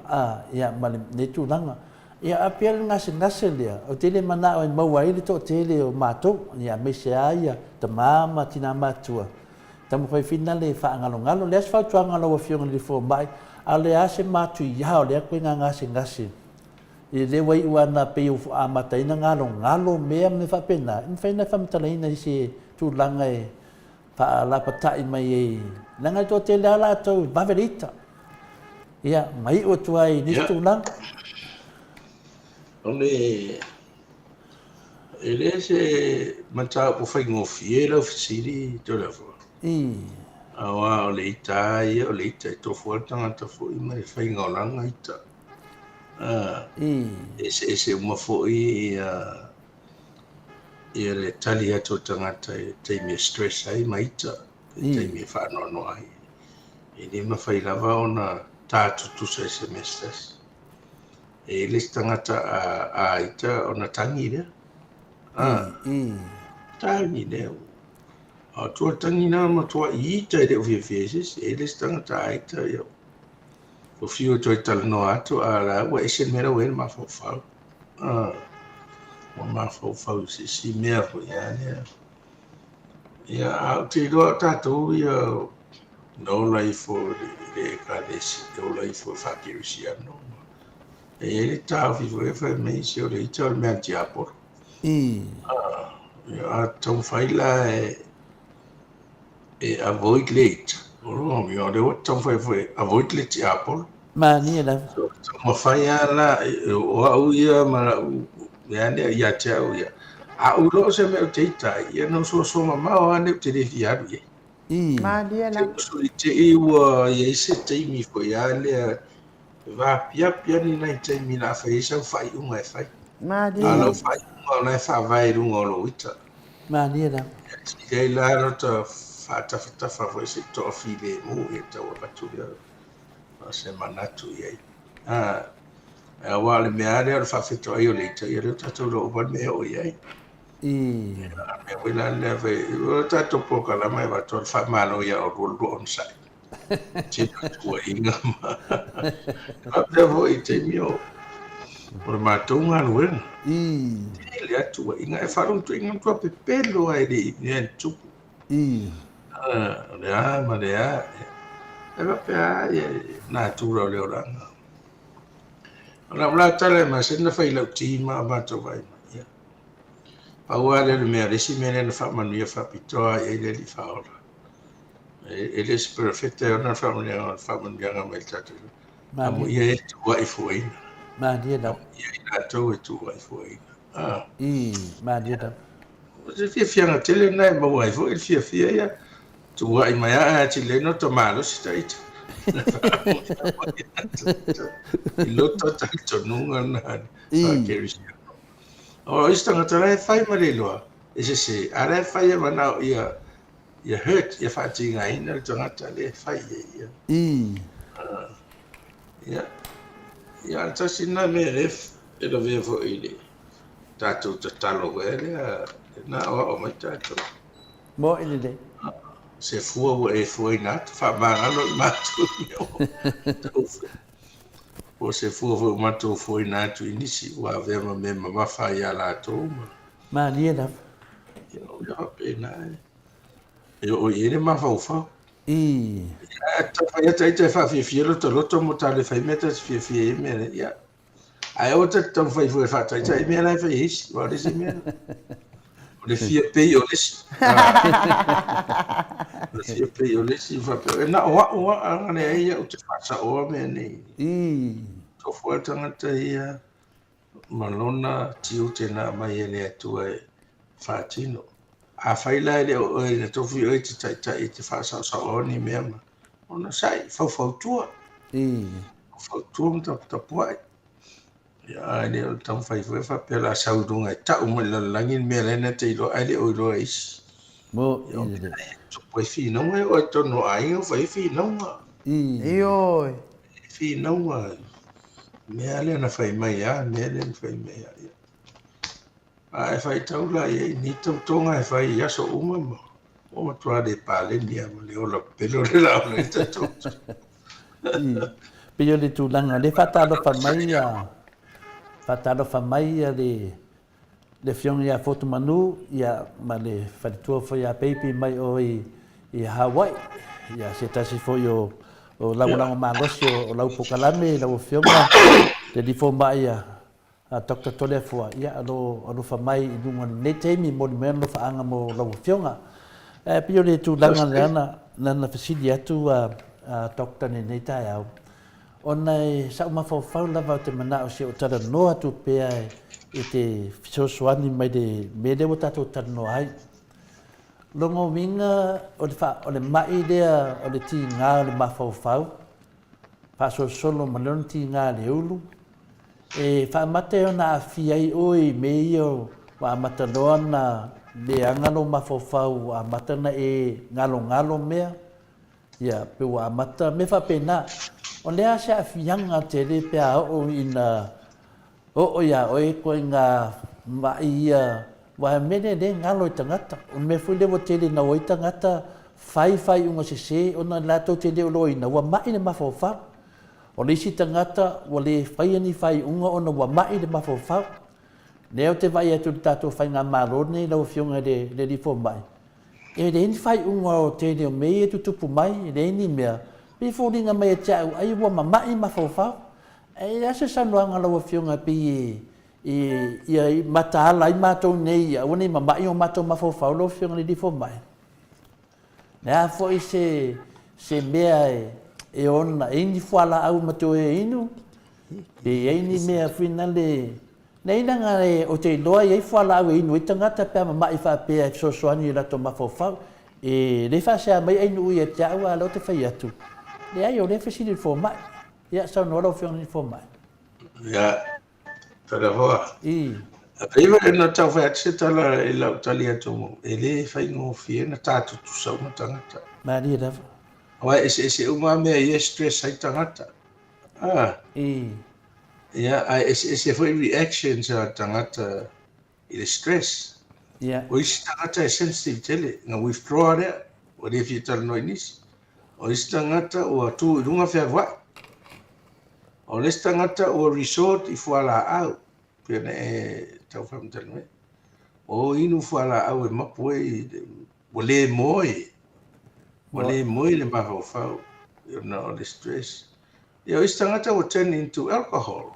[SPEAKER 4] ia ma le tu langa ia apel ngase dia o tele mana o ma wai le to tele o mato ia me se ia te mama tina matua tam fai fina le fa ngalo le fa tu ngalo o fiong le fo mai ale ase matu ia le ko ngase e le wai wana pe u amata ina ngalo me fa pena in fa na fa mtala ina si tu langa e fa la patai mai e langa to te la to baverita ia mai o tu ai ni tu lang
[SPEAKER 5] ole ele se mata po fa ngofiela ofisiri to la fo awa ole itai to fo tanga to fo i mai fa ngolanga ita ese uma foi ia le tali atu tangata te me stress ai maita te me fa no ai e ni ma fai lava ona tatu tu semesters e le tangata a ita ona tangi le tangi le a tu tangi na ma tu ita de ofieses e le tangata a ita yo o fio to tal no ato ala wa ese mera wen ma fo fa ma fo fa si mero ya a ti do ta to ya no life for the kades no life for fakirusia no e ta fi fo fa me si o le ta me anti apor ya to faila e avoid late o mi o de to fa avoid late apor
[SPEAKER 4] mani la
[SPEAKER 5] ma fai ala o au ia ma ya ne ya chau ya A ulo se me o te itai, ia no so mamao ane o te refi aru ye.
[SPEAKER 4] I.
[SPEAKER 2] Madia
[SPEAKER 5] Te
[SPEAKER 2] lava.
[SPEAKER 5] uso i te iwa ia se te imi ko ia lea va pia pia ni nai te imi na whai isa whai unga e whai. A lau
[SPEAKER 2] Madia.
[SPEAKER 5] whai unga o nai whawai runga o lo ita.
[SPEAKER 4] Mani na.
[SPEAKER 5] Ia la no ta whātawhatafa fo se to while mu e tau a paturia o se manatu iei. E wale mea rea whawhito ai o leita, ia reo tatou ro upan mea o iei.
[SPEAKER 4] I.
[SPEAKER 5] Me wila lea vei, o tatou poka la mai watu al whamano ia o rolo on sai. Tino tua inga ma. Kapea vo i te mio. O le mātou ngā nuenga.
[SPEAKER 4] I.
[SPEAKER 5] Te lea tua inga, e wharung tu inga tua pepelo ai le i nea tupu.
[SPEAKER 4] I.
[SPEAKER 5] Lea, ma lea. E wapea nā tūra o leo ranga. Ona mla tala ma sena fai lau tima ma to vai ma. Paua le mea resi mene na whamanuia whapitoa e le li whaora. E le si perfecte ona whamanuia ngā mai tatu. Amu
[SPEAKER 4] Mani.
[SPEAKER 5] ia e tua i fuaina.
[SPEAKER 4] Mani na.
[SPEAKER 5] Ia i nātou e tua i fuaina.
[SPEAKER 4] I. Mani na.
[SPEAKER 5] Se fia fianga tele nai maua i fuaina, fia fia ia. Tua i mai a ti le no to malo si taita. I loto taito nunga nani. Whakerisia. O istanga tara e whai mareloa. E se ara e whai e manao ia hurt, ia whātinga ina le tangata le whai e ia.
[SPEAKER 4] I.
[SPEAKER 5] Ia antasina me ref e la vea fo i le. Tātou ta talo e lea, nā oa o mai tātou.
[SPEAKER 4] Mo ini de.
[SPEAKER 5] Se fua ua e fua i nātu, whamangalo i mātou i o se fua fua mātou fua i nātu i nisi, ua vea ma me ma mawha i a lātou ma.
[SPEAKER 4] Mani na.
[SPEAKER 5] Ia hape nai. E o i ere mawhau.
[SPEAKER 4] I.
[SPEAKER 5] Ta whai ata i te whawhiawhia loto loto mo tale whai meta te whiawhia e mea, ia. Ai o te tau whai fua e whata i ta i mea nai whai hisi, wa resi mea. O le fia pei o lesi. Le fia pei o lesi whapea. E na oa angane eia o te whasa oa mea nei.
[SPEAKER 4] I.
[SPEAKER 5] Ko fua tangata ia malona tiu te na mai e le atua e whātino. A whaila e le o e na tofu o e te taitai e te whasa o ni mea ma. Ona sai, whau tua.
[SPEAKER 4] I.
[SPEAKER 5] Whau tua mta tapuai. Ia e le o tau whai fue whapea la saurunga e tau mai la langin mea lena te ilo ai le o ilo e isi.
[SPEAKER 4] Mo ini de.
[SPEAKER 5] Tupu e whinaunga e o e tono ainga whai whinaunga.
[SPEAKER 4] I.
[SPEAKER 2] Ioi.
[SPEAKER 5] Whinaunga. Mea le na whai mai a, mea le na whai mai a. A e whai taula e ni tau tonga e whai iaso uma ma. O matua de pale ni a ma le ola pelo le la ola e tato.
[SPEAKER 4] Pio le tūlanga, le whatalo whamai a, whatalo whamai a le whiong ia whotu manu, ia ma le whalitua whai a peipi mai o i Hawaii. Ia se tasi whai o launanga mālosi o lau pokalame, lau whionga, te difo mai a Dr. Tole Fua, ia alo whamai i nunga ne teimi mo ni mea no whaanga mo lau whionga. Pio le tūlanga le ana, nana whasidi atu a Dr. Nenei tai au. Ona e sa uma whau lava o te mana o se o tara noa tu pea e te fisosoani mai de mele o tatou tara noa ai. Longo winga o le mai lea o le ti ngā o le mawhau. Wha solo ma leon ti ngā le ulu. E wha mate o na awhi ai oi me iyo wa amata loa na le angalo mawhau a mata na e ngalo mea. Ia pe wa amata me wha pena. O lea se a whianga te re pia o ina o ia o e koe ngā mai ia wa mene le ngalo i tangata. O me fui lewo te le na o i tangata whai unga se o na lato te le o lo ina wa mai le mawhawhau. O le isi tangata wa le whai unga o na wa mai le mawhawhau. Leo te vai atu le tato whai ngā marone lau whionga le rifo mai. E le hini whai unga o te le o mei e tutupu mai, le hini mea. Pi fōringa mai e tau, ai ua mamai ma whawhau. E ase sanuanga lawa whionga pi i mataala i mātou nei, a wane mamai o mātou ma whawhau lawa whionga ni rifo mai. Nea fo i se mea e ona, e ni whala au mato e inu. Pe e ni mea whina le nei nanga o te loa i whala au inu i tangata pia ma i whapea e sosoani i rato mawhawhau. E le whasea mai ainu ui e te au a lo te whai atu. Le ai o le whasini fo mai. Ia sau nora o whiongani fo mai.
[SPEAKER 5] Ia, tada hoa.
[SPEAKER 4] I.
[SPEAKER 5] A peiwa e na tau whai atu tala e lau tali atu mo. E le whai ngō fie na tātu tu sau na tangata.
[SPEAKER 4] Mari e rawa.
[SPEAKER 5] Wai ese uma mea i e stress hai tangata.
[SPEAKER 4] I.
[SPEAKER 5] Ia, ese whai reactions a tangata i le stress.
[SPEAKER 4] Ia.
[SPEAKER 5] O isi tangata e sensitive tele, nga withdraw rea, o le fi tala noi nisi. O isi tangata o atu i runga whea wai. O le tangata o resort i fuala au, pia e tau whamtala me. O inu fuala au e mapu e, o le moe, o le moe le mahau whau, o le stress. Ia o isi tangata o turn into alcohol.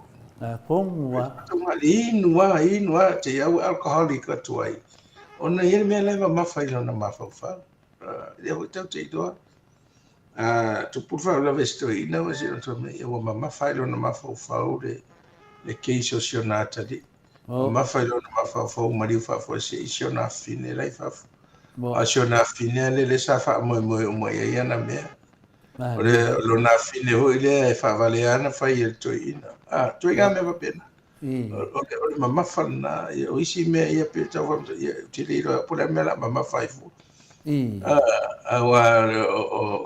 [SPEAKER 4] Pongua.
[SPEAKER 5] Inua, te iau alcoholic atu ai. Ona ia mea leva mawhai lona mawhau. Ia hoi tau te idoa. Tu purwhau la vesto ina wa zero to me. Ia wa mawhai lona mawhau le keiso sio nā tali. Mawhai lona mawhau mariu whawhau se isio nā fine lai whawhau. A sio nā fine le sa wha moe o moe ia na mea. O le lona fine hoi le e whawale ana whai e toi ina. Toi ngā mea wapena. O le mamawhana, o isi mea ia pe tau whamta, tiri iro pura mea la mamawhaifu. Awa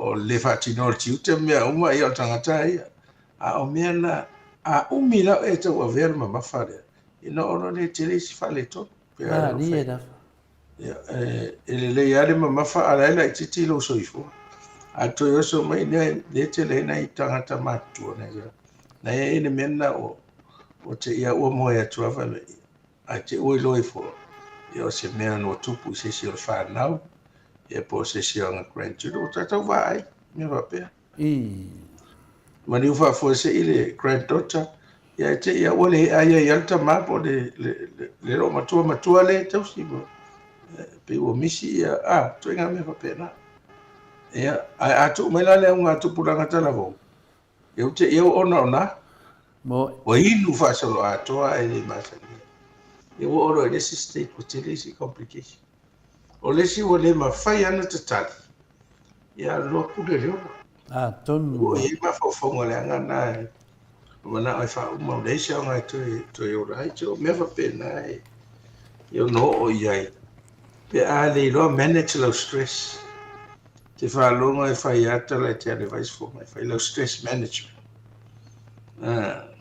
[SPEAKER 5] o le whatino tiu te mea uma ia o tangata ia. A o mea na, a umi lau e tau a vera mamawhare. Ina ono le tiri si whale to.
[SPEAKER 4] Ni e rawa.
[SPEAKER 5] Ele le iare mamawha a laila i titi lo soifua. A toi oso mai le te le na i tangata matua na ia. Na ia ene mena o te ia ua moe atu awa me a te ui loi fo ia o se mea no tupu se si o whanau ia po se si o ngā grandchildren o tatau vai mea wapea mani uwha fo se i le granddaughter ia te ia ua le aia i alta mapo le ro matua le tau si mo pe ua misi ia toi ngā mea wapea na ia atu mai la le unga tupu ranga talavo ia te ia ona o inu whasalo atoa e le masani. Ia o oro e lesi state o te lesi complication. O lesi o le mawhai ana te tali. Ia loa kude reo.
[SPEAKER 4] Tonu.
[SPEAKER 5] O i mawhauwhaunga le angana e. O mana ai wha umau leisi au ngai toi ora hai. Teo mea whapena e. Ia no o iai. Pe a le loa manage low stress. Te whalonga e whai ata lai te advice for mai. Whai low stress management.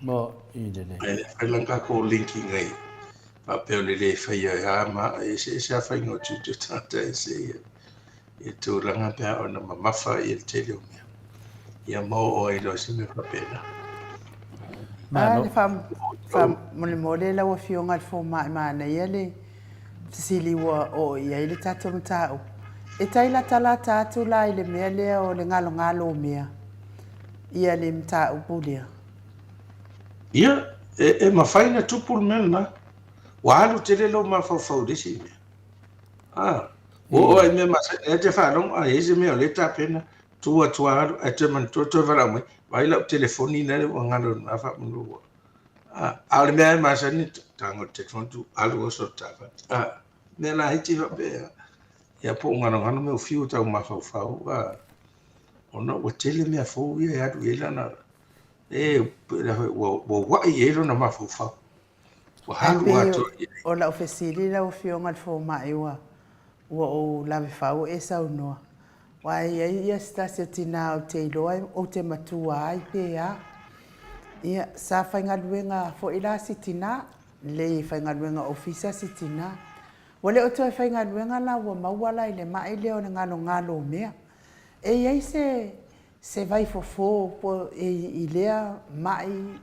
[SPEAKER 4] Mo i dele.
[SPEAKER 5] Ai langa ko linking ai. Pa peo le whai ai ma e se a whai ngō tutu tata e se e tūranga pia o na mamafa i te leo mea. Ia mō o i lo se me papena.
[SPEAKER 2] Le wha mole lau a whionga le fō mai mana ia le sili ua o ia i le tato matau. E taila tala tātu la i le mea lea o le ngalo mea. Ia le matau pulia.
[SPEAKER 5] Ia, e mawhaina tupu mena. Walu te lelo mawhauwhau desi mea. O ai mea masa, e te whanong, a eze mea o le tāpena, tua aru, e te man tua warau mai, waila o telefoni nere o ngalo na whamunua. A le mea e masa ni, tango telefoni tu, alu o so tāpa. Mea la hiti wapea, ia po ngano mea o fiu tau mawhauwhau, ona o tele mea fōu ia e adu ela na, wo wai ero na mawhauwhau. Wa halu atu.
[SPEAKER 2] O la ofesili la o whionga le fō mai ua o lawe whau e sau noa. Wai ia stasi o tina o te iloa o te matua ai pēa. Ia sa whainga luenga fo ila si tina, le whainga luenga ofisa si tina. Wale o toi whainga luenga la ua mauala i le mai leo na ngalo mea. E iai se vai fofo po i lea mai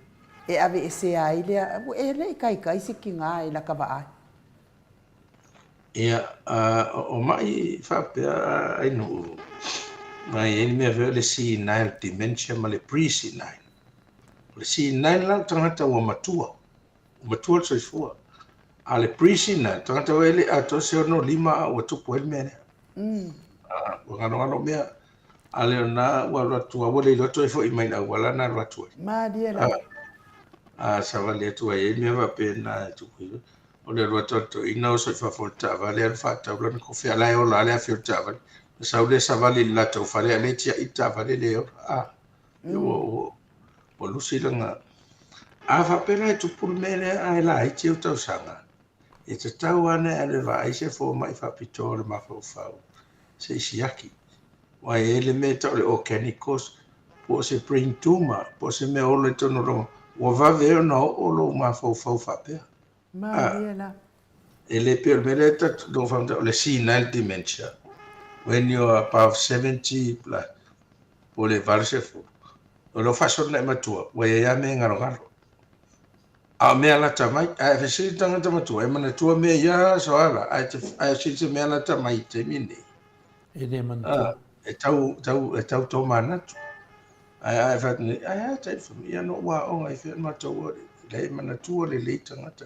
[SPEAKER 2] e ave e se ai lea e le kai se ki ngā i la kawa ai.
[SPEAKER 5] Ia, o mai whapea ai no. Mai e mea veo le C9 dementia ma le pre-C9. Le C9 la tangata ua matua. Matua le soifua. A le pre-C9, tangata ua ele ato se ono 5 ua tupu ele mea nea. Ua ngano mea. Ale ona ua ratua, ua le loto e fo i mai na ua lana ratua.
[SPEAKER 2] Ma dia la.
[SPEAKER 5] sa vale atu ai me va pena tu ku o le roto to ina o so fa folta vale al fa ta blan ko fe ala o la le fi ta vale sa le sa vale la to fa le le tia ita vale le o o lusi langa a fa pena tu pul mele ai la i tiu to sanga e te tau ana ale va i se fo mai fa pitore ma fo fa se siaki wa ele me to le organicos po se brain tumor po se me o le tono ro wa va ve no o lo ma fo fa pe
[SPEAKER 2] Mariela.
[SPEAKER 5] ele per me le ta do fa le senile dementia when you are above 70 plus po le varse fo o lo fa so le matua wa ya me ngaro ngaro a me ala tamai a fe si tanga tamatua e mana tua me ya so ala a si me ala tamai te mini
[SPEAKER 4] E le mana.
[SPEAKER 5] e tau to mana tu ai fa ni ai tai fa mi no wa o ai fe ma to wo le mana tua le tanga ta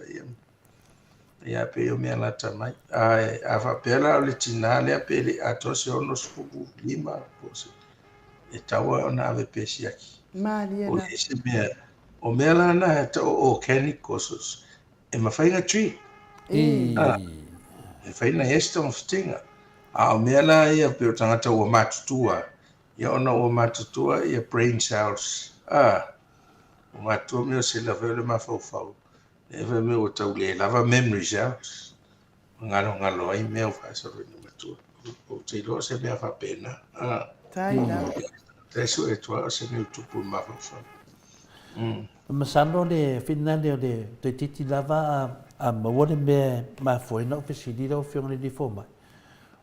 [SPEAKER 5] ia pe o me ala tamai ai a fa pela le tinale a pele a to se ono spuku lima po se e tau ona ave pesi aki o
[SPEAKER 2] Mariela.
[SPEAKER 5] se me o me ala na to o chemicals e ma fainga tree e faina esta on stinga a me ala ia pe o tangata o matutua ia ona o matutua ia brain cells o matua me o se la vele ma fau e ve me o tau le lava memory cells ngalo ai me o fa so no matua o te lo se me fa pena
[SPEAKER 2] Taina.
[SPEAKER 5] Teso e tua se me tupu ma fau
[SPEAKER 4] Masano le fina le te titi lava a mawone me ma foi no pesidi do fiong le di foma.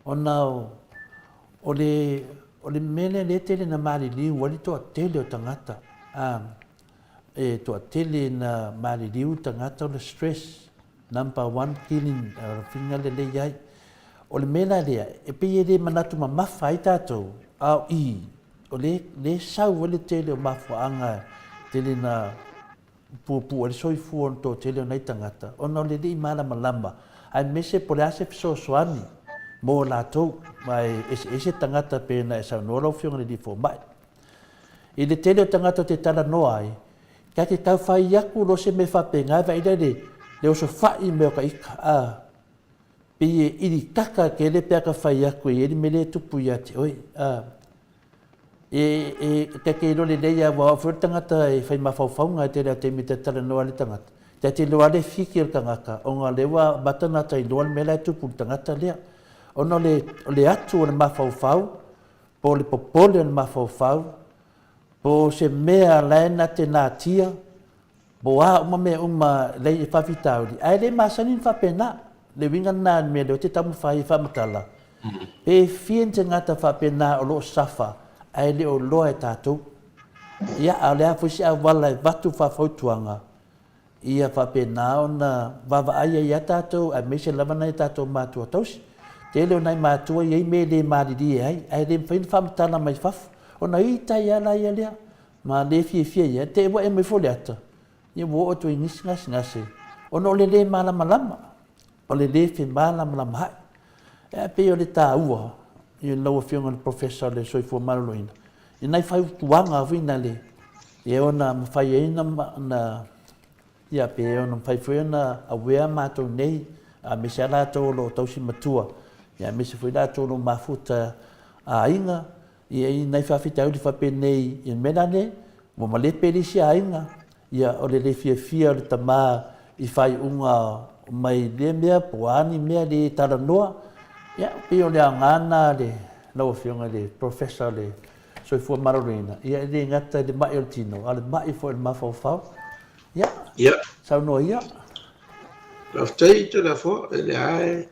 [SPEAKER 4] Ona o le mele le tele na mali li wali to tele o tangata. E to tele na mali li o tangata le stress number 1 killing fina le le yai. O le mela le e pe le manatu ma mafai tato au I o le sau wale tele o mafuanga tele na pu le soifu on to tele nei tangata ona le di malama ai mese po le ase so soani mo la to mai ese tangata pe na sa no lo fiong le di fo mai i le tele tangata te tala no ai ka te tau fai yaku lo se me fa pe nga vai le o so fai me ka ika pe i di kaka ke le pe ka fai yaku i le mele tupu ya te oi ke lo le leia wa fu tangata e fai mafaufaunga te te mita tala noa le tangata. Te loa le fikir kangaka, o ngā lewa matana tai loa mela tupu tangata lea. Ono le atu o le mafaufau, po le popole o le mafaufau, po se mea laena te nā tia, po a uma mea lei e whawhitauri. Ai le masanin whapena, le winga nā mea leo te tamu whai whamatala. E fien te ngata whapena o lo safa, ai le o loa e tātou. Ia a lea fusi a wala e watu whawhautuanga. Ia whapena o na wawa aia ia tātou, a mese lavana e tātou mātua tausi. Te leo nei mātua iei me le mariri e ai le mwhain whamatana mai whafu. O na ita ia la ia lea, ma le fie ia, te ewa e mai fole ata. Ia wo o tui nisi ngasi. O no le malama, o le fi malama hai. E pe o le tā ua. I laua whiunga le professor le soifua maraloina. I nei whai tuanga wina le. I ona mwhai eina na... Ia pe ona mwhai whiuna a wea mātou nei. A me se alatou lo tausi matua. Ia me se whiuna atou lo mafuta a inga. Ia i nei whawhitau li whape nei i mena ne. Mo ma le perisi a inga. Ia o le fia o le tamā i whai unga mai le mea poani mea le taranoa. Ia, pe o le angana le laua whiunga le professor le soifua marorina. Ia le ngata le mai o le tino, a le mai fo le mawhauwhau. Ia, sau noa ia.
[SPEAKER 5] La ftei te la fo, le ae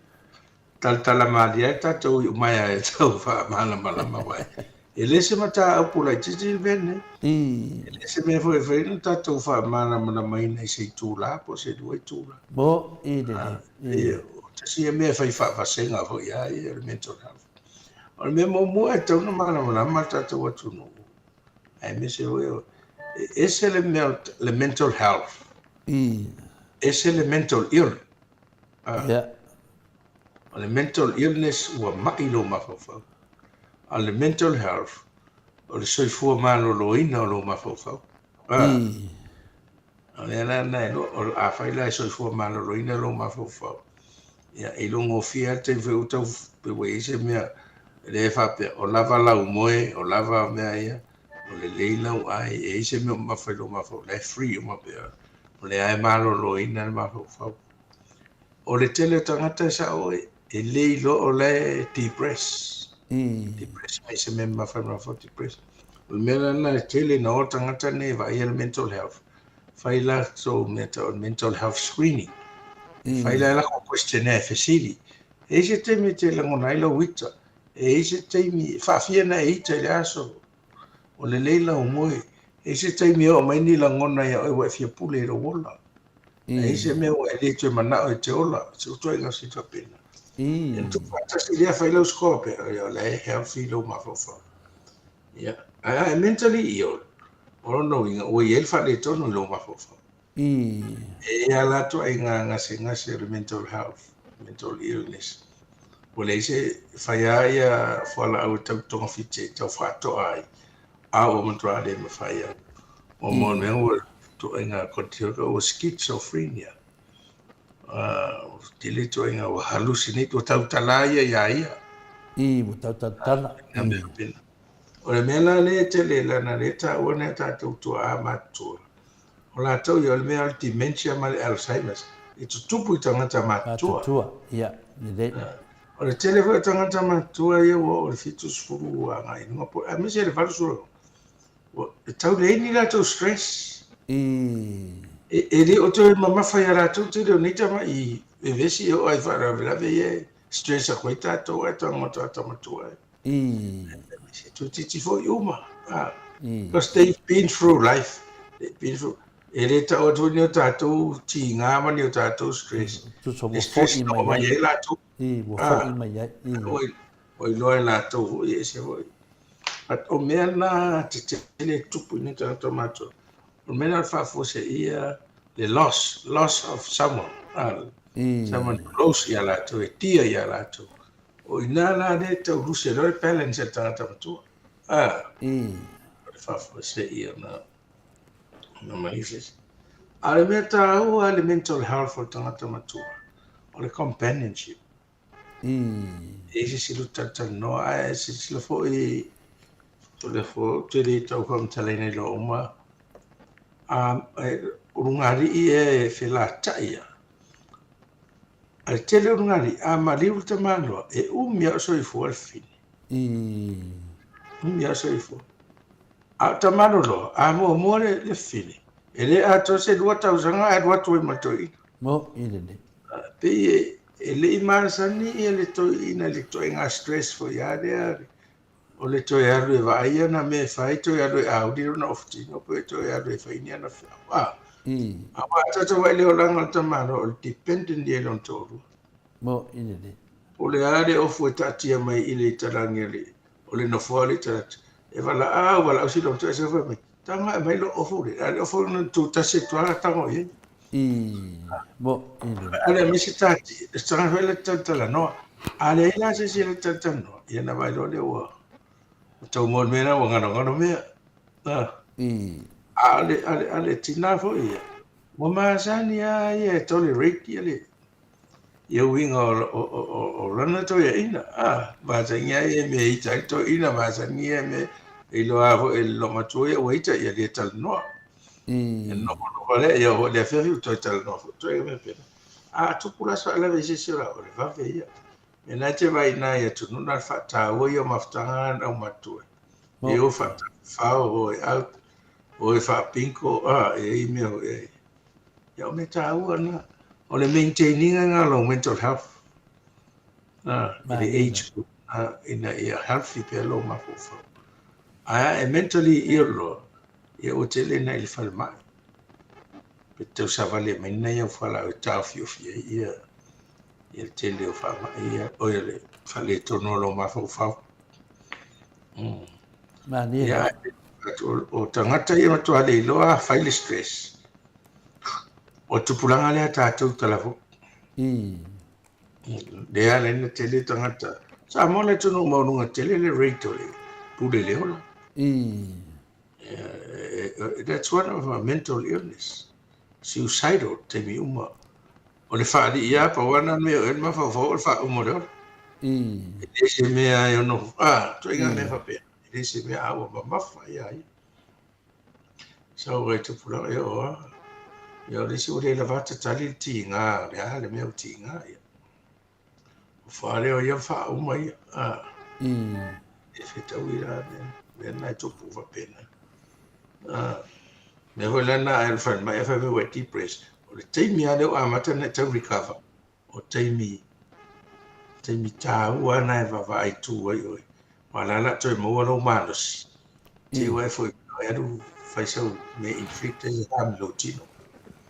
[SPEAKER 5] tala maali e tatou i umaya e tau wha malama wai. E lese mata au pula i titi vene. E lese me fo e whainu tatou wha malama ina i se tūla, po se dua i tūla.
[SPEAKER 4] Bo, i le.
[SPEAKER 5] Si e mea whai whasenga fo ia i le mental health. O le mea mua e tau na malama tatou atunu. Ai me se oe ese le mental health. Ese le mental ill. O le mental illness ua mai lo mawhawhau. O le mental health o le soifua maloloina o lo mawhawhau. Ana na no o a faila so fo malo roina lo ma fo fo. Ya i lo ngo fia te fe uta pe we se mea le fa pe o lava la umoe o lava mea ia o le leila o ai e se me ma fa lo ma fo le free o ma pe o le ai malo roina ma fo fo. O le tele tangata sa o e leilo o le depress. Depress mai se me ma fa fo depress. O mea na le tele na o tangata ne va ia mental health. Faila so mental health screening. Faila la ko questionnaire fesili. E se te me te la ngona ilo wita. E se te mi fa fia na e te aso. O le leila o moe. E se te mi o mai ni la ngona ya o fia pule ro wola. E se me o ele te mana o te ola. Se o toi ngasi ta pena. En tu fata si dia faila o scope. O le healthy lo mafofa. Ya. A mentally ill. O no inga o yel fa le tono lo mafofa. E ala to ai ngase mental health, mental illness. O le se faia ia fala au tau tonga fite tau fato ai. A o mantra de me faia. O mon me o to inga kontio o schizophrenia. Tili to inga o hallucinate o tau talaia ia.
[SPEAKER 4] Mo tau tala.
[SPEAKER 5] O le mela le te le lana le ta o ne ta tau tua a matua. O la tau i o le mea dementia ma le Alzheimer's. I tu tupu i tangata matua.
[SPEAKER 4] Matua, ia.
[SPEAKER 5] O le telefo i tangata matua ia o le fitu sfuru a ngai. A mese le falu suru. E tau le ini la tau stress. E li o tau mamafa ia la tau tiri o nita ma i vesi o ai whara vila ve stress a koe tatou e tangata matua. Se tu titi fo i uma. Because they've been through life. They've been through. E le ta o tuni o tātou ti ngā mani o tātou stress.
[SPEAKER 4] E stress no
[SPEAKER 5] mai e lātou.
[SPEAKER 4] Mo fo i mai ai.
[SPEAKER 5] O i loa e lātou i e se hoi. But o mea nā te tele tupu ni tātou mātou. O mea nā whafo se ia the loss of someone. Someone close i a lātou, e tia i a lātou. O i nā nā re tau ruse loi balance e tātou matua. O whafo se ia nā. No malicious. Ale mea tāu a le mental health o tangata matua. O le companionship. E se silu tata noa, e se silu fo i o le fo te re tau kam talene lo oma. Urungari i e whela taia. Ale tele urungari, a mariu te manoa, e umia o soi fo alfini. Umia o soi fo. A tamano lo, a mo le fini. E le ato se lua tausanga e lua toi matoi.
[SPEAKER 4] Mo, i le.
[SPEAKER 5] Pe e le imarasani e le toi ina le toi ngā stress fo iare are. O le toi aru e vaia na me fai toi aru e audiro na ofitino, po e toi aru e fainia na whia. A wātata wai leo langa tamano, o le dependent e lon toru.
[SPEAKER 4] Mo, i le.
[SPEAKER 5] O le are ofu e tatia mai i le tarangi le, o le nofua le tarati. E wala au silo mtua e se whai mai. Tanga e mai lo ofu le. Ale ofu na tu tase tuara tango ye.
[SPEAKER 4] Mo, i le.
[SPEAKER 5] Ale misi tati. E tanga whai le tantala noa. Ale ila se si le tantala noa. Ia na vai lo le ua. Tau mon mena wa ngano mea. Ale tina fo ia. Mo maasani a ia tole reiki ale. Ia winga o rana to ia ina. Maasani a ia me itai to ina. Maasani a me e lo avo e lo matoia o ita ia le tal noa. E no vale ia o le feru to tal noa. To e me pena. Tu pula sa ala vese sira o le vave ia. E na te vai na ia tu nuna fata o ia maftanga au matua. E o fata fao o e au o e fa pinko e me o e. Ia o me ta ua na. O le maintaining ngā lo mental health. The age group. Ina ia healthy pe lo mafufa. E mentally ill lo, ia o tele na ili whale mai. Pe tau savale mai na ia whala o tau fia ia tele o whala mai ia, o ia le whale tono lo mafau. Ia, o tangata ia matua le iloa whaile stress. O tupulanga lea tātou talafo. Lea lena tele tangata. Sa mole tono maununga tele le reito le, pule le hola. That's one of our mental illness. suicidal te mi uma. O le whaari ia pa wana mea o ma whawhau o le wha umore. E se mea e ono, tu inga me whapea. E se mea awa ma mawha ia ai. Sau gai te pula e oa. Ia o lesi o le la vata tali ti ngā, le a le mea o ti ngā ia. O whaare o ia wha uma ia. E whetau i rā mea nai topu whapena. Me hoi lana e whan mai e whai me depressed. O le teimi a leo amata na tau recover. O teimi tāua na e wawa ai tū ai oi. Ma lana toi maua no manos. Te wai foi e aru whaisau me inflict e ham lo tino.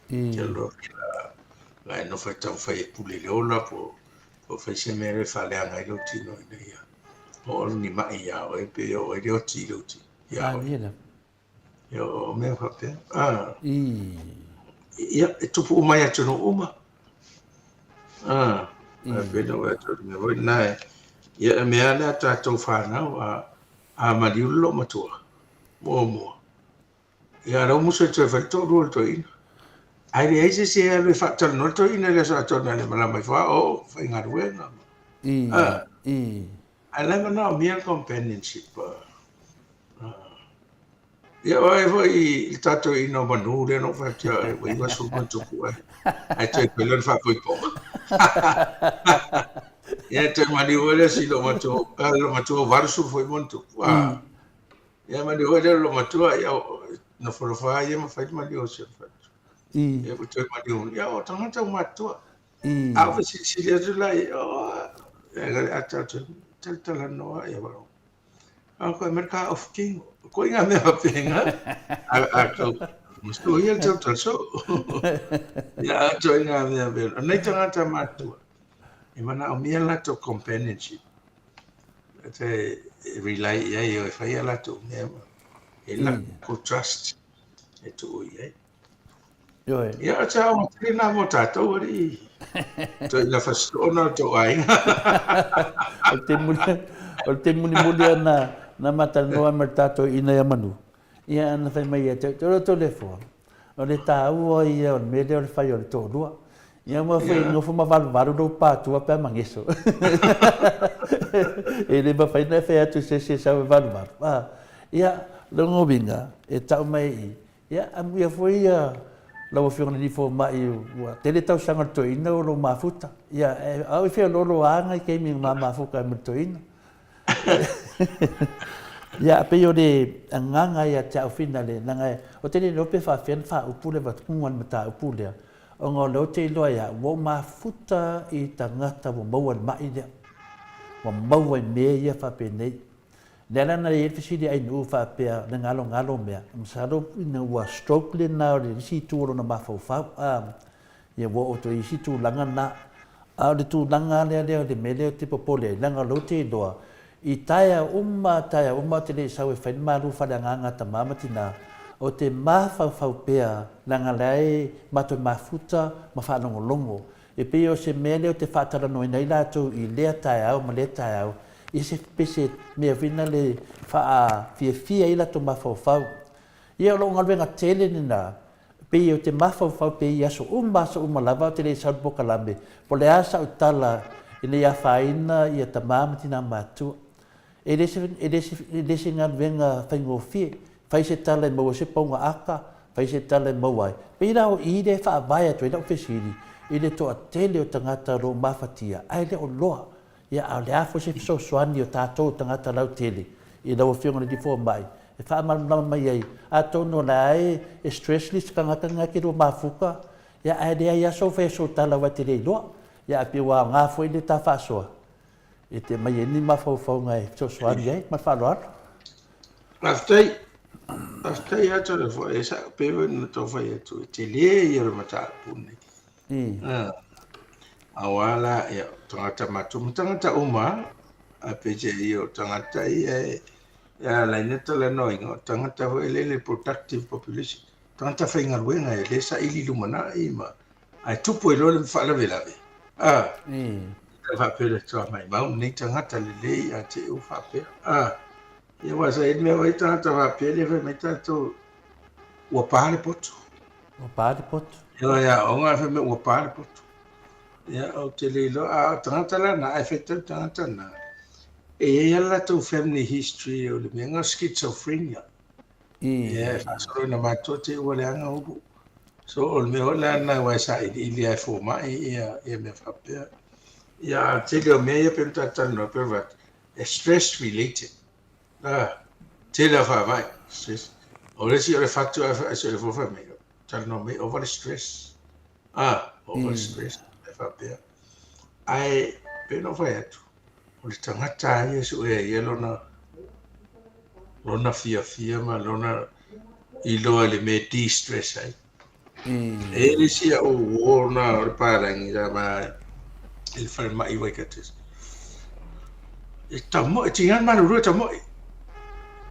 [SPEAKER 5] Te alo la e no whai tau whai e pule leola po whaise me re whaleanga i lo tino i nei. O ni mai ia o e pe o e reo ti lo ti. Ia o mea whapea. Ia, e tupu umai atu no uma. E pena o atu me hoi nai. Ia e mea lea tātou whanau a mariulo matua. Mua. Ia rau muso e toi whaito rua to ina. Ai re eise se e alwe whaatana no to ina lea so atona le malamai wha o whai ngaruenga. Ai lema nao mere companionship. Ia oe hoi I tātou ino manu rea no whatia e wai wasu mantuku ai. Ai toi pelon whakoi ponga. Ia toi mani oere si lo matua varusu foi mantuku. Ia mani oere lo matua ia no whorowha ia ma whai mani o se whatu. Ia toi mani oere ia o tangata matua. Awa si lea tulai ia gare atatu tala noa ia waro. Ako America of King. Ko inga me papenga. Ako musto ia tau so. Ya to inga me be. Nei tangata matua. E mana o mia la to companionship. Te relay ia e fai la to me. E la ko trust. E to ia.
[SPEAKER 4] Yo.
[SPEAKER 5] Ya cha o trina mo tato ri. To ina fasto to ai.
[SPEAKER 4] O te muni na matanoa ma tātou ina ia manu. Ia ana whai mai e te roto le fua. O le tāua ia o le mele o le whai o le tōrua. Ia mua whai ngofu ma waru rau pātua pēr mangeso. E le ma whai na whai atu se sau e waru. Ia longo winga e tau mai I. Ia amu ia fwoi ia lawa whiongana ni fo mai ua. Tele tau sanga to ina o lo mafuta. Ia au I whai lolo anga I keimi ma mafuka e to ina. Ya pe yo de nganga ya tau finale nanga o tele no pe fa fen fa upule va kungan mata upule o ngolo te lo ya wo ma futa I tangata wo mawan mai de wo mawan me ya fa pe nei nela na ye fisi de ai no fa pe nanga ngalo me msalo ina wa stroke le na de si tu ro na ma fa ye wo o to I si tu langa na a de tu langa le de mele te popole langa lo te do I taia uma te le sau e whain maru whananganga ta mamatina o te mawhau pea langa lei mato mafuta ma whanongolongo. E pe o se mele o te whaatara noi nei lātou I lea taia au ma lea taia au I se pese mea vina le wha fia I lato mawhau. Ia o longa wenga tele nina pe o te mawhau pe I aso uma lava o te le sau boka lambe po le asa o tala I le a whaina I a ta mamatina matua. E lese ngā wenga whaingo fie, whai se tala maua se paunga aka, whai se tala mauai. Pei rao I le wha vai atu, I lau whesiri, I le toa tele o tangata ro mawhatia, ai le o loa. Ia au le afo se so soani o tātou tangata lau tele, I lau whiongana di fō mai. E wha amalama mai ai, a tono lai e stress list kangata ngaki ro mawhuka, ia ai le ai aso whai so tala wa te rei loa, ia api wā ngā fwoi le tā whasoa. E te mai e ni mawhau ngai, so soani ai, ma whaloa.
[SPEAKER 5] Aftai ato le fo e sa pewe na to fai atu te le I ro mata puni. Awala ya tangata matu tangata uma a peje I o tangata I ya la neta le no ingo tangata ho le productive population. Tangata fai ngaruenga e le sa ili lumana I ma. Ai tupu I lo le whala velave. Fa pele to mai mau ni tangata le a te u fa pe. Ia wasa e me wai tangata fa pele ve me tato ua pāle poto.
[SPEAKER 4] O pāri potu.
[SPEAKER 5] Ia o ngā wheme ua pāre potu. Ia o te leilo a tangata la na ai whetau tangata na. E ala tau family history o le menga schizophrenia. Ia whasoro na mātua te ua le anga upu. So o le mea o le ana wai sa ili ai fō mai ia mea whapea. Ia te leo mea ia pe mta tano pe vat. Stress related. Te leo whawai. Stress. O le si o le whatu ai so le fofa mea. Tano me over stress. Over stress. E whapea. Ai peno whai atu. O le tangata ia su ia lona fia ma lona I loa le me de-stress ai. E le sia o na o le parangi la ma il fa ma I wai kates. E tamo e tingan ma ru tamo.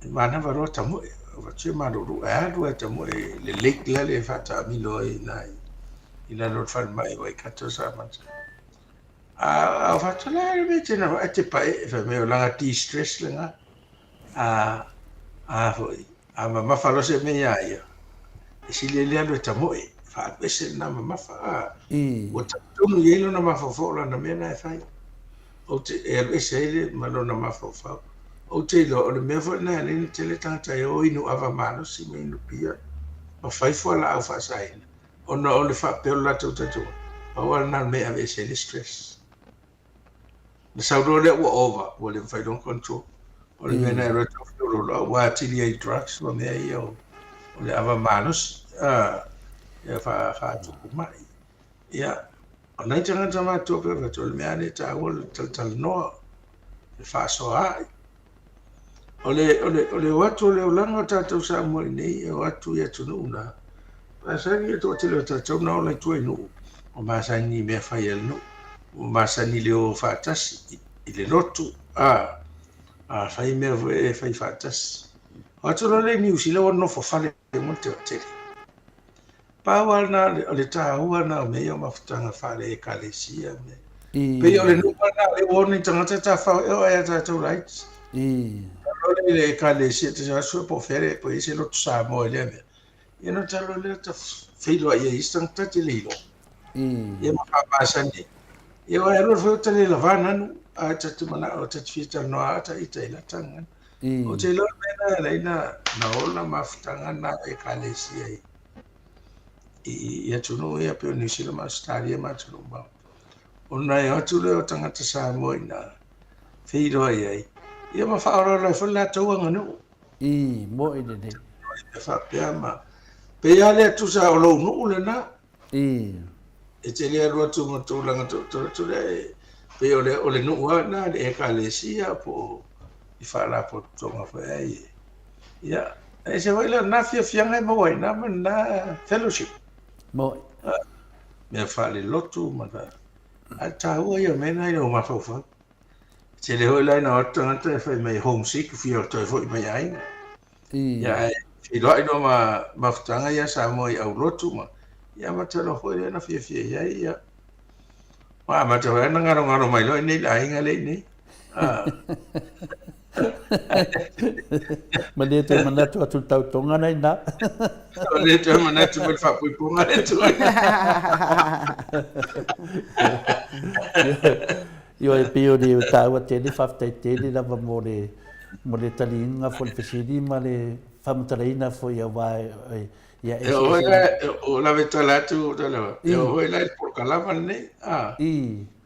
[SPEAKER 5] Ma na va ro tamo. Va che ma ru ru tamo le lek la le fata mi lo nai. Ina no fa ma wai kates sa ma. A fata la me tena a te pa e fa me o langa de-stress lenga. Foi. Ma falo se me ia. E si le alo tamo e fa pese na ma fa. O tonu yelo na ma fo la na me na fai. O te e se le ma no na ma fo fa. O te lo o le me fo na le te le tanta e o inu ava mano si me inu pia. Ma fai fo la au fa sai. O no o le fa pe la tu tu. O na me ave se le stress. Na sa do le over. O le fai don't control. O le me na e reto lo wa tili ai drugs o me ai o le ava manos ia fa tu mai ia ona tanga tama to pe to le me ane ta o tal no fa so ai ole watu le ulanga ta to sa mo nei e watu ia tu na pa sa ni to te le ta to no le tu no o ma sa ni me fa ia no o ma sa ni le o fa tas ile lotu fai me fai fatas. Watu le ni usila no fo fale mo te te. Pa wana le ta wana me yo mafutanga fale kalesia me. Pe yo le no na le woni tanga ta fa o ya ta to right. Le kalesia te sa so po fere po ise lo sa mo le me. Ye no ta lo le ta filo ye istan ta te le lo. Ye ma pa sani. Ye wa ro fo te le lavana no. Ta tu mana o te fita no ata I te la tanga. O te lo mena leina na ola mafutanga na e kalesia I tu no ia pe ni sila ma stadia ma tu no ba. Ona ia tu le o tanga te sa mo ina. Fido ai. Ia ma fa ora le fola tu nga no.
[SPEAKER 4] Mo I de.
[SPEAKER 5] Fa pe ma. Pe ia le tu sa o lo no le na. E te le ro tu mo tu langa tu le pe o le no na e kalesia po I fa la po tonga fa ai ia e se vai la na fianga mo vai na fellowship
[SPEAKER 4] mo
[SPEAKER 5] me fa le lotu ma a ta o ia me na no ma fa se le ho la na tanga fa mai homesick fi o to foi mai ai ia e lo no ma tanga ia sa mo I au lotu ma ia ma te no ho na ia ma te wa na ngaro mai lo nei ai ngale nei
[SPEAKER 4] ma le te mana tu tau tonga nei na
[SPEAKER 5] le te mana tu me fa pui punga le tu
[SPEAKER 4] io e pio di tau te ni fa te ni la mo le talinga fo le fesidi ma le famtaleina fo ia vai ia
[SPEAKER 5] o la vetala tu tala o la por kalama nei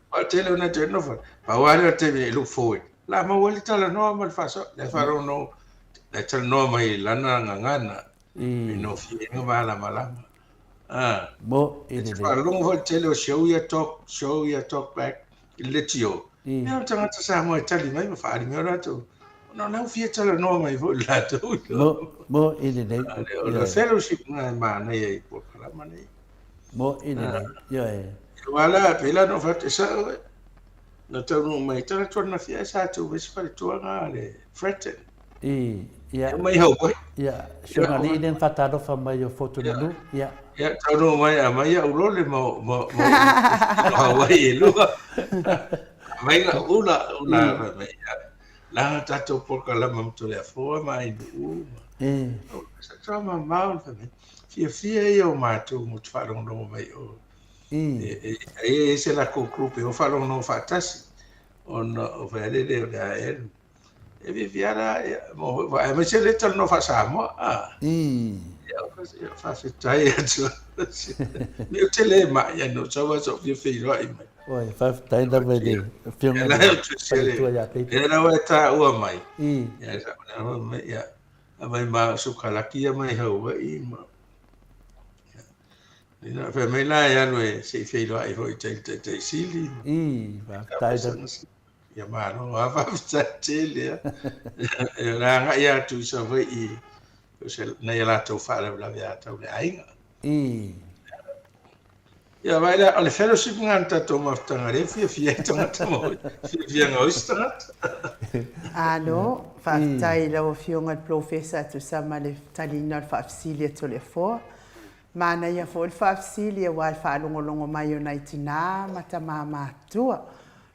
[SPEAKER 5] pa tele una te no fa pa wale te look forward la ma wale tala no ma fa so le fa no le tala no mai lana ngana no fi no mala mala
[SPEAKER 4] mo
[SPEAKER 5] ele fa long ho tele show your talk back letio no tanga ta sa mo tali mai fa ari me ora tu no na fi tala no mai vo la tu
[SPEAKER 4] mo ele
[SPEAKER 5] le fellowship ma nei por kalama nei
[SPEAKER 4] mo ele yo
[SPEAKER 5] wala pela no fa te sa na tau mai tana tona fia sa tu ves pa tu nga le threaten
[SPEAKER 4] ia
[SPEAKER 5] mai hau pai
[SPEAKER 4] ia shona li den fatado fa mai o foto no ia
[SPEAKER 5] tau no mai ya ulo le mo Hawaii lu mai nga ula mai la tato por kala mam tu le fo mai du Trama mau também. Fia eu mato muito falam no meio. Se la conclupe eu falo no fatasi. O velho da ele. E viviara mo vai mas ele tá no fasamo. Eu faço tai tu. Meu telema ya no só só filho aí.
[SPEAKER 4] Oi, faz tai da vede. Filme.
[SPEAKER 5] Era o tá o mai. Ya. Mai ma sukalaki mai hau I ma. Ina fa mai la ya no se feilo ai foi te sili.
[SPEAKER 4] Va tai da.
[SPEAKER 5] Ya ma no va fa tele ya. Era ya tu so vai se na ya la tu fa la via tu ai. Ja, weil der alle fellowship nganta to maftanga fia tanga mo. Fia ngostat.
[SPEAKER 2] Ano, whaatai lau whionga professor tu sama le talina whaafsilia to le fo. Mana ia fo le whaafsilia wai whaalongolongo mai o nai tina mata mama tua.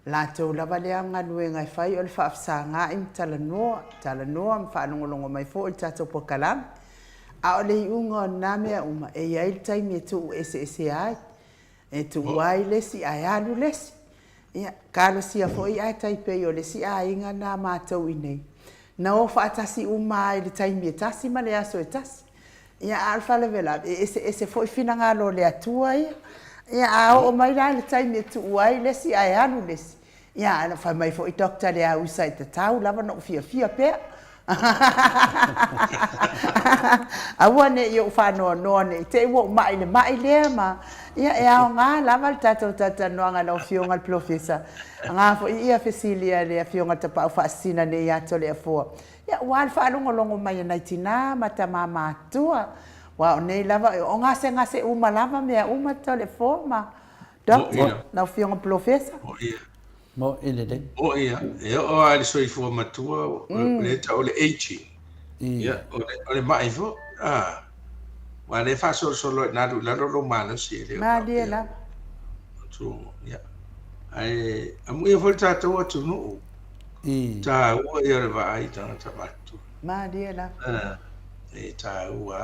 [SPEAKER 2] Lātou lava lea nganue ngai whai o le whaafsanga im talanoa m whaalongolongo mai fo o tatou pokalam. A o le iunga o nāmea uma e iai le taimi e tu ese ai. E tu wai lesi ai alu lesi. Ia, kalo sia foi ai taipei o le si a inga na mātou I nei. Na o whaatasi umai le taimi e tasi ma le aso e tasi. Ia alfa le vela, ese foi fina ngalo le atua ia. Ia a o mai la le taimi e tu wai lesi ai alu lesi. Ia ana whai mai foi dokta le a usa I te tau, lava no fia pea. Awa ne yo whanoa noa ne, te iwo mai lea ma. Ia e ao ngā lava le tātou tatanoa ngā lau whionga le professor. Ngā fo ia fesilia le whionga ta pau whaasina ne ia to le fua. Ia wāle whaalongolongo mai nei tina mata mama tua. Wa o nei lava, o ngase uma lava mea uma to le fua ma. Doctor, lau whionga professor.
[SPEAKER 4] Mo ele de.
[SPEAKER 5] O ia, e o ai soi fua matua, le ta o le aging. Ia, o le mai fo. Wa le fa solo na la lo malo si le.
[SPEAKER 2] Ma dia la.
[SPEAKER 5] Tu, ia. Ai, amu ia volta to tu no. Ta o ia va ai ta batu.
[SPEAKER 2] Ma dia la.
[SPEAKER 5] E ta o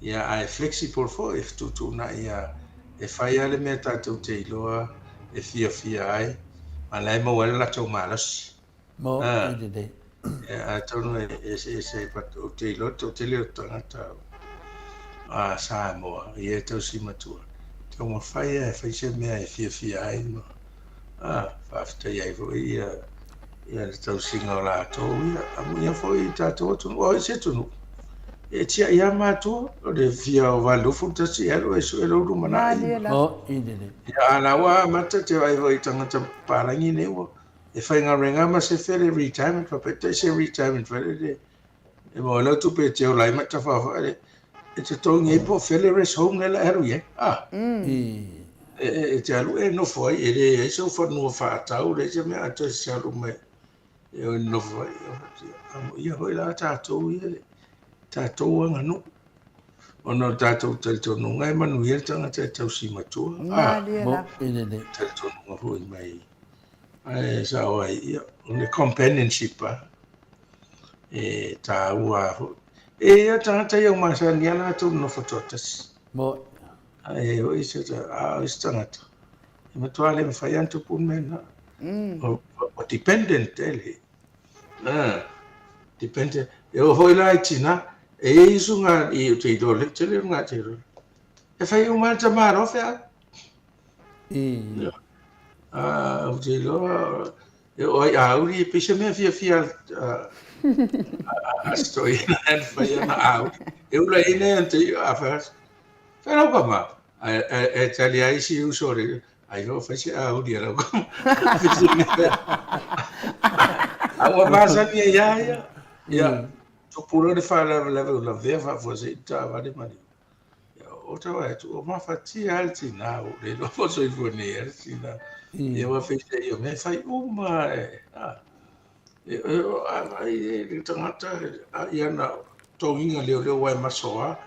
[SPEAKER 5] ia ai flexible for if tu na ia e fai ale me ta tu te loa e fia ai. Ma lei mo la to malo si.
[SPEAKER 4] Mo ele de.
[SPEAKER 5] A tono e patu te lo to te le tangata. Samoa, ia tau si matua. Te o mawhai e whai se mea e fia ai no. Whaftai ai fo ia le tau singa o lātou ia. Amu ia fo I tātou tunu, o I se tunu. E tia ia mātua, o le fia o walufu tasi ero e su e louru mana I.
[SPEAKER 4] Mo ele.
[SPEAKER 5] Ia ana wa mata te ai fo I tangata parangi ne wo. E whai ngā renga ma se where retirement, whapete se retirement where de. E mo lau tupe te o lai mata whawhare. E te tongi e po whele res home nela heru ye. E te alu e no foi, e re e so whanua whaatau, re te mea ata se alu me. E o no foi, ia hoi la tātou ia le. Tātou anga no. O no tātou taritonu ngai manu ia tanga te tau si matua.
[SPEAKER 4] Mo ele de.
[SPEAKER 5] Taritonu nga hui mai. Ai sa oai ia, o companionship e tā ua hui. E ia tangata iau masani ala tau no whatotas.
[SPEAKER 4] Mo.
[SPEAKER 5] E o isa ta, isa tangata. E matuale me whai antu pun mena. O dependent ele. Dependent. E o hoi lai tina, e isu ngā I o te idole, te leo ngā te idole. E whai umanta maro whea. O te iloa, e o ai auri, e pisa mea fia Astoi and fai na au. Eu la ine ante afas. Pero kama e tali ai si usore. Ai lo fai au dia lo. Awa masa ni ya. Ya. Tu puro de fala level la veva você tá vale mani. Ya outra vai tu ma fati alti na o de lo posso ir fornecer sina. Eu fez eu me fai uma. Ai tangata ia na tonginga leo wai masoa.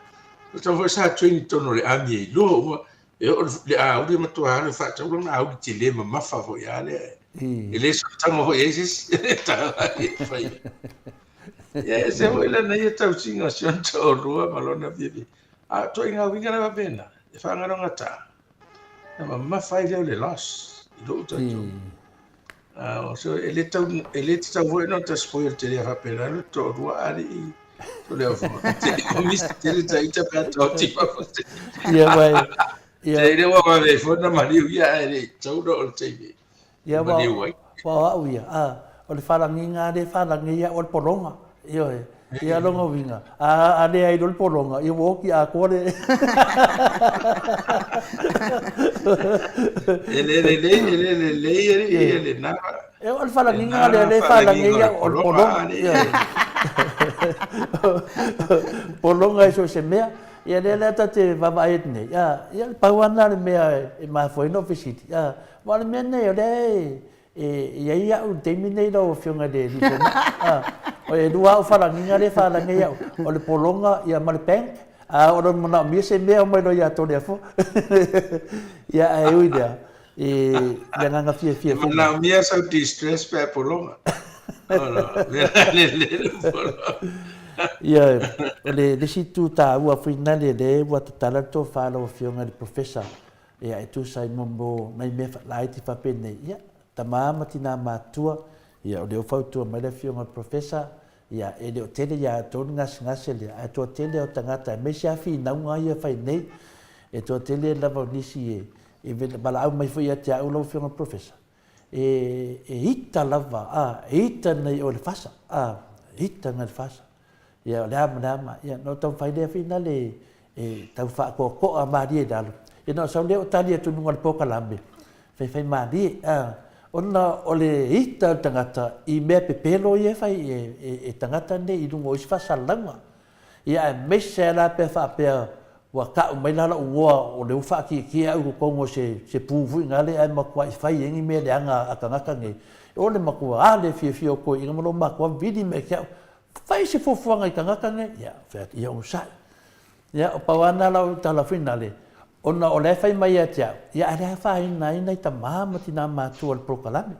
[SPEAKER 5] Então foi sa train tono le ami lo le au de matua le fa tau na au de le ma fa fo ya le. Ele so tango ho esis ta fai. Ia se o ila na ia tau singa sion tau rua malona vivi. A to inga winga na vena. E whanga ronga ta. Na ma fai leo le los. I lo uta tu. So ele tau voi no ta spoil te rea hapera le to rua ari i. To leo fo. Te komis te le ta ita pa tau ti pa fo te.
[SPEAKER 4] Ia wai.
[SPEAKER 5] Te ere wa ma ve fo na mariu ia ere tau do o te vi.
[SPEAKER 4] Ia wa au ia. O le wharangi ngā re wharangi ia o le poronga. Ia e. Ia longa winga. A le ai le poronga. Ia woki a kore.
[SPEAKER 5] Ele na.
[SPEAKER 4] E o le wharangi ngā le wharangi ia o le poronga. Ia e. Poronga e so se mea. Ia le ta te vava e nei. Ia le pauana le mea e mawhoi no visiti. Ma le mea nei o le ia ia o te minei lo fionga de di tona. O e dua o wharanginga le wharangi ia o le polonga ia ma le bank. O le mana mia se mea o mai no ia tone afo. Ia e ui dea. Ia nganga fia fia.
[SPEAKER 5] Mana mia sa distress pe polonga.
[SPEAKER 4] Ia le situ ta ua whina le ua tatala to whalo fionga le professor. Ia e tu sai mombo mai mea lai ti whapene. Ia. Ta mama tina matua ia o leo fautua mai le fionga professor ia e leo tele ia tonu ngase le a to tele o tangata me sia fi na unga ia fai nei e to tele lava nisi e bala au mai foi atia o lo fionga professor e ita lava ita nei o le fasa ita ngal fasa ia le ama ia no tau fai le fi na le tau fa ko a mari dalo e no sa leo tali tu ngal poka lambe fai mari ona ole ita tangata I mea pepelo ia fai e tangata ne I lungo isi fasalanga. Ia e mese la pe fa pe wa ka mai la ua o le ufa ki au kongo se puvu ngale ai makua fai engi me le anga akangaka nge. Ole makua ale fio ko inga mo makua vidi me kia fai se fofuanga I kangaka nge. Ia fa ia o sai. Ia o pawana la tala finale. Ona o le fai mai atia ia ale fai nai ta mama tina matu al prokalame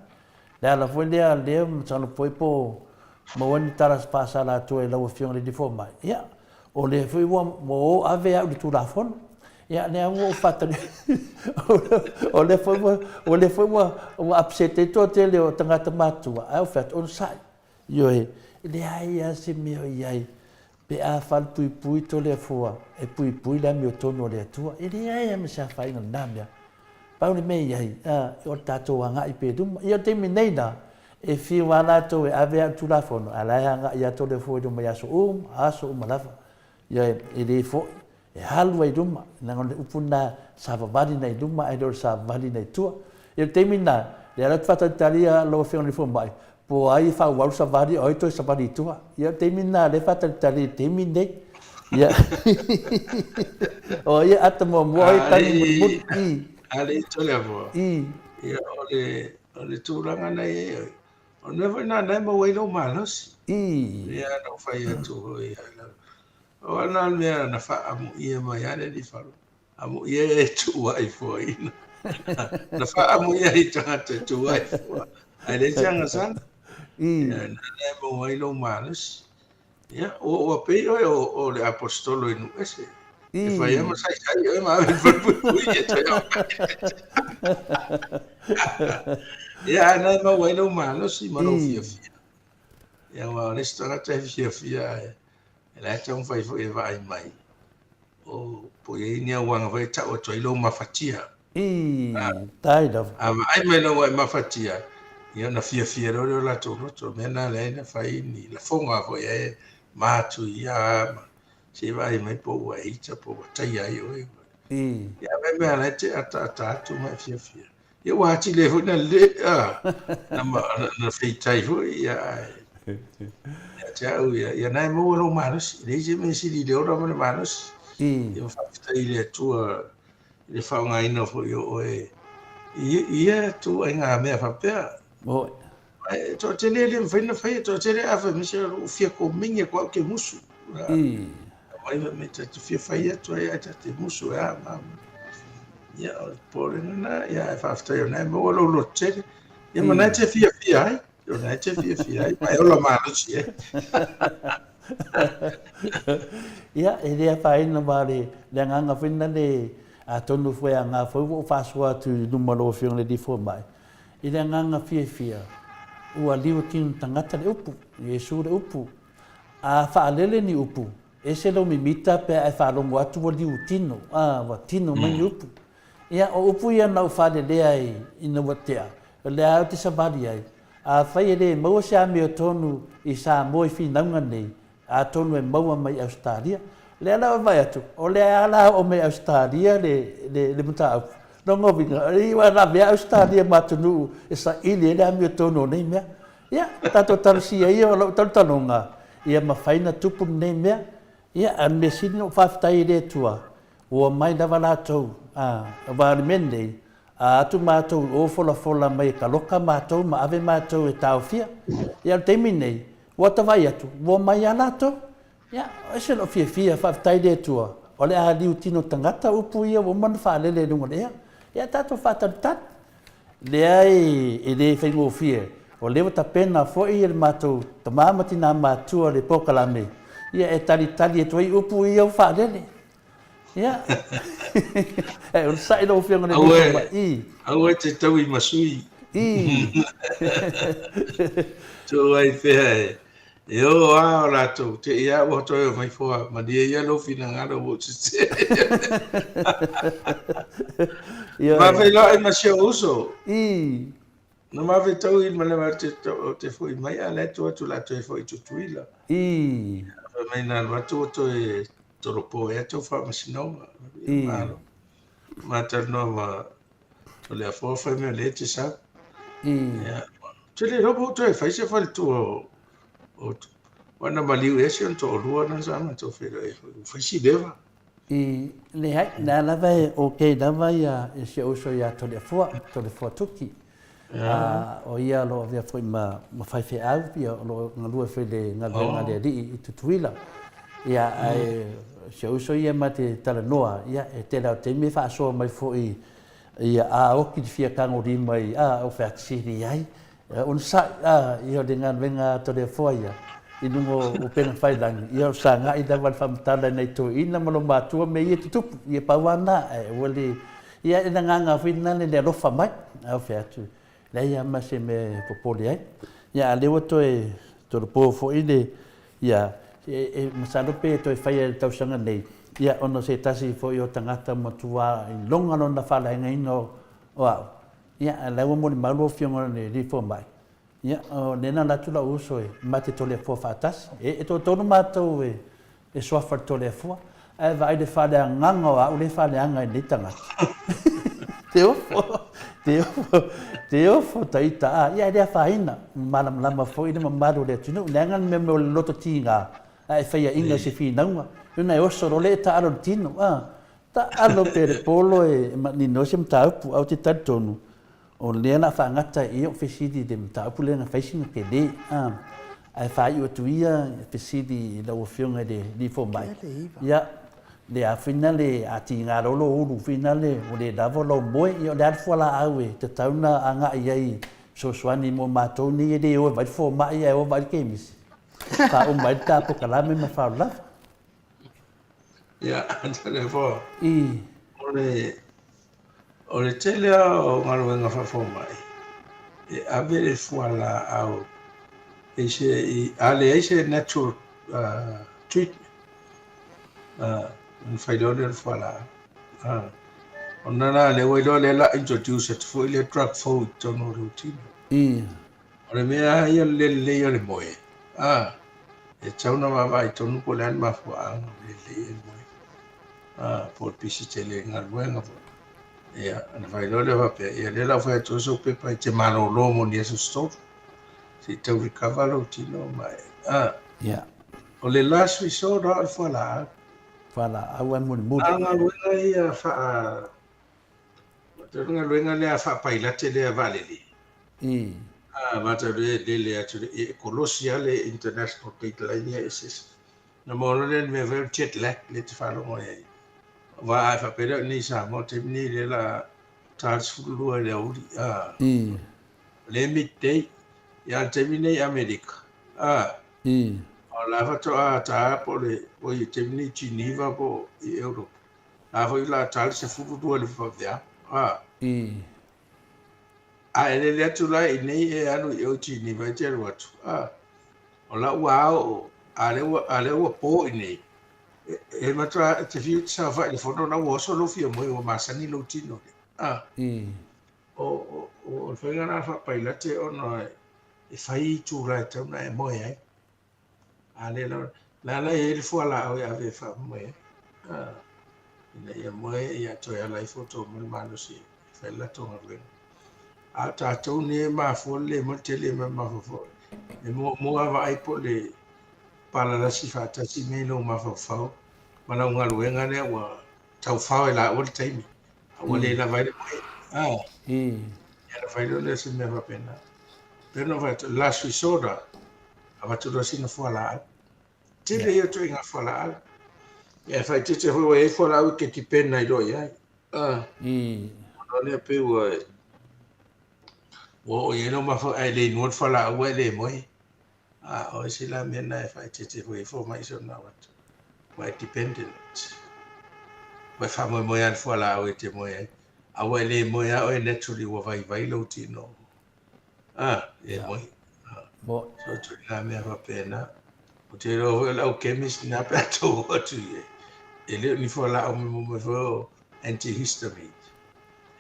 [SPEAKER 4] le ala foi le mtano foi po mo wani taras pasa la tu e lawa fiong le difoma ia o le foi mo ave au tu la fon ia ne o fatale o le foi o upset to te le o tanga matu au fat on sai yo le ai se meo ia pe a fal pui to le fua e pui la mi tono le tua e le ai me sa fai ngam namia pa le me ai o tato anga I pe dum io te minena e fi wala to e ave tu la fono ala anga ia to le fua dum ya so aso malafa ia e le fo e halway dum na ngol upuna sa vali nei dum ai do sa vali nei tua io te minna le ala fata talia lo fe on le fo mai po ai fa wau sa vali oi to sa vali tua ia te minna le fata tali te minne ia o ia atmo mo ai tani mut
[SPEAKER 5] ale to le vo ia ole turanga nei o never na mo wei no malos ia no fai tu ia o ana me na fa amu ia mai ale di fa amu ia e tu ai foi na fa amu ia I tanga tu ai foi ale changa san ia na mo wei no malos ia o pe o le apostolo in ese e fai ama sai e ma pui e to ia na mo wei no malos I mano fia ia wa restaurant te fia la tong fai foi vai mai o po ye ni wanga vai ta o toi lo mafatia
[SPEAKER 4] tai da
[SPEAKER 5] ai me no mafatia ia na fia ro la to me na le na fai ni la fonga foi e ma tu ia se vai mai po wai ta po tai ai o ia me la te ata tu mai fia ia wa ti le foi na le na fai tai foi ia Ciao, ia nai mo lo manos, le je me si di ora mo manos. Io fa ile tu le fa nga ino fo yo ia tu nga me fa pe.
[SPEAKER 4] Mo
[SPEAKER 5] to te le fa no fa to te le ava mi se o fia ko minha kwa ke musu. Ai me te fia fa ia tu ai te musu ma. Ia por na ia fa sta yo nai mo lo te. Ia mo na te fia ai. Yo na te fia. Mai ola malo si e.
[SPEAKER 4] Ia, e rea whaina ware, le nganga whina le a tonu whea ngā whau o whasua tu numero whiong le di fo mai. I le nganga fia. Ua liu tinu tangata le upu, Yesu le upu. A whaalele ni upu. E se lo mimita pe ai whaalongo atu wa liu tino. Wa tino mai ni upu. Ia o upu ia nau whaalelea i na watea. Le au te sabari ai. A whai le maua se ame o tonu i sa moi whinaunga nei. A tonu e maua mai Australia. Le ala o vai atu. O le ala o me Australia le muta au. No ngovinga. Iwa na mea Australia matunu e sa ili le ame o tonu nei mea. Ia, tato tarusia ia o lau tarutanonga. Ia mawhaina tupu nei mea. Ia, an me sini o whaftai le tua. Ua mai na wala tau. Wari mendei. Atu mātou o fola mai ka loka mātou ma ave mātou e tau fia. Ia teimi nei. Ua tawai atu. Ua mai anato. Ia, o se no fia whaftai le tua. O le a liu tino tangata upu ia o manu whaalele runga lea. Ia tato whatarutat. Lea e le whaingo fia. O lewa ta pena foi le mātou ta mamati nā mātua le pokalame. Ia e tali e tuai upu ia o whaalele. Ia. E o sai lo fia ngone
[SPEAKER 5] Aue. Aue te tau I masui. Tu ai fea e. E o a o lato. Te ia o toi o mai foa. Ma dia ia lo fina ngara o te te. Ma vei lo e masio uso. No ma ve tau I mana te foi mai a leto atu lato e foi tutuila. Mai na watu to e toropo e to fa masino. Ma ta no ma o le afo fa me le te sa. Te le robo to e fai se fa tu o wana maliu e se to lua na sa ma to fe e fai si deva.
[SPEAKER 4] Le hai na lava o ke lava ia e se o so ia to le fo tuki. O ia lo via foi ma fai fe au ia lo ngalua fe le ngalua le di tutuila. Ia ai se uso ia ma te talanoa ia e te lau te me fa so mai foi ia a o ki fia kango ri mai o fa siri ai un sa ia de ngan venga to le foia I nungo o pena fai lang ia sa nga I da wal fam tala nei to ina malo matua me ia tutup ia pawana wali ia ina nga fina le rofa mai au fa tu le ia ma se me popoli ai ia le woto e to po fo ile ia e masano pe to fai tau sanga nei ia ono se tasi fo yo tangata matua I longa no na fala ngai no wa ia la wo mo malo fionga ne ri fo mai ia o nena la tula uso e mate to le fo fatas e to no mato e so fa to le fo e vai de fala nganga wa o le fala ngai ni tanga te ofo taita ia dia faina malam lama fo ina mamado le tino ngangan me mo loto tinga ai fai inga se finanga una o soro le ta aro tino ta alo per polo e ni no sem ta pu au te tonu o le na fa ngata I o fesidi de ta pu le na faising ke de ai fai o tuia fesidi da o fionga de di fo mai ia le a finale a tinga rolo uru finale o le davo lo moi I o le alfo la awe te tauna anga ai so swani mo matoni de o vai fo mai e o vai kemis ka o mai ta po kalame ma fa la
[SPEAKER 5] Ya, tele fo. O le tele o ngalo nga fa fo mai. E avere fuala au. E se ale ese natural treatment. Un fai do le fuala. Ona le we do le la introduce it for le drug food to no routine. Ora me ia le le boy. E chauna ma vai tonu ko le ma fo le boy. Por pisi tele ngalwenga fo. Ia, ana vai lo le vape. Ia le la fai to so pe pa te mano lo mo ni so sto. Si te recover lo tino mai.
[SPEAKER 4] Ia.
[SPEAKER 5] O le last resort al fala.
[SPEAKER 4] Fala, au mo mo.
[SPEAKER 5] Anga luenga ia fa. Te luenga le fa pa ila te le valeli. Mata le atu e Colossiale International Pipeline SS. Na mo le me ver jet lag le te fa lo mo ai. Va fa pera ni sa mo te ni le la transfulu le uri. Le midday ia te mine Amerika. O la fato a ta po le o i te mine Geneva po i Europe. La foi la tal se futu tu le fa via. A ele le atu la i nei e anu i o Geneva te ru atu. O la ua o a le ua po i nei. E matra te fiu sa fa le fono na wo so lo fia mo o masani lo tino. O foi ngana fa pa ila te ono e fai tu ra te na e mo ai. Ale la e le fo la o ya ve fa mo ai. Ina ia mo ia to ya lai foto mo mano si fa la to ngwe. A ta to ne ma fo le mo te le ma fo. E mo ava ai po le pala la si fa ta si me no ma fa. Mana unga luenga ne wa tau fa la o le taimi. O le la vai mo. Ia vai le se me va pena. Pero vai last resort. Ava tu do sino fo la. Te le yo to inga fo la. Ia fai te ho e fo la ke ti pena i do ia. No le pe o ye no ma fo ai le no fo la o le mo. O si la mena e fai te ho e fo mai so na wa. Mai dependent. Mai fa mo ia fo la o te mo ia. A wa le mo ia o naturally wa vai lo ti no. E mo. So tu la me va pena. O te ro la o chemist na pa to o tu ye. E le ni fo la o me fo antihistamine.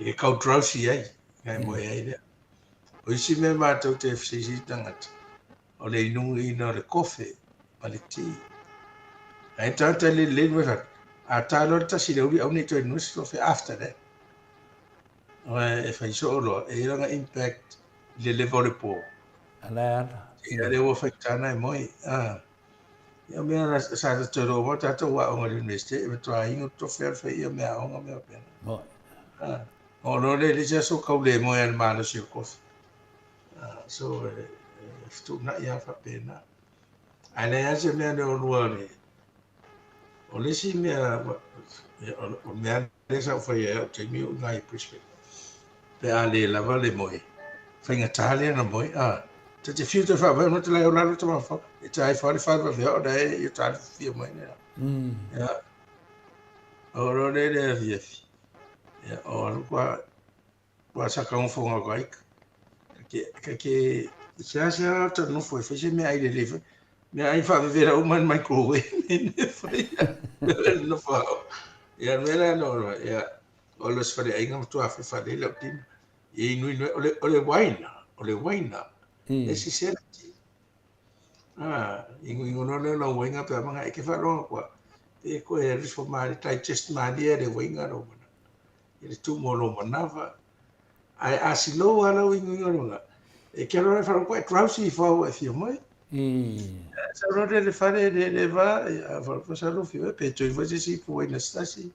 [SPEAKER 5] E kau drowsy ai. Ngai mo ia ide. O si me ma to te FCC tangat. O le nungi no le kofe. Pa le tea. Ai tata le me fa. A talo ta si le uri au ni to no so after that. E fai so lo e ranga impact le level po.
[SPEAKER 4] Ala.
[SPEAKER 5] Ia le wo faitana e moi. Ia mea sa te ro mo tata wa o le university e to ai no to fer fe ia mea o me pena.
[SPEAKER 4] Mo.
[SPEAKER 5] O no le so ka le mo e ma le si ko. So stu na ia fa pena. Ana ia se mea no ruale. O le si mea o mea le sa fa ia te mi o ngai perspective. Pe ale la vale moi. Fainga tale na moi. Te fiuta fa va no te la ola to fa. E tai fa fa va o dai e tai fi mo ne. Ya. O ro le fi. Ya o kwa sa ka un fo ngoi. Que se to no foi fe me ai le. Me ai fa vera o man microwave. No fa. Ya mera no ya. O los fa ai ngam to fa le lo tin. E nui o le waina. Esi serati. Ingo no le lo wenga pe manga e ke fa ro kwa. E ko e risfo mari digest mari e wenga ro mana. E tu mo lo manava. Ai asilo ala ingo ro. E ke ro fa ko drowsy fo e fio mai. Sa ro le fa le va fa sa ro fio pe to i si pu e stasi.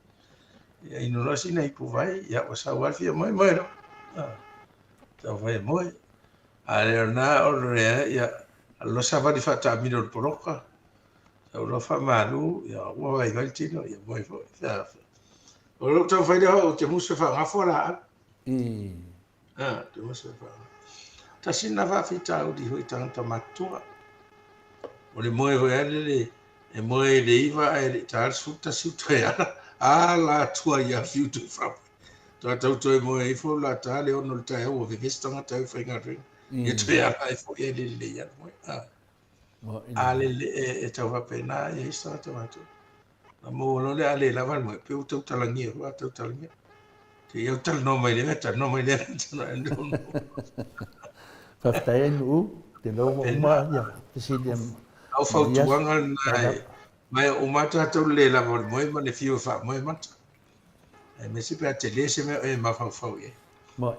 [SPEAKER 5] E ino no si nei pu vai ya o sa wa fio mai mai ro. Sa vai mai. Ale na o re ya lo sa va di fata mi no poroka. Sa lo fa malu ya wa vai gal tino ya moi fo. O lo to fai o te muso fa nga fora. Te muso fa. Ta sina va fita o di hoi tanta matua. O le moi ho ele e moi le iva e ta suta suta ya. La tua ya fiutu fa. Ta to moi fo la ta le ono ta o ve vestanga ta fa ngai. E tu ia ai fo e le ia mo. Ale e tau va pena e sta te matu. Mo lo le ale la van mo pe u tau talangi wa tau talangi. Te eu tal no mai le no mai le no.
[SPEAKER 4] Fa tai nu te lo mo ma ya. Si le
[SPEAKER 5] au fa tuanga mai o mata tau le la mo mo le fio fa mo mata. E me si pe te le se me e ma fa fa ye.
[SPEAKER 4] Mo.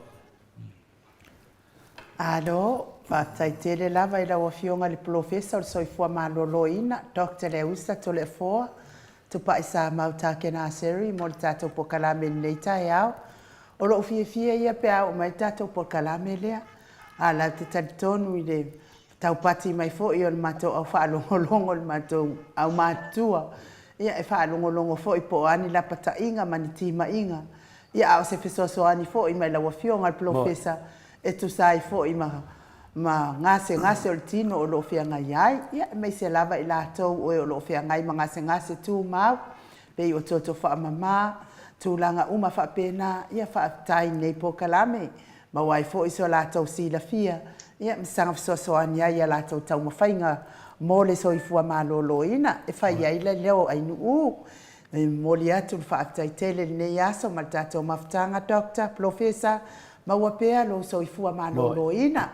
[SPEAKER 2] Alo, fatai tele lava i laua fionga le professor soifua maloloina, Dr. Leusa tole foa, tupa isa mautake na seri, mo le tatou po kalame nei tae au. O lo fie ia pe au mai tatou po kalame lea. Ala te talitonu i le taupati mai fo i o le matou au whaalongolongo le matou au matua. Ia e whaalongolongo fo i po ani la pata inga mani tima inga. Ia au se fesoso ani fo i mai laua fionga le professor. E tu sai fo i ma ngase o le tino o loo feagai ai ia mai se lava i latou oe o loo feagai ma ngase tumau pei o toto faamamā tulaga uma faapena ia faafetai nei pokalame ma uai foʻi so latou silafia ia masaga fesoasoani ai a latou taumafaiga mo le soifua malōlōina e fai ai le leo ai nuu e moli atu le faafetaitele lenei aso ma le tatou mafutaga doctor profesa ma ua pea lou soifua malōlōina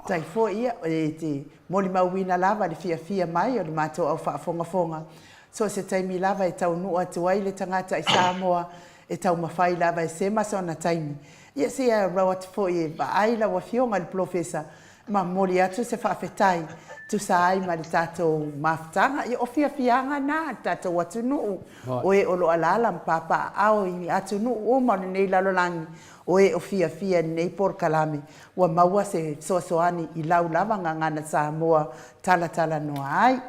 [SPEAKER 2] tai foʻi ia e te moli mauina lava le fiafia mai o le matou au faafogafoga so se taimi lava e taunuu atu ai le tagata i Samoa e taumafai lava e sema sona taimi ia se rau atu foʻi e vaai laua fioga le profesa ma moli atu se faafetai tusa ai ma le tatou mafutaga ia o fiafiaga na le tatou atunuu o e o loo alala ma papaao i atunuu uma o lenei lalolagi o e o fiafia lenei porokalame ua maua se soasoani i lau lava gagana Samoa talatala noa ai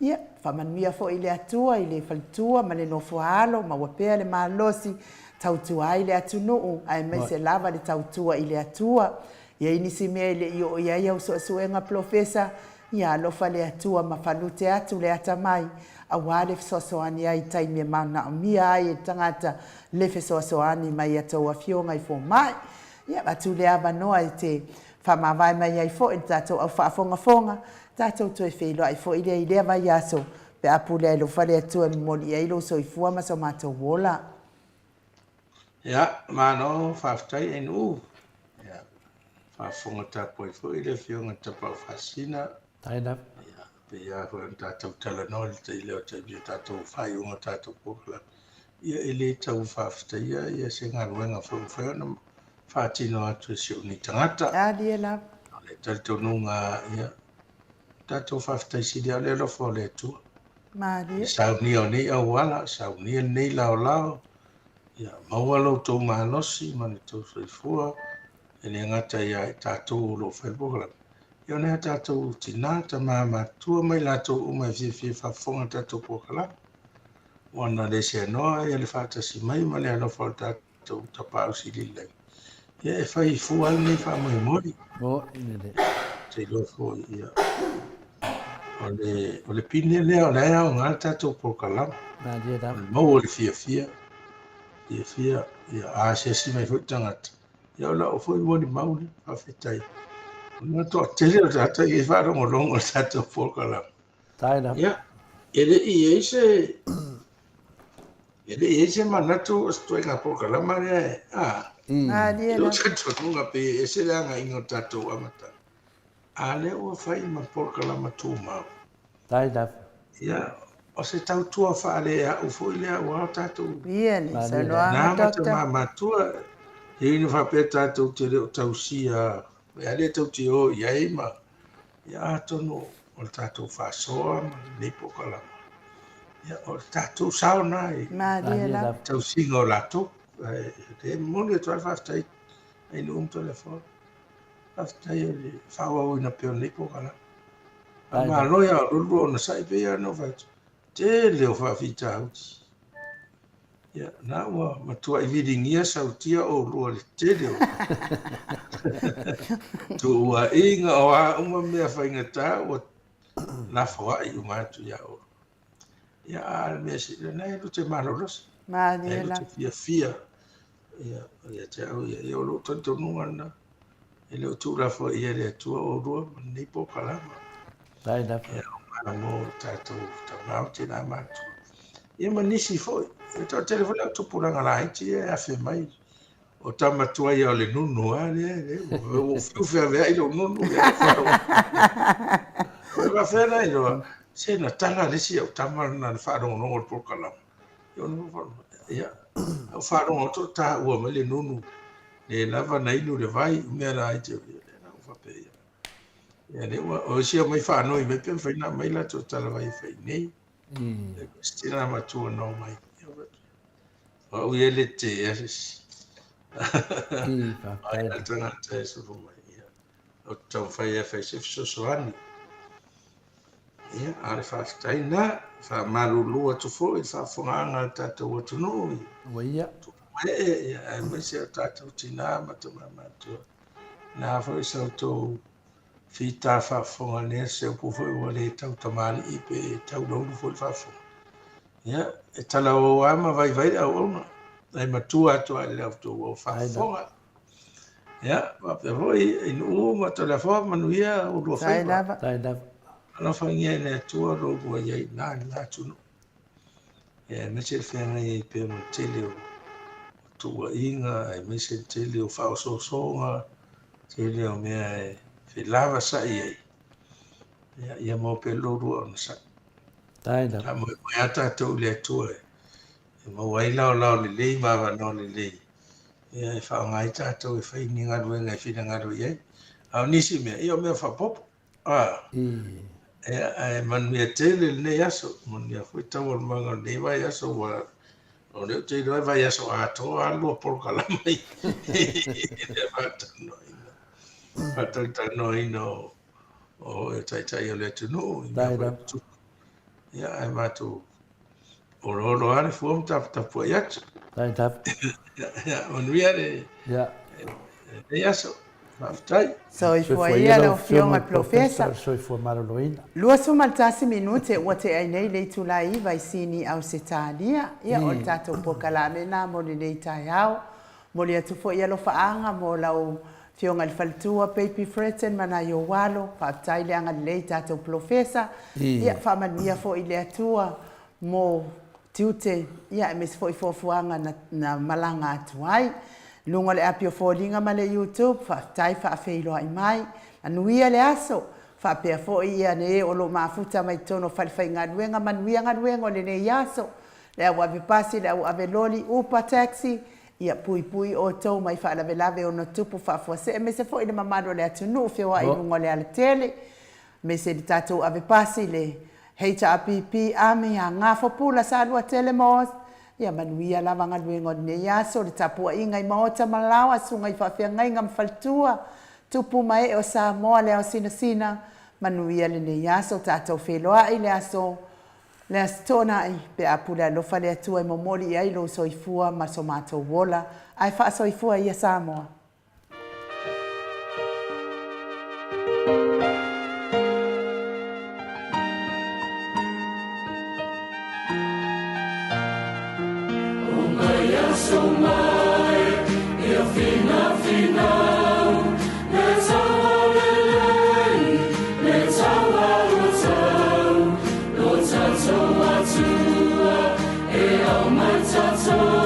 [SPEAKER 2] ia faamanuia foʻi le atua i le faletua ma le nofoalo ma ua pea le malosi tautua ai le atunuu ae mai se lava le tautua i le atua ia inisi mea i leʻi oo i ai au suʻesuʻega profesa ia alofa le atua ma falute atu le ata mai auā le fesoasoani ai taimi e manaʻomia ai e tagata le fesoasoani mai atou afioga i fomaʻi ia atu le avanoa e te faamavae mai ai foʻi le tatou au faafogafoga tatou toe feiloaʻi foʻi lea i lea vai aso pe apu lea i lou fale atua e momoli ai lou soifua ma so matou ola
[SPEAKER 5] ia mano faafetai ai nuu ia faafoga tapu ai foʻi le fioga tapaufasina
[SPEAKER 4] taina
[SPEAKER 5] pe ia ko tatou talanoa le taile o taimi tatou faiuga tatou pokala ia e lē tau faafetaia ia se galuega faufai ona faatino atu e siʻuni tagata
[SPEAKER 2] alie lava
[SPEAKER 5] o le talitonuga ia tatou faafetaisili a o le alofa o le atua
[SPEAKER 2] malie
[SPEAKER 5] saunia o nei auala saunia lenei laolao ia maua loutou malosi ma le tou soifua e le agata ia e tatou o loo fai le pokala ia ona tatou tinā tamāmatua mai latou uma e fiafia faafofoga tatou pokala ona le seanoa ia le faatasi mai ma le alofa o le tatou tapausililai ia e faifua ai nei faamoemoli
[SPEAKER 4] o ine
[SPEAKER 5] te iloa foi ia o le pine lea o le ae aoga le tatou pokalama
[SPEAKER 4] na dia da
[SPEAKER 5] mau o le fiafia ia asiasi mai foi tagata ia o laʻo foi ua limau le faafetai ona toʻatele o tatai e faalogologo o le tatou pokalama
[SPEAKER 4] taina
[SPEAKER 5] ia e leʻi ai se manatu o se toega pokalama lea
[SPEAKER 2] alie
[SPEAKER 5] lo
[SPEAKER 2] lava
[SPEAKER 5] tatonuga pe e se le agaiga o tatou amata a le ua fai ma pokalama tumau
[SPEAKER 4] taina
[SPEAKER 5] ia o se tautua faaleaʻu foʻi le auā o tatou
[SPEAKER 2] ia le
[SPEAKER 5] na
[SPEAKER 2] saunoaga
[SPEAKER 5] ma
[SPEAKER 2] doctor
[SPEAKER 5] tamamatua e ina faapea tatou te lē o tausia e a le tautio i ai ma ia atonu o le tatou faasoa ma lenei pokalama ia o le tatou saona ai
[SPEAKER 2] malie lava
[SPEAKER 5] tausiga o latou e moni atu ai faafetai ai nuu ma telefone faafetai o le faaauauina pea o lenei pokalama amaloia o lulu ona saʻi peia no faitu tele o faafitauti ia na ua matuaʻi viligia sautia o lua le tele o tuuaʻiga o aʻuma mea faigatā ua lafoaʻi uma atu ia o ia a le mea siʻi lenai lute malolosi
[SPEAKER 2] malie
[SPEAKER 5] e lute
[SPEAKER 2] lava
[SPEAKER 5] fiafia ia te au ia o loo talitonuga lana e le o tuulafoaʻi ia le atua o lua ma lenei pokalama
[SPEAKER 4] taina
[SPEAKER 5] ia mo tatou taunao tena matua ia manisi foʻi e toʻatele foi lau tupulaga laiti e afe mai o tamatua ia o le nunu a lea ua fiufeaveaʻi lou nunu oe mafea nai loa sena taga lesi au tama lana le faalogologo o le polokalama ia ona ia au faalogo to taʻua mai le nunu le lava na inu le vai mea la ai te le lau faapea ia le ua o sia mai faanoi mai pea faina mai latou talavai fainei stina matua no mai o ia le te ases
[SPEAKER 4] i fa
[SPEAKER 5] ai la tagata e sofo mai ia o taufai e faise fesoasoani ia a le faafetaina faamalūlū atu foʻi le faafogaaga le tatou atunuu
[SPEAKER 4] o ia
[SPEAKER 5] ia e mai se o tatou tinā ma tamamatua na foi sautou fita whaafonga nea se upo fo ua le tau tamari I pe tau lauru fo I whaafonga. Ia, e tala o ama vai au ona. Ai matua atu ai le auto o whaafonga. Ia, wape hoi, inu ma tala whaa manuia o lua
[SPEAKER 2] Tai
[SPEAKER 5] whaiva.
[SPEAKER 2] lava.
[SPEAKER 4] Tai lava.
[SPEAKER 5] Ana whangia ne atua ro bua iai nā tunu. Ia, me se whenga iai pe mo tele o tua inga, ai me se tele o whaososonga, tele o mea e whilawa sa iai. Ia mo pe loru ona sa.
[SPEAKER 4] Tai lava.
[SPEAKER 5] La mo e ata tau le atua e. E mo wai lao le lei, mawa no le lei. Ia e whao ngai tātou e whaini ngaru e ngai whina ngaru iai. Au nisi mea, ia mea whapopo. E manuia tele le aso, manuia fui tau al manga ne vai aso wa o leo te roi vai aso ato alua porkala mai. Whatau ino o e tai o le tunu.
[SPEAKER 4] Tai lava.
[SPEAKER 5] Ia ai mātou o roro ane fuam tapu ai atu.
[SPEAKER 4] Tai lava.
[SPEAKER 5] Ia manuia le aso. Maftai.
[SPEAKER 2] So I fua ia le o fionga profesa.
[SPEAKER 4] So I fua maraloina.
[SPEAKER 2] Lua suma tasi minute ua te ai nei le tula I vai sini au se tālia. Ia o tātou pokala mena mo le nei tai au. Mo le atu fo ia lo faanga mo lau fionga le falitua Baby Fretten mana yo walo. Whaatai le anga le tātou profesa. Ia whaamania fo I le atua mo tiute. Ia e mesi fo I fuafuanga na malanga atu ai. Lunga le apio fōlinga ma le YouTube, whaatai whaafeiloa I mai. Anuia le aso, whaapea fo ia ne o lo maafuta mai tono whalifai ngaruenga, manuia ngaruenga o le ne iaso. Le au ave pasi, le au ave loli, upa taxi, ia pui o tau mai whaalave o no tupu whaafuase. E me se fo I le mamado le atunu, whiwa I lunga le ala tele. Me se di tatou ave pasi le HRPP, ame a ngafo pula sa alua telemos. Ia manuia lava ngaluenga o ne iaso, le tapua inga I maota malawa, sunga I whawhia ngai ngam faltua, tupu mai o Samoa leo sina, manuia le ne iaso, tātou wheloa I le aso tona I pe apule alofa le atua I momoli I ailo soifua ma so mātou wola, ai wha soifua I a Samoa.
[SPEAKER 3] So mai, ia fina, let's all let's all so atua, e au mai tato.